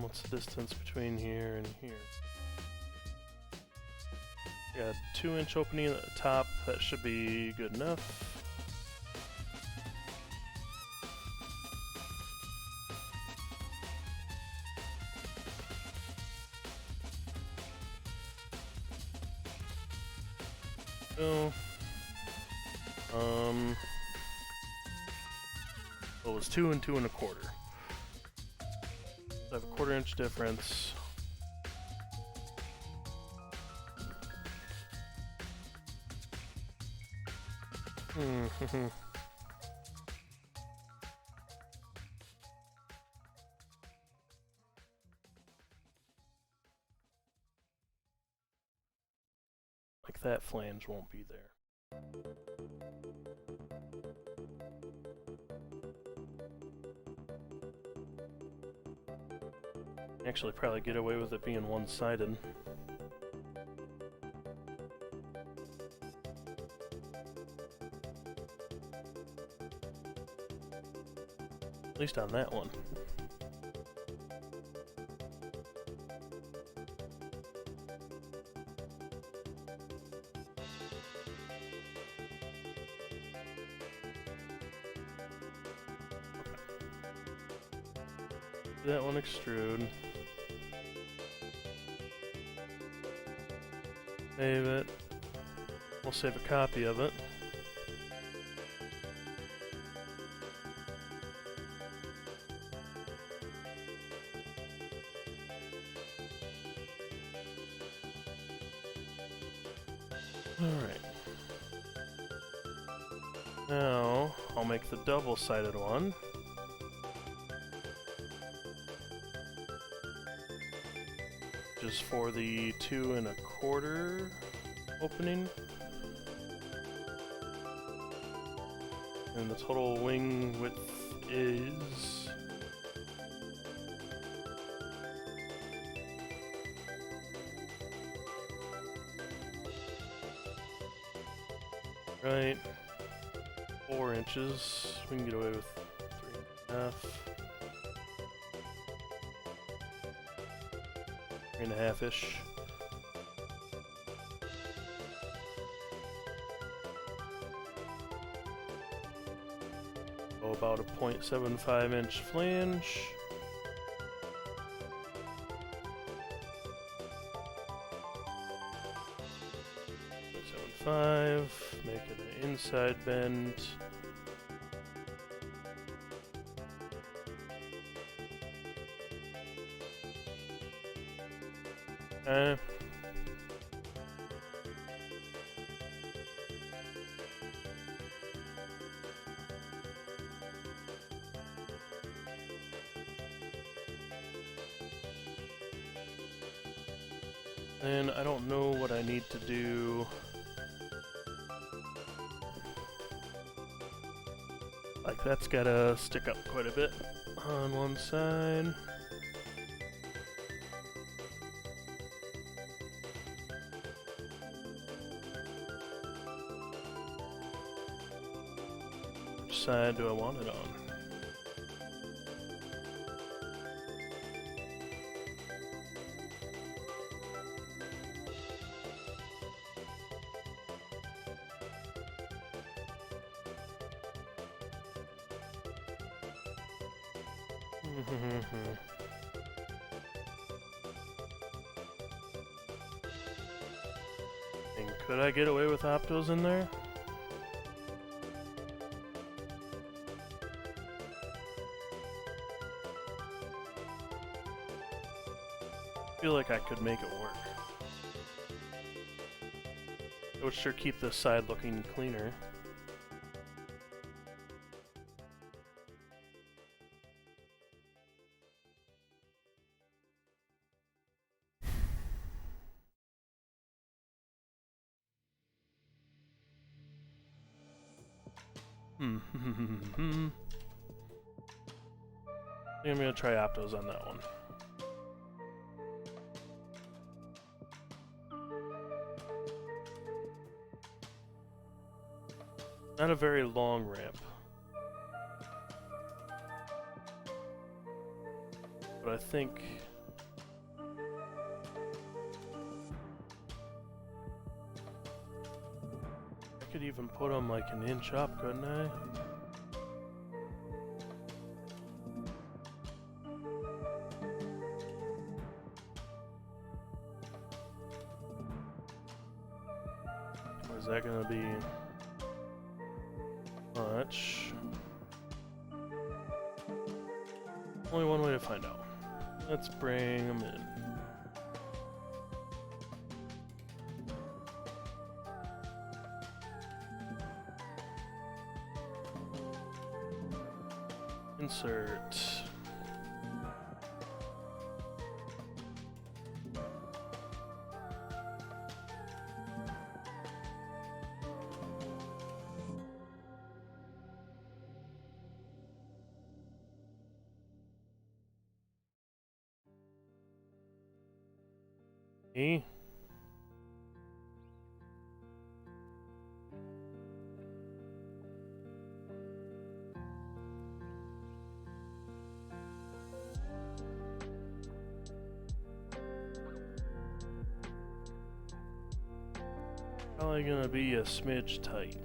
What's the distance between here and here? Yeah, 2-inch opening at the top. That should be good enough. Go. Well, it was 2 and 2 1/4. I have a 1/4-inch difference. Like that flange won't be there. Actually, probably get away with it being one-sided. At least on that one. That one extrude. Save it. We'll save a copy of it. Alright. Now, I'll make the double-sided one. Just for the 2 1/4 opening. And the total wing width is... right, 4 inches. We can get away with 3.5. 3.5-ish. So about a 0.75-inch flange. Make it an inside bend. And I don't know what I need to do. Like, that's gotta stick up quite a bit on one side. Which side do I want it on? And could I get away with optos in there? I feel like I could make it work. It would sure keep this side looking cleaner. I think I'm gonna try optos on that one. Not a very long ramp. But I think... I could even put them like an inch up, couldn't I? Or is that gonna be much? Only one way to find out. Let's bring them in. Insert. E. Probably gonna be a smidge tight.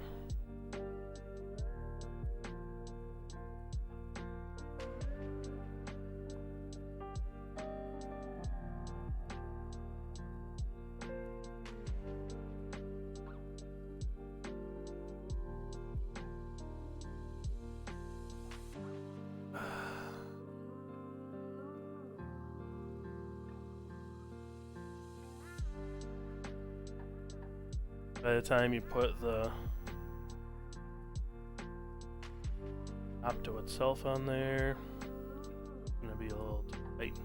By the time you put the opto itself on there, it's gonna be a little tight.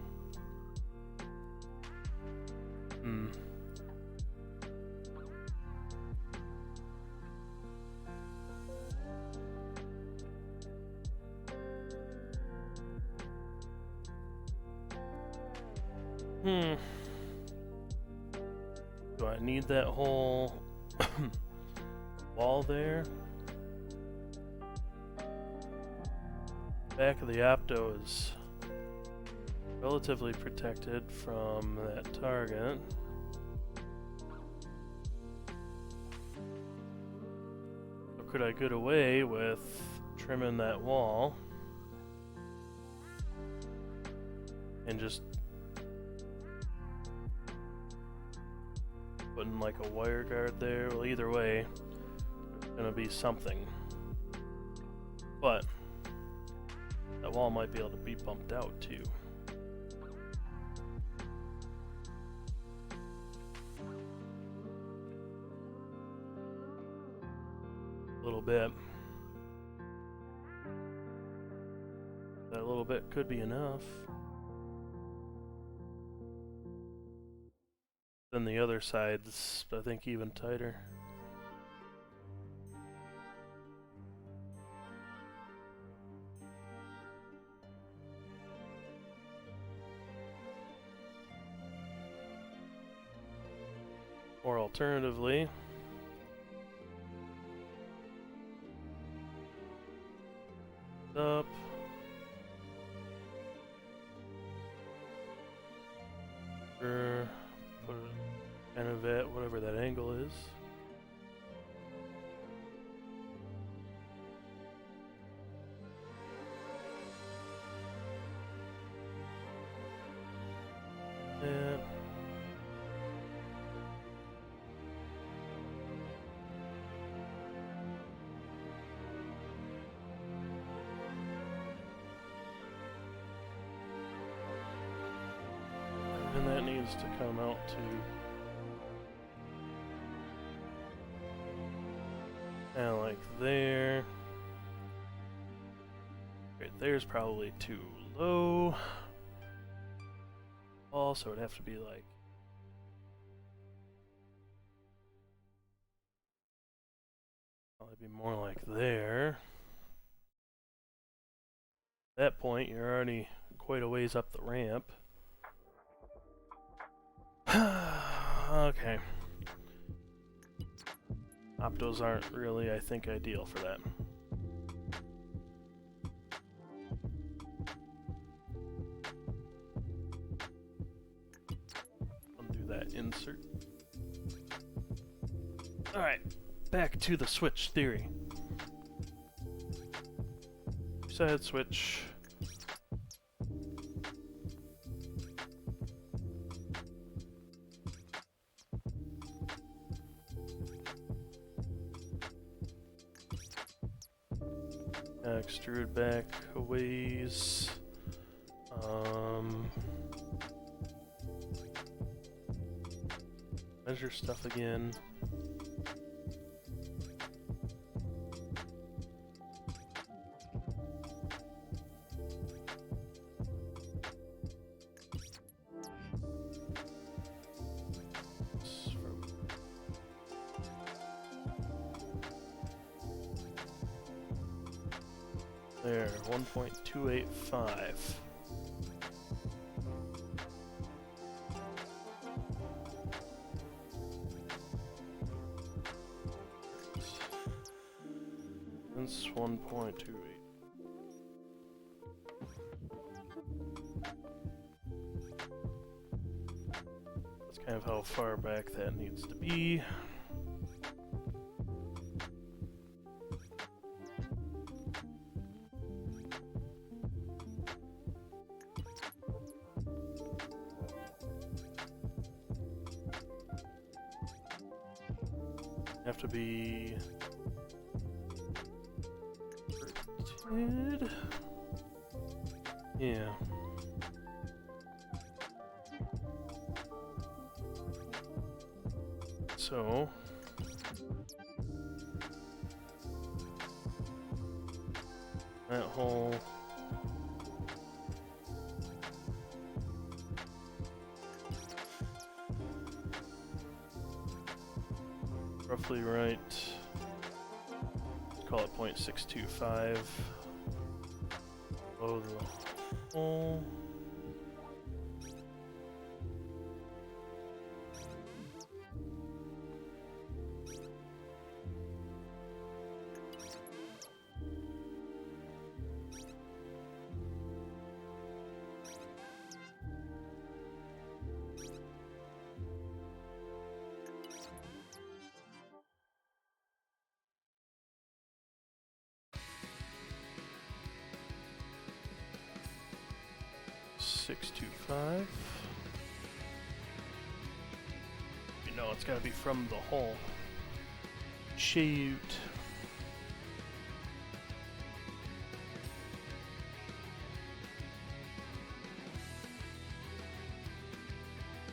Do I need that whole wall there? Back of the opto is relatively protected from that target. So could I get away with trimming that wall and just putting like a wire guard there? Well, either way, it's gonna be something. But that wall might be able to be bumped out too. A little bit. That little bit could be enough. Then the other side's, I think, even tighter. Or alternatively, up. Or put it kind of at whatever that angle is. Yeah. And that needs to come out to kind of like there. Right there's probably too low. Also, it'd have to be like probably be more like there. At that point, you're already quite a ways up the ramp. Okay. Optos aren't really, I think, ideal for that. Undo that insert. Alright, back to the switch theory. Side switch. Extrude back a ways. Measure stuff again. There, 1.285. That's 1.28. That's kind of how far back that needs to be. Have to be inverted. Yeah. So that whole roughly right. Let's call it 0.625 below the hole. .625. You know it's gotta be from the hole. Shoot.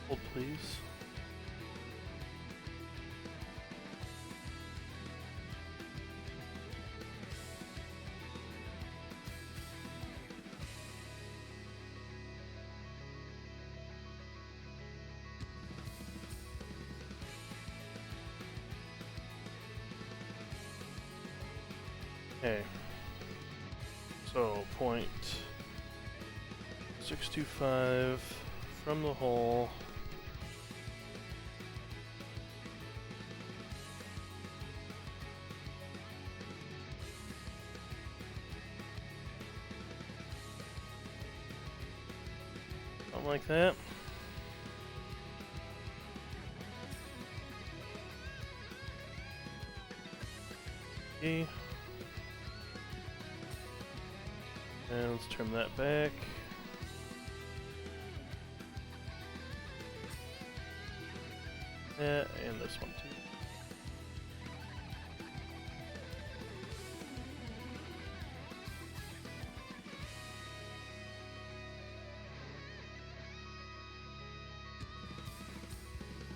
Hold please. Okay. So, point 625 from the hole. Something like that. Okay. And let's trim that back. That and this one too.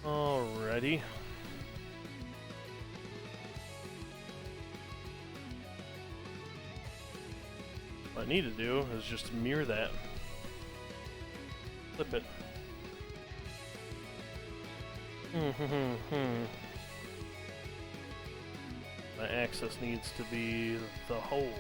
Alrighty. What I need to do is just mirror that. Flip it. My axis needs to be the hole.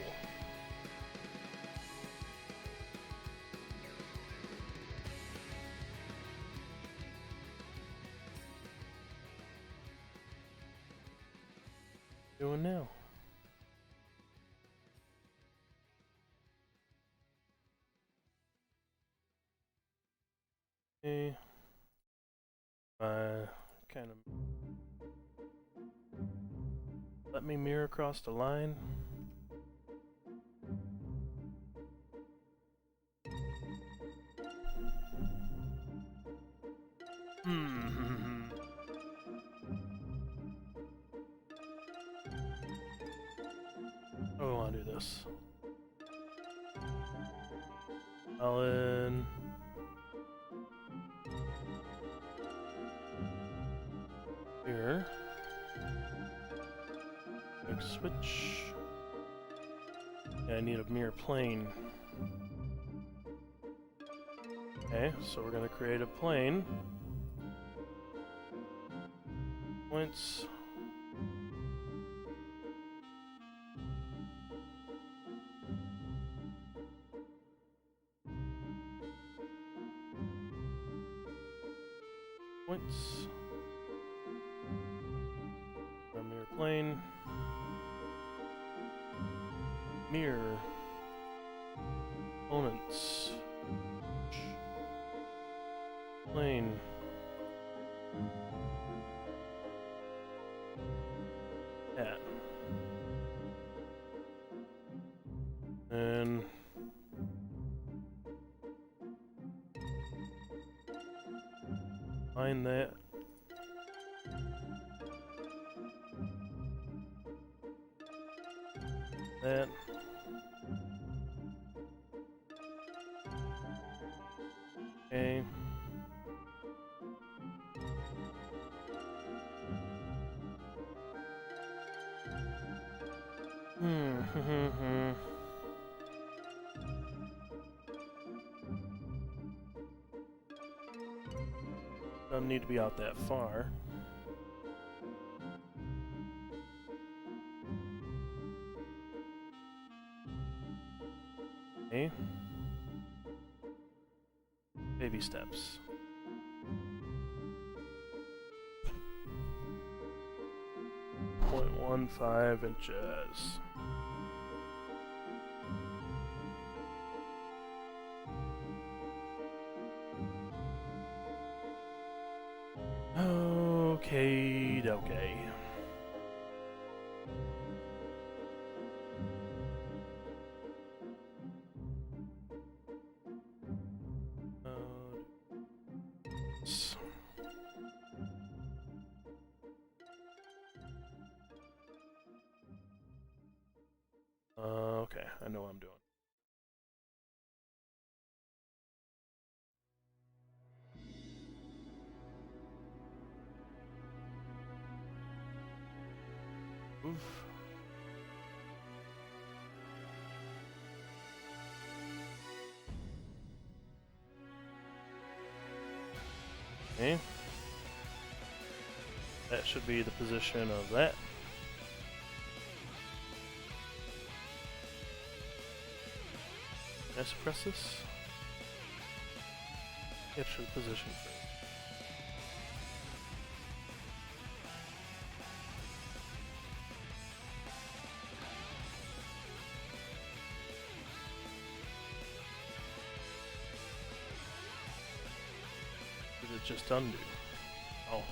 Doing now. Okay. Kind of let me mirror across the line. Oh, I want to do this. Solid. Here. Next switch. Yeah, I need a mirror plane. Okay, so we're gonna create a plane. Points. Points. A mirror plane. Mirror. Components. Plane. That. And find that. That. Okay. Doesn't need to be out that far. Okay. Baby steps. .15 inches. Okay, okay. Okay, I know what I'm doing. Oof. Okay. That should be the position of that. Can I suppress this? Actually, position first. Did it just undo? Oh.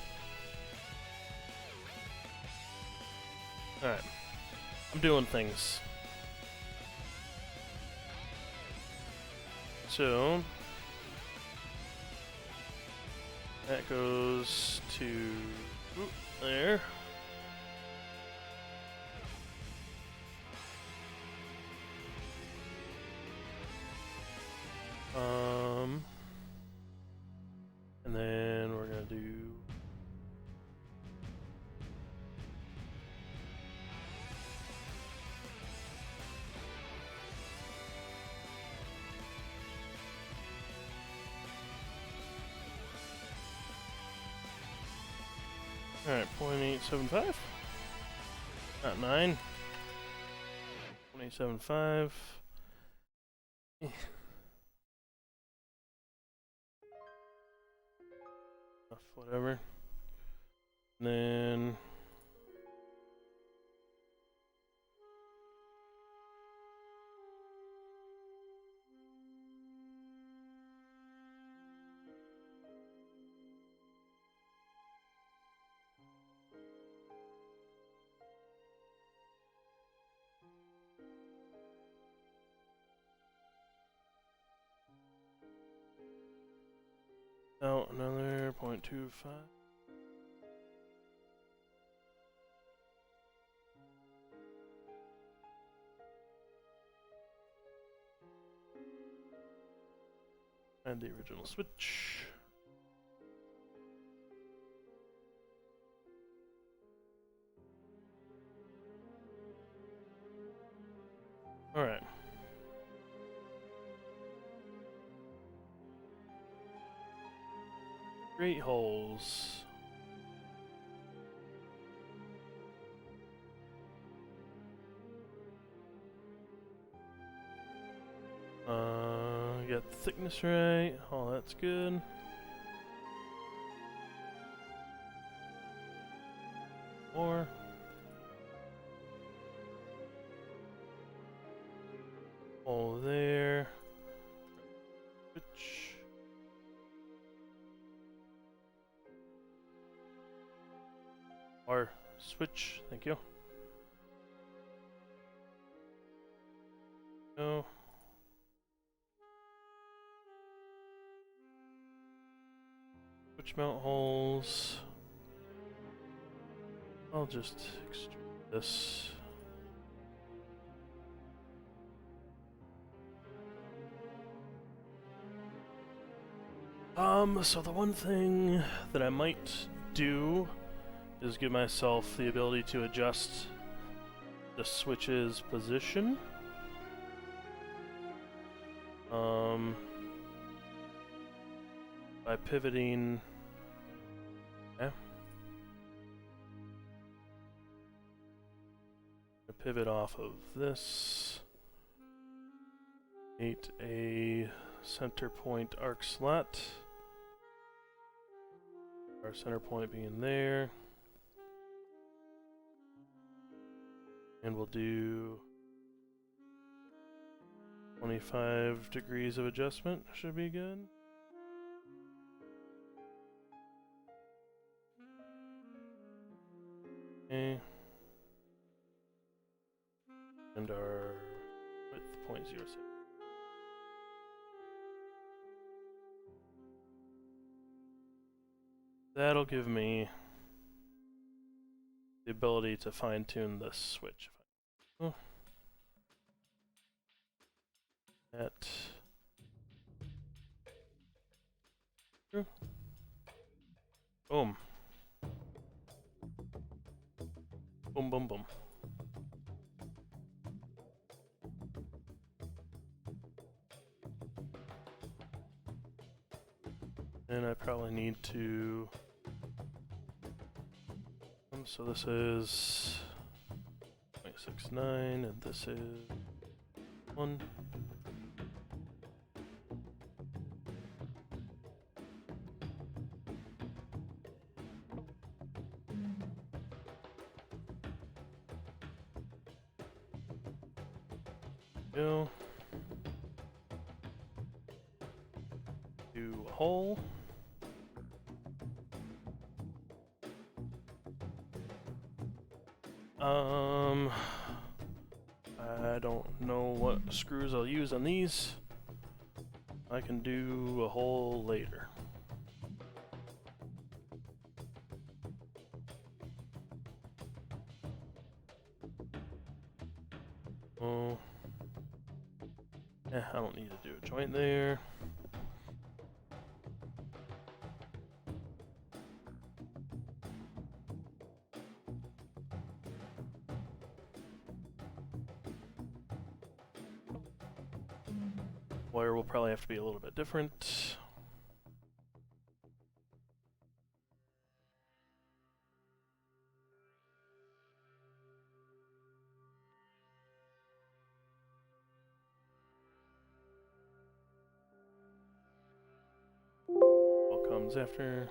Alright. I'm doing things. So that goes to there. And then we're gonna do alright, 0.875. Not 9. 0.875. Whatever. And then out another 0.25. And the original switch. Alright. Great holes. Got the thickness right. Oh, that's good. More. Hole there. Switch. Or switch. Thank you. No. Switch mount holes. I'll just extrude this. So the one thing that I might do is give myself the ability to adjust the switch's position. By pivoting. Okay. Pivot off of this. Create a center point arc slot. Our center point being there. And we'll do 25 degrees of adjustment, should be good. Okay. And our width 0.06. That'll give me the ability to fine-tune the switch. Oh. That. Boom. Boom, boom, boom. And I probably need to... so this is 0.69 and this is 1. Go. Do a hole. I don't know what screws I'll use on these. I can do a hole later. Oh. I don't need to do a joint there. Wire will probably have to be a little bit different. What comes after?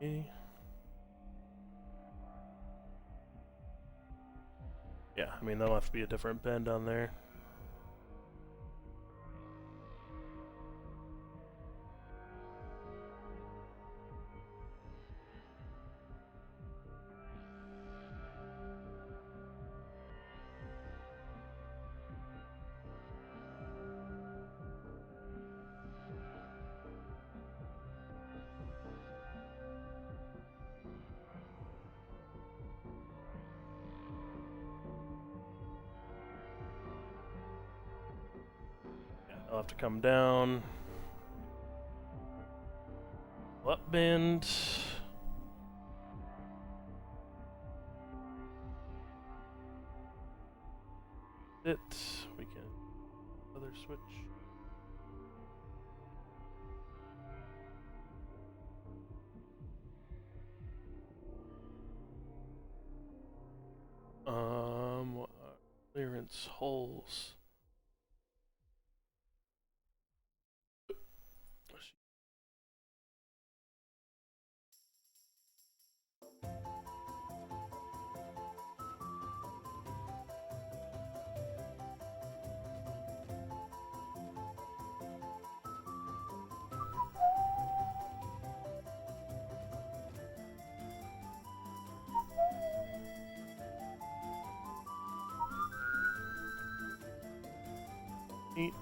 Okay. Yeah, I mean, that'll have to be a different bend on there. I'll have to come down. Up bend. It. We can. Other switch. What are clearance holes? Eight.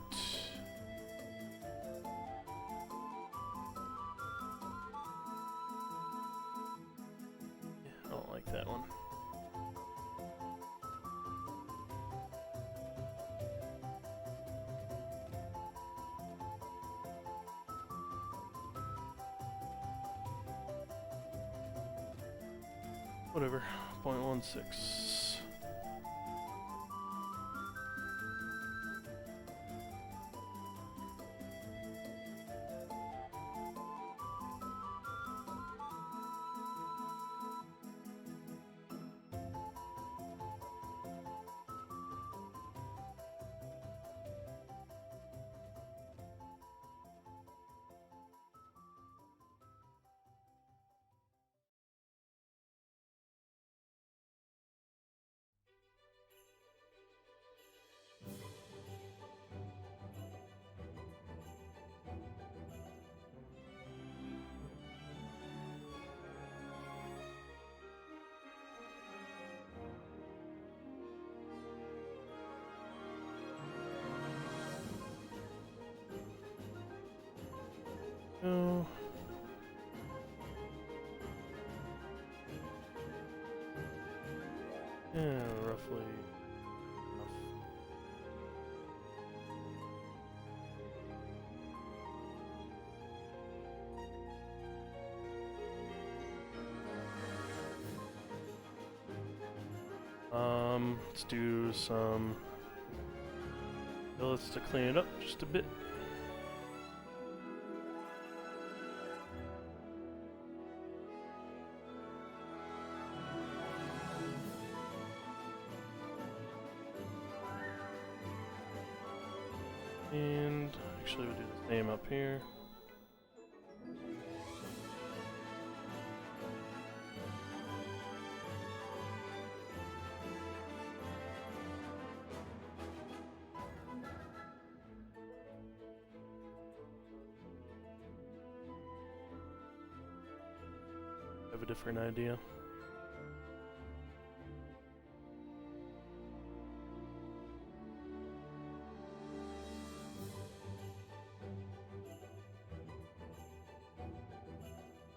I don't like that one. Whatever. 0.16. Go. Yeah, roughly. Let's do some billets to clean it up just a bit. Actually, we'll do the same up here. I have a different idea.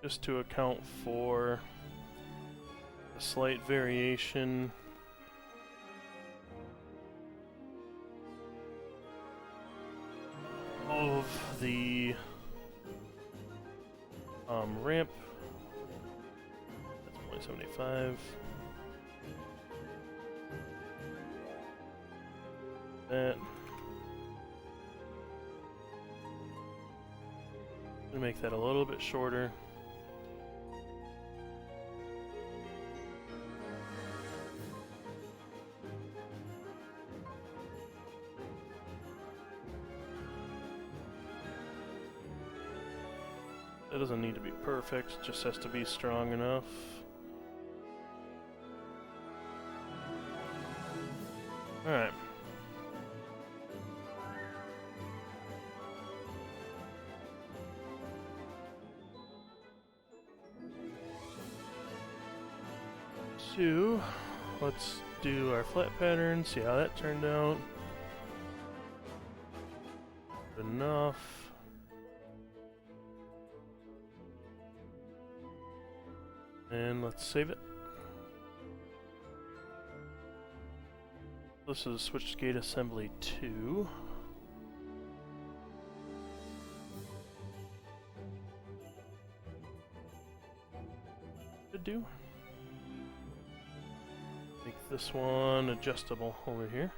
Just to account for a slight variation of the ramp. That's only 75. That. I'm gonna make that a little bit shorter. It doesn't need to be perfect, it just has to be strong enough. Alright. So, let's do our flat pattern, see how that turned out. Good enough. And let's save it. This is switch gate assembly 2. Should do. Make this one adjustable over here.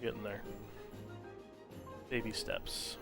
We're getting there. Baby steps.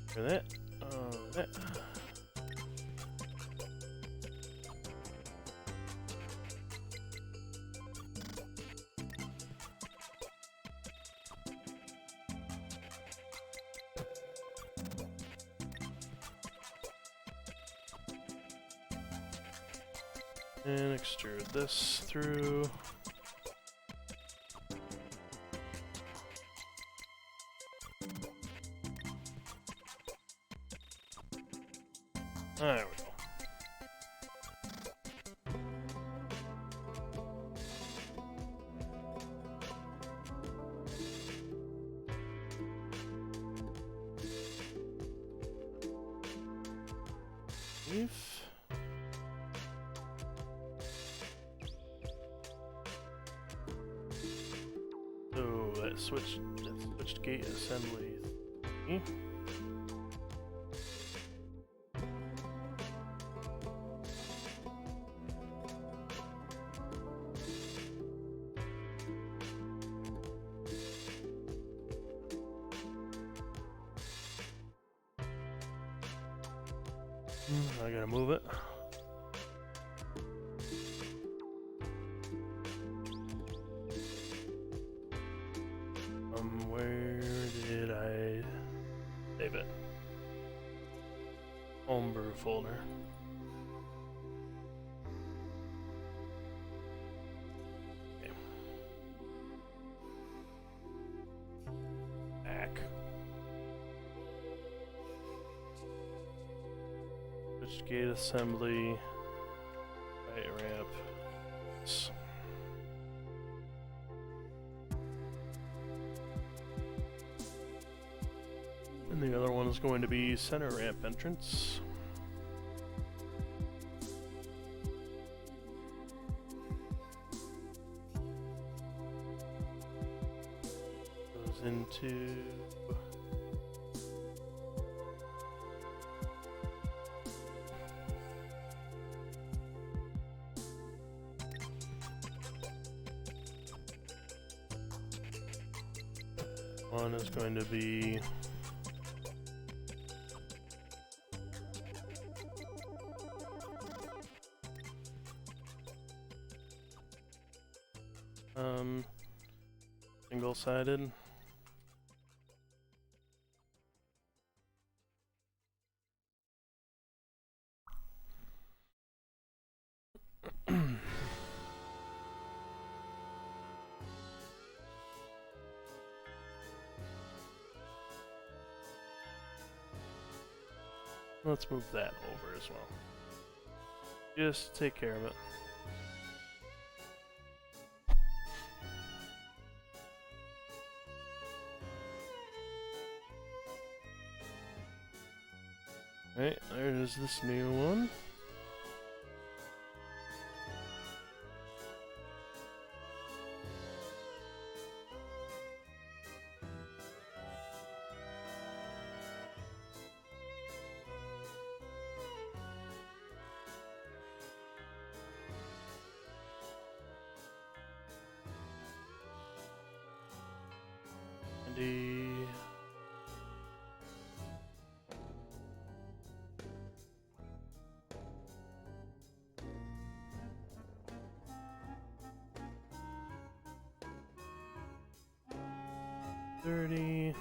For that, that. And extrude this through. There we go. Leaf. So that switched gate assembly. I gotta move it. Where did I save it? Homebrew folder. Okay. Back. Switch gate assembly. Right ramp. The other one is going to be center ramp entrance. Goes into one is going to be single-sided. Let's move that over as well. Just take care of it. Alright, there's this new one. Andy. $30.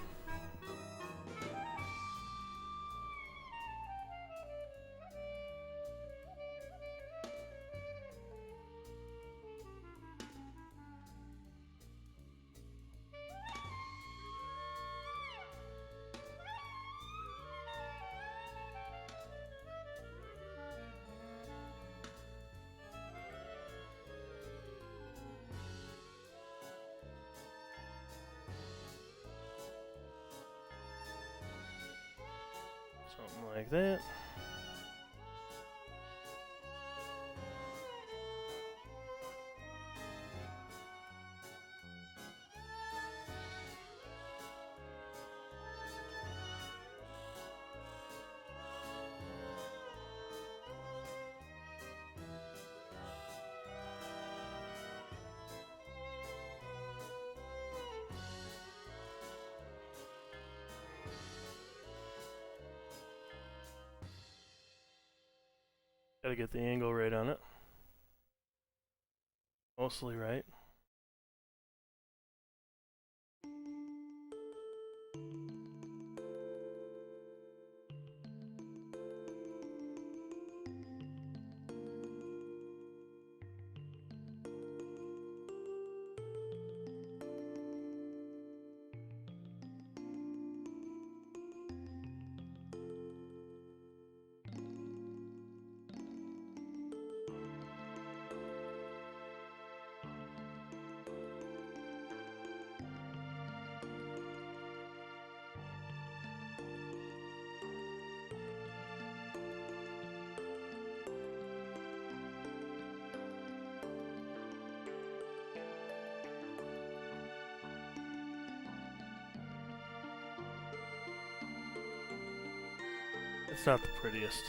Something like that. Gotta get the angle right on it. Mostly right. It's not the prettiest.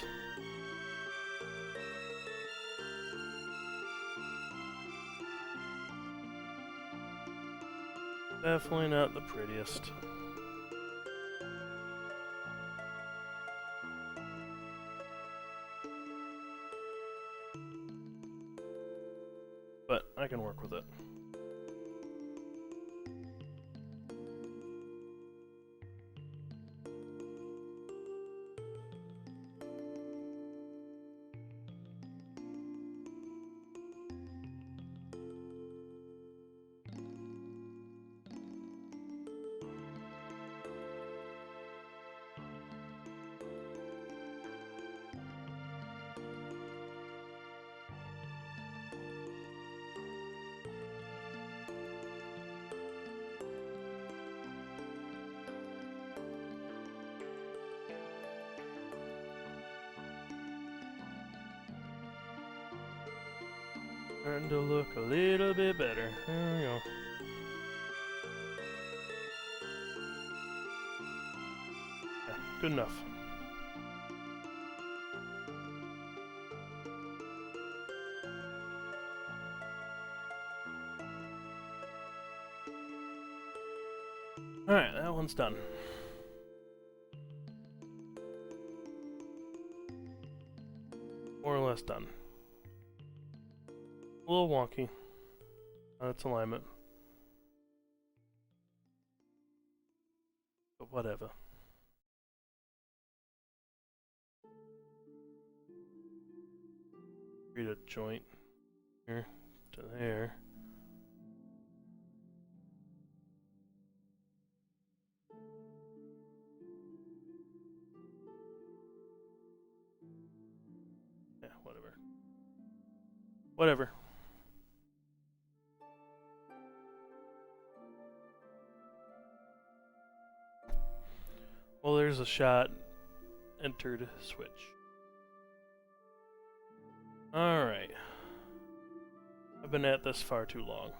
Definitely not the prettiest. But I can work with it. Starting to look a little bit better. There we go. Yeah, good enough. Alright, that one's done. More or less done. A little wonky on its alignment. But whatever. Create a joint here to there. Yeah, whatever. Whatever. Well, there's a shot. Entered switch. Alright. I've been at this far too long.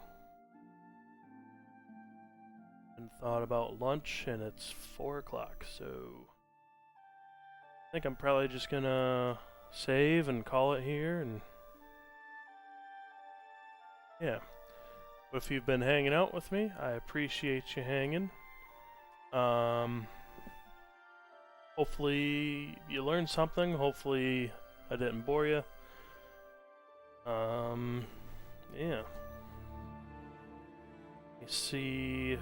And thought about lunch, and it's 4 o'clock, so I think I'm probably just gonna save and call it here, and yeah. If you've been hanging out with me, I appreciate you hanging. Hopefully you learned something. Hopefully I didn't bore you. Yeah. You see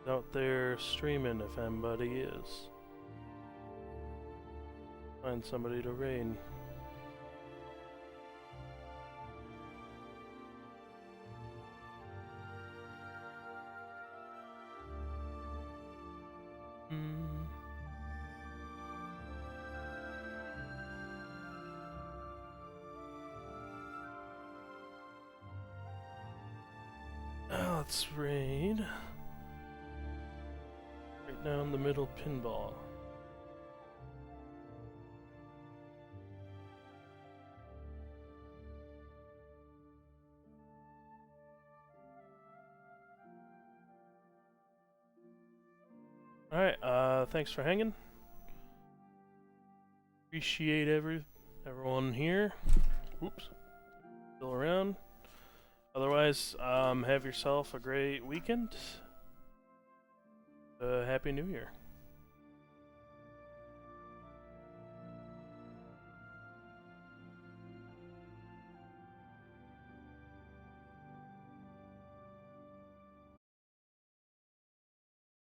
out there streaming if anybody is. Find somebody to raid. Let's raid. Right down the middle, Pinball. Alright, thanks for hanging. Appreciate everyone here. Oops. Still around. Otherwise, have yourself a great weekend. Happy New Year.